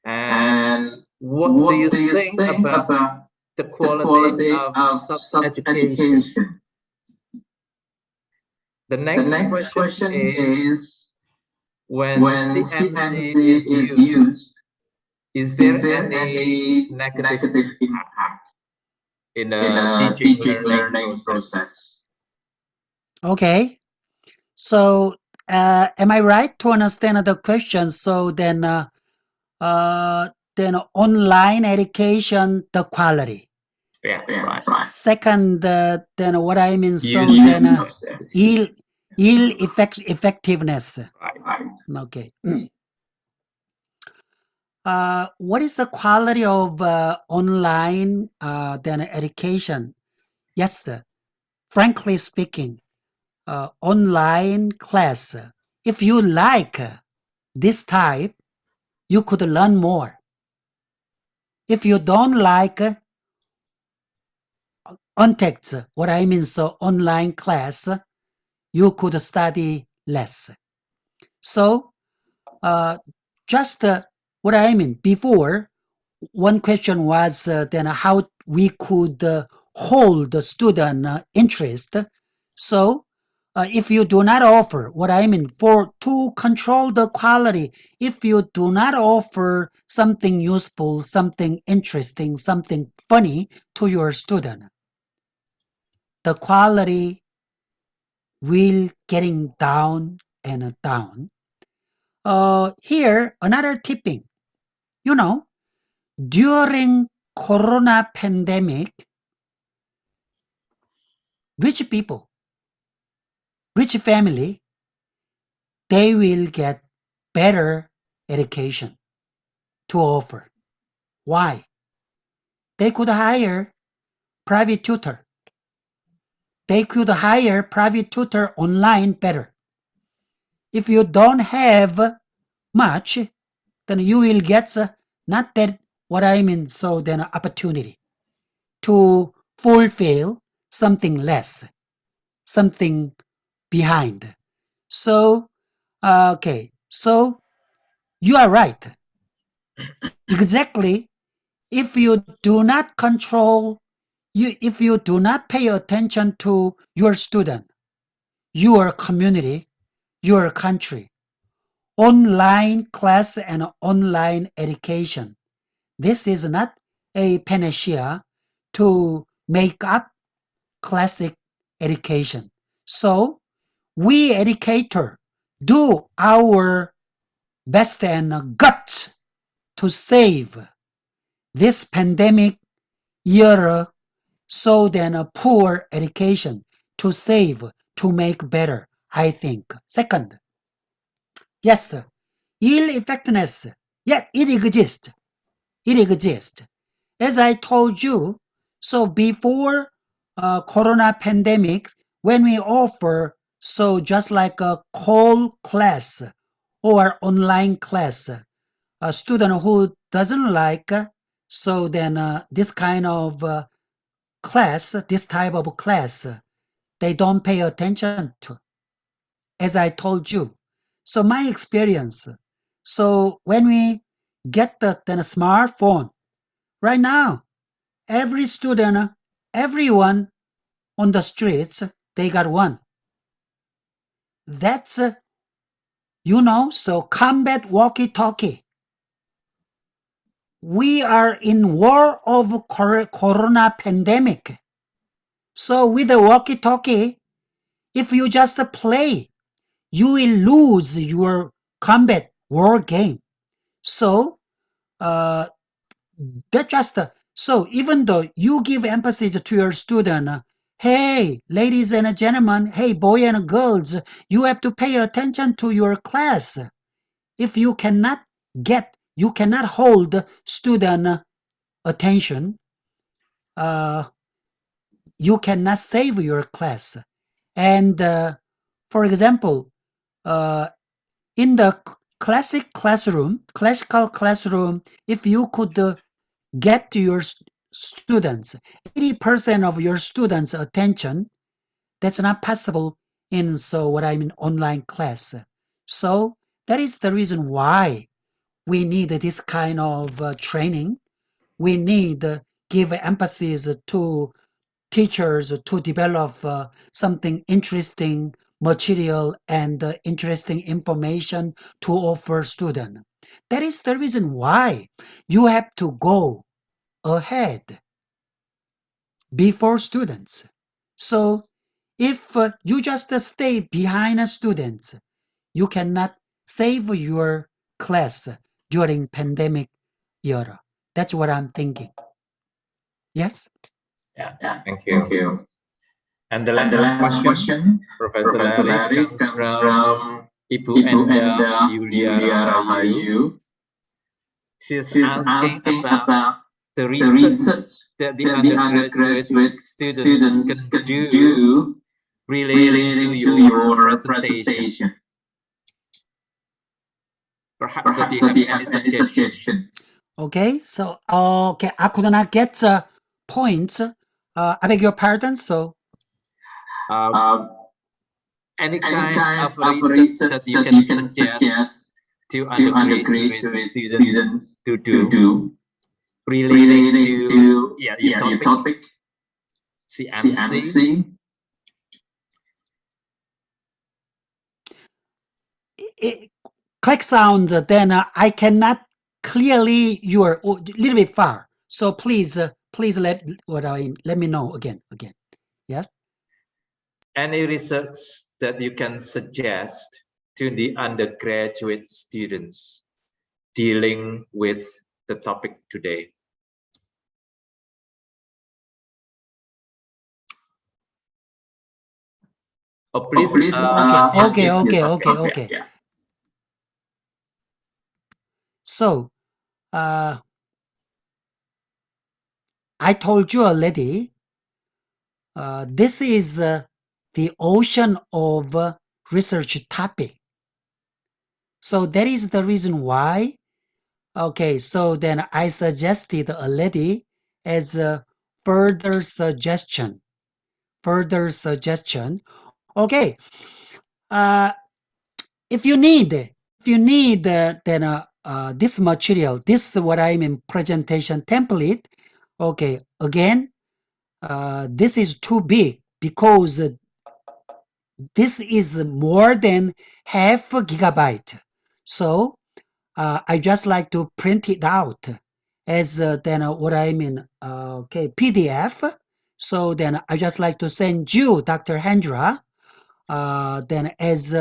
And what do you think about the quality of such education? The next question is, when CMC is used, is there any negative impact in the teaching learning process? Okay. So, am I right to understand the question? So then online education, the quality. Yeah, right. Second, then what I mean, so Use then effectiveness. Right. Okay. What is the quality of online then education? Yes, sir. Frankly speaking, online class, if you like this type, you could learn more. If you don't like untext, what I mean, so online class, you could study less. So, just what I mean, before, one question was then how we could hold the student interest. So, if you do not offer, what I mean, to control the quality, if you do not offer something useful, something interesting, something funny to your student, the quality will getting down and down. Here, another tipping. During Corona pandemic, rich people, rich family, they will get better education to offer. Why? They could hire private tutor. They could hire private tutor online better. If you don't have much, then you will get not that what I mean, so then opportunity to fulfill something less, something behind. So, okay, so you are right. Exactly. If you do not control, if you do not pay attention to your student, your community, your country, online class and online education, this is not a panacea to make up classic education. So we educator do our best and guts to save this pandemic era so then a poor education to save, to make better, I think. Second, yes, ill effectiveness, yeah, it exists. It exists. As I told you, so before corona pandemic, when we offer, so just like a call class or online class, a student who doesn't like, so then this kind of class, this type of class, they don't pay attention to, as I told you. So my experience, so when we get the then a smartphone, right now, every student, everyone on the streets, they got one. That's, so combat walkie-talkie. We are in war of corona pandemic. So with the walkie-talkie, if you just play, you will lose your combat war game. So that just so even though you give emphasis to your student, hey, ladies and gentlemen, hey, boys and girls, you have to pay attention to your class. If you cannot hold student attention, you cannot save your class. And for example, in the classical classroom, if you could get to your students, 80% of your students' attention, that's not possible in online class. So that is the reason why we need this kind of training. We need give emphasis to teachers to develop something interesting material and interesting information to offer students. That is the reason why you have to go ahead before students. So if you just stay behind students, you cannot save your class during pandemic era. That's what I'm thinking. Yes? Yeah, thank Thank you. you. And the And the last last question, question, Professor Professor Larry, Larry, comes comes from from Ibu Ibu Enda Enda Yulia Yulia Rahayu. Rahayu. She's She's asking asking about about the the research research that the that the undergraduate undergraduate students students can can do do relating to relating to your your presentation. presentation. Perhaps that Perhaps you that have you any have any suggestions. suggestions. Okay, so I could not get points. I beg your pardon. So Um, any Any kind kind of of research that research you that can you can suggest suggest to to undergraduate undergraduate students students to to do do relating relating to to your your topic, topic, CMC. CMC. click sound, then I cannot clearly you're a little bit far. So please let me know again. Yeah. Any research that you can suggest to the undergraduate students dealing with the topic today? Oh, please. Okay. Yeah. So, I told you already, this is the ocean of research topic. So that is the reason why. Okay, so then I suggested already as a further suggestion. Okay, if you need then this material, this is what I mean presentation template. Okay, again, this is too big because this is more than half a gigabyte. So I just like to print it out as then what I mean, okay, PDF. So then I just like to send you, Dr. Hendra, then as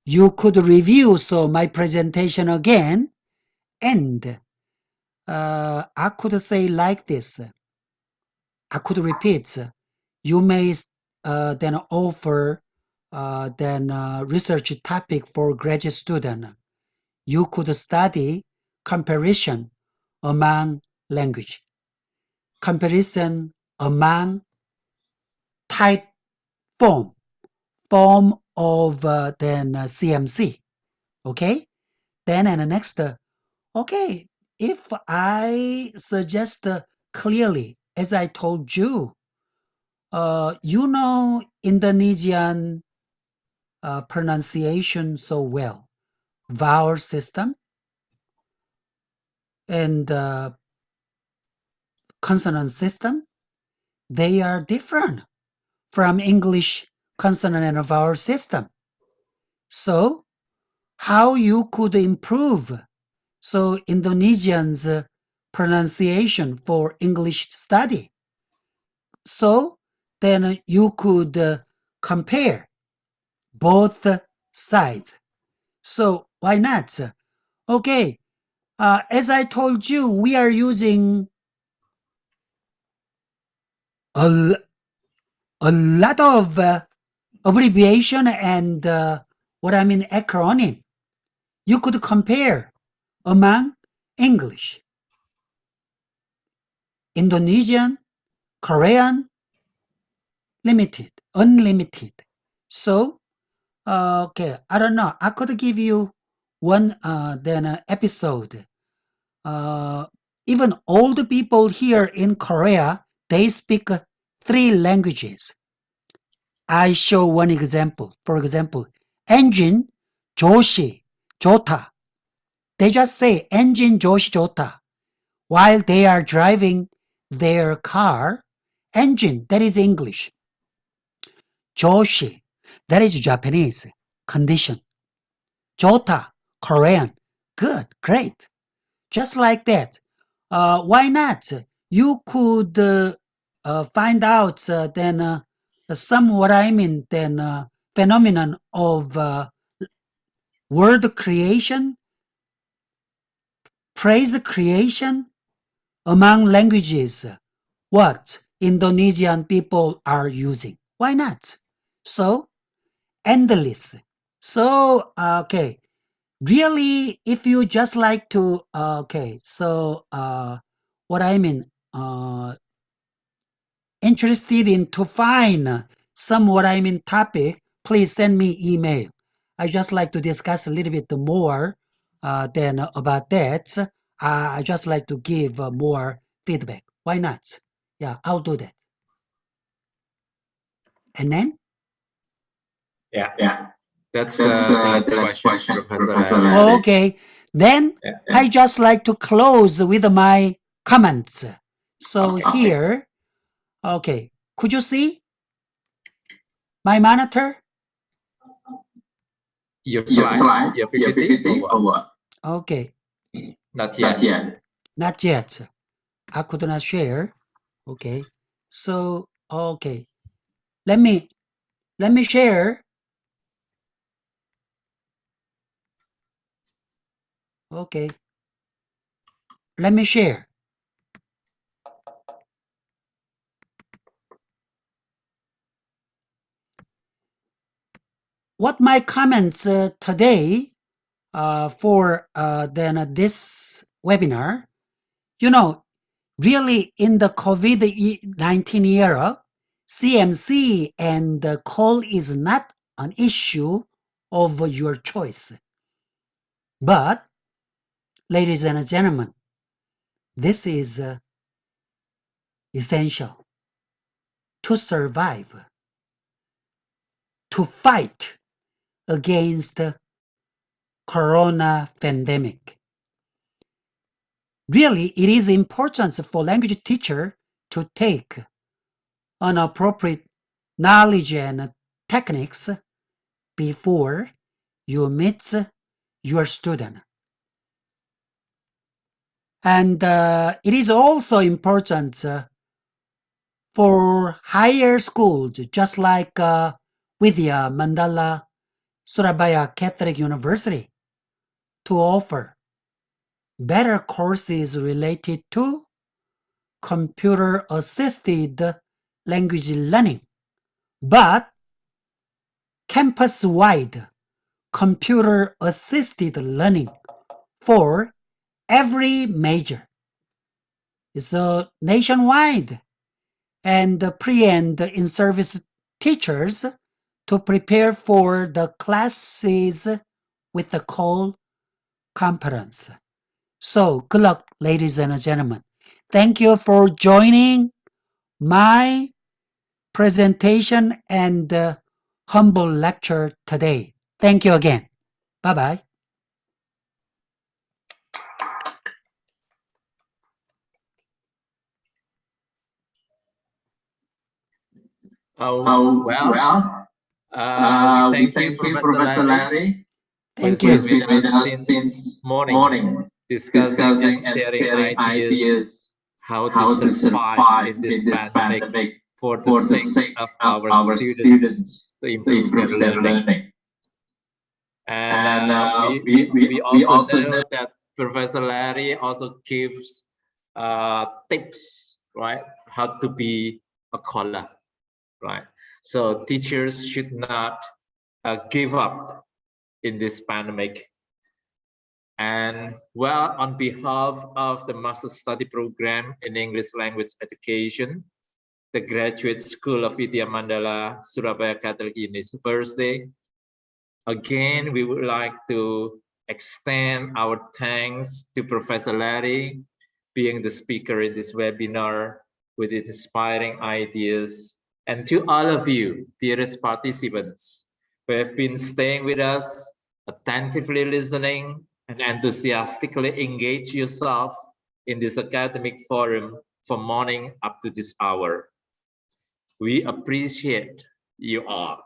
you could review so my presentation again, and I could say like this. I could repeat, you may then offer research topic for graduate student. You could study comparison among language, comparison among type form of CMC. Okay, then and next, okay, if I suggest clearly, as I told you, you know Indonesian pronunciation so well, vowel system and consonant system, they are different from English consonant and vowel system. So how you could improve so Indonesians pronunciation for English study? So then you could compare both sides. So why not? Okay, as I told you, we are using a lot of abbreviation and acronym. You could compare among English, Indonesian, Korean, limited, unlimited. So, okay, I don't know. I could give you one episode. Even old people here in Korea, they speak 3 languages. I show one example. For example, engine, 조시, 좋다. They just say engine, 조시, 좋다. While they are driving their car, engine, that is English. 조시, that is Japanese, condition. 좋다, Korean, good, great. Just like that. Why not? You could find out phenomenon of word creation, phrase creation among languages. What Indonesian people are using. Why not? So, endless. So, okay. Really, if you just like to, interested in to find some topic, please send me email. I just like to discuss a little bit more than about that. I just like to give more feedback. Why not? Yeah, I'll do that. And then? Yeah. That's the last question, Professor Larry. Okay. Then I just like to close with my comments. So here, okay, could you see my monitor? Your slide, your PPT, or what? Okay. Not yet. Not yet. I could not share. Okay. So, okay. Let me share. Okay. Let me share. What my comments today for this webinar, really in the COVID-19 era, CMC and call is not an issue of your choice. But, ladies and gentlemen, this is essential to survive, to fight against the corona pandemic. Really, it is important for language teacher to take an appropriate knowledge and techniques before you meet your student. And it is also important for higher schools, just like Widya, Mandala, Surabaya Catholic University, to offer better courses related to computer-assisted language learning, but campus-wide computer-assisted learning for every major. It's nationwide, and pre- and in-service teachers to prepare for the classes with the call competence. So good luck, ladies and gentlemen. Thank you for joining my presentation and humble lecture today. Thank you again. Bye-bye. Well, we thank you, Professor Larry. Thank who you. has been with us since morning, discussing and sharing ideas how to survive in this pandemic for the sake of our students to improve their learning. And we also know that Professor Larry also gives tips, right? How to be a caller, right? So teachers should not give up in this pandemic. And well, on behalf of the Master Study Program in English Language Education, the Graduate School of Widya Mandala, Surabaya Catholic University, again, we would like to extend our thanks to Professor Larry being the speaker in this webinar with inspiring ideas, and to all of you, dearest participants, who have been staying with us, attentively listening, and enthusiastically engage yourself in this academic forum from morning up to this hour. We appreciate you all.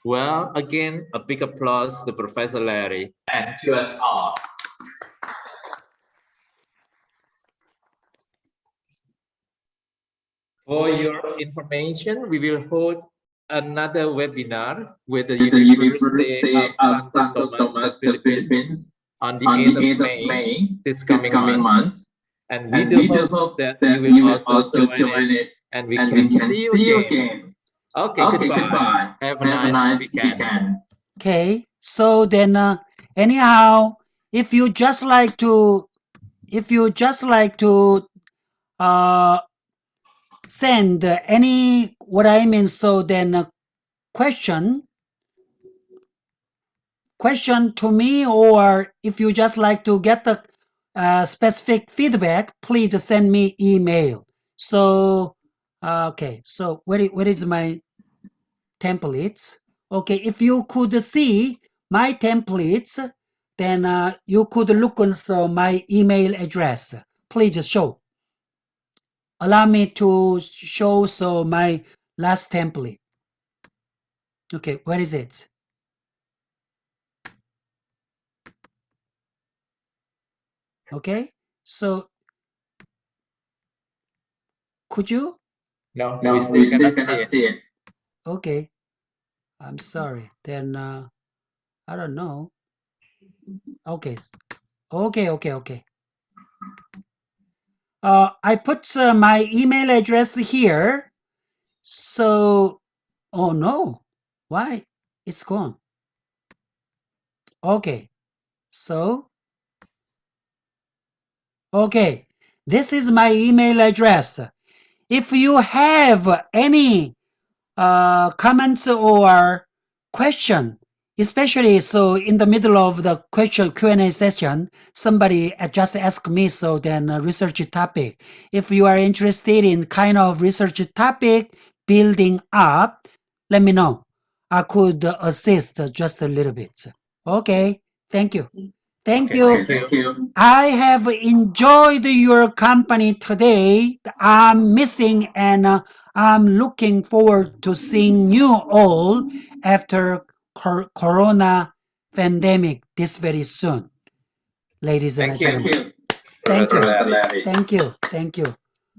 Well, again, a big applause to Professor Larry and to us all. For your information, we will hold another webinar with the University of Santo Tomas, the Philippines, on the 8th of May, this coming month. And we do hope that you will also join it, and we can see you again. Okay, goodbye. Have a nice weekend. Okay, so then anyhow, if you just like to send any what I mean, so then question to me, or if you just like to get the specific feedback, please send me email. So okay, so where is my templates? Okay, if you could see my templates, then you could look on my email address. Please show. Allow me to show my last template. Okay, where is it? Okay, so could you? No, we still cannot see it. Okay, I'm sorry. Then I don't know. Okay. I put my email address here. So, oh no, why? It's gone. Okay, so, okay, this is my email address. If you have any comments or question, especially so in the middle of the question Q&A session, somebody just asked me, so then a research topic. If you are interested in kind of research topic building up, let me know. I could assist just a little bit. Okay, thank you. Thank you. Thank you. I have enjoyed your company today. I'm missing and I'm looking forward to seeing you all after Corona pandemic this very soon, ladies and gentlemen. Thank you. Thank you. Thank you.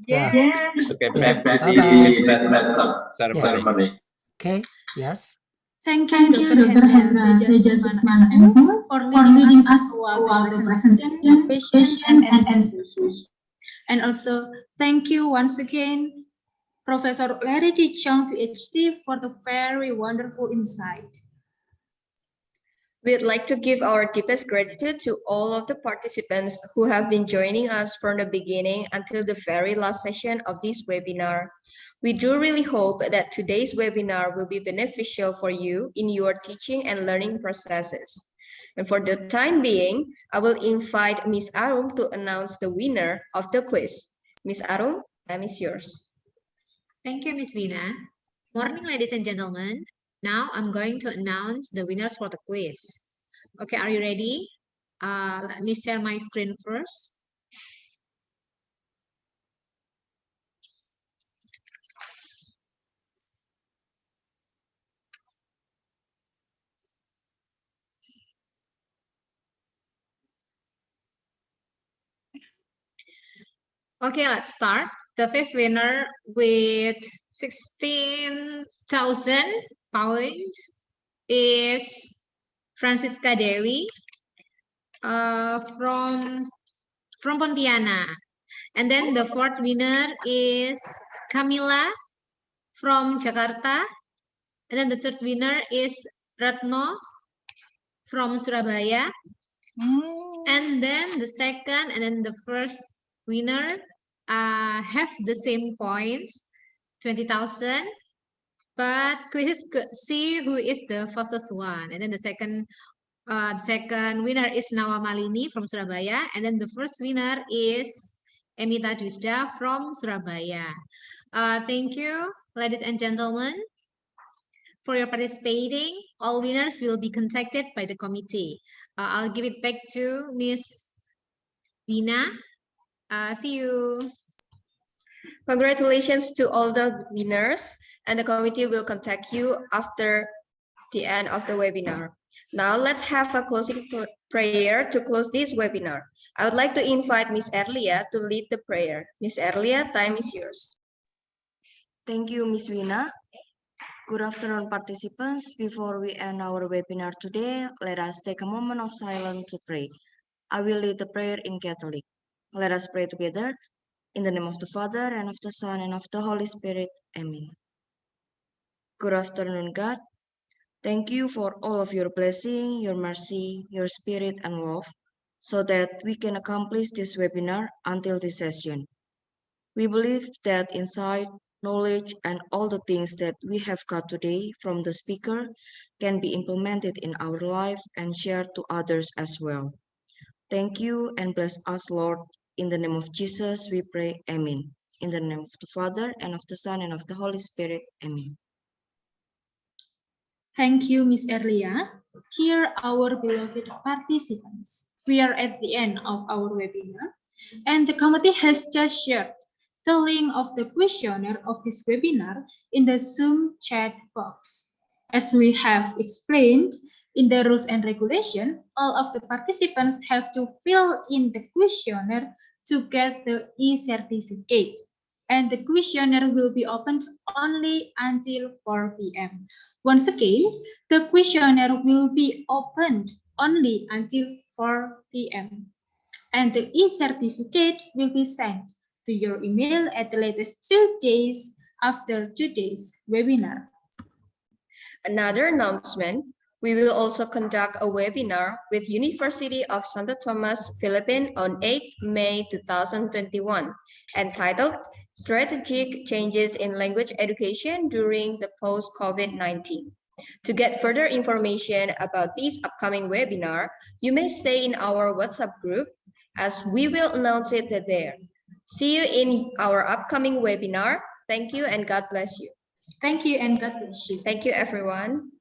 Yeah. Okay, Yeah. back to Bye-bye. the rest of ceremony. Okay. Yes. Thank Thank you, you, Dr. Dr. Hendra Hendra Teja Teja Susmana Susmana MPhil, MPhil, for for leading us leading us throughout the throughout the presentation, presentation, question, question, and and answers. answers. And also, thank you once again, Professor Larry D. Chong, Ph.D., for the very wonderful insight. We'd like to give our deepest gratitude to all of the participants who have been joining us from the beginning until the very last session of this webinar. We do really hope that today's webinar will be beneficial for you in your teaching and learning processes. And for the time being, I will invite Ms. Arum to announce the winner of the quiz. Ms. Arum, time is yours. Thank you, Ms. Vina. Morning, ladies and gentlemen. Now I'm going to announce the winners for the quiz. Okay, are you ready? Let me share my screen first. Okay, let's start. The fifth winner with 16,000 points is Francisca Dewi from Pontianak. And then the fourth winner is Camila from Jakarta. And then the third winner is Ratno from Surabaya. And then the second and then the first winner have the same points, 20,000. But quizzes could see who is the fastest one. And then the second winner is Nawa Malini from Surabaya. And then the first winner is Emita Dwisda from Surabaya. Thank you, ladies and gentlemen, for your participating. All winners will be contacted by the committee. I'll give it back to Ms. Vina. See you. Congratulations to all the winners, and the committee will contact you after the end of the webinar. Now let's have a closing prayer to close this webinar. I would like to invite Ms. Erlia to lead the prayer. Ms. Erlia, time is yours. Thank you, Ms. Vina. Good afternoon, participants. Before we end our webinar today, let us take a moment of silence to pray. I will lead the prayer in Catholic. Let us pray together. In the name of the Father, and of the Son, and of the Holy Spirit. Amen. Good afternoon, God. Thank you for all of your blessing, your mercy, your spirit, and love, so that we can accomplish this webinar until this session. We believe that insight, knowledge, and all the things that we have got today from the speaker can be implemented in our life and shared to others as well. Thank you and bless us, Lord. In the name of Jesus, we pray. Amen. In the name of the Father, and of the Son, and of the Holy Spirit. Amen. Thank you, Ms. Erlia. Dear our beloved participants, we are at the end of our webinar, and the committee has just shared the link of the questionnaire of this webinar in the Zoom chat box. As we have explained in the rules and regulation, all of the participants have to fill in the questionnaire to get the e-certificate. And the questionnaire will be opened only until 4 p.m. Once again, the questionnaire will be opened only until 4 p.m. And the e-certificate will be sent to your email at the latest 2 days after today's webinar. Another announcement, we will also conduct a webinar with University of Santo Tomas, Philippines on 8 May 2021, entitled Strategic Changes in Language Education During the Post-COVID-19. To get further information about this upcoming webinar, you may stay in our WhatsApp group as we will announce it there. See you in our upcoming webinar. Thank you and God bless you. Thank you and God bless you. Thank you, everyone.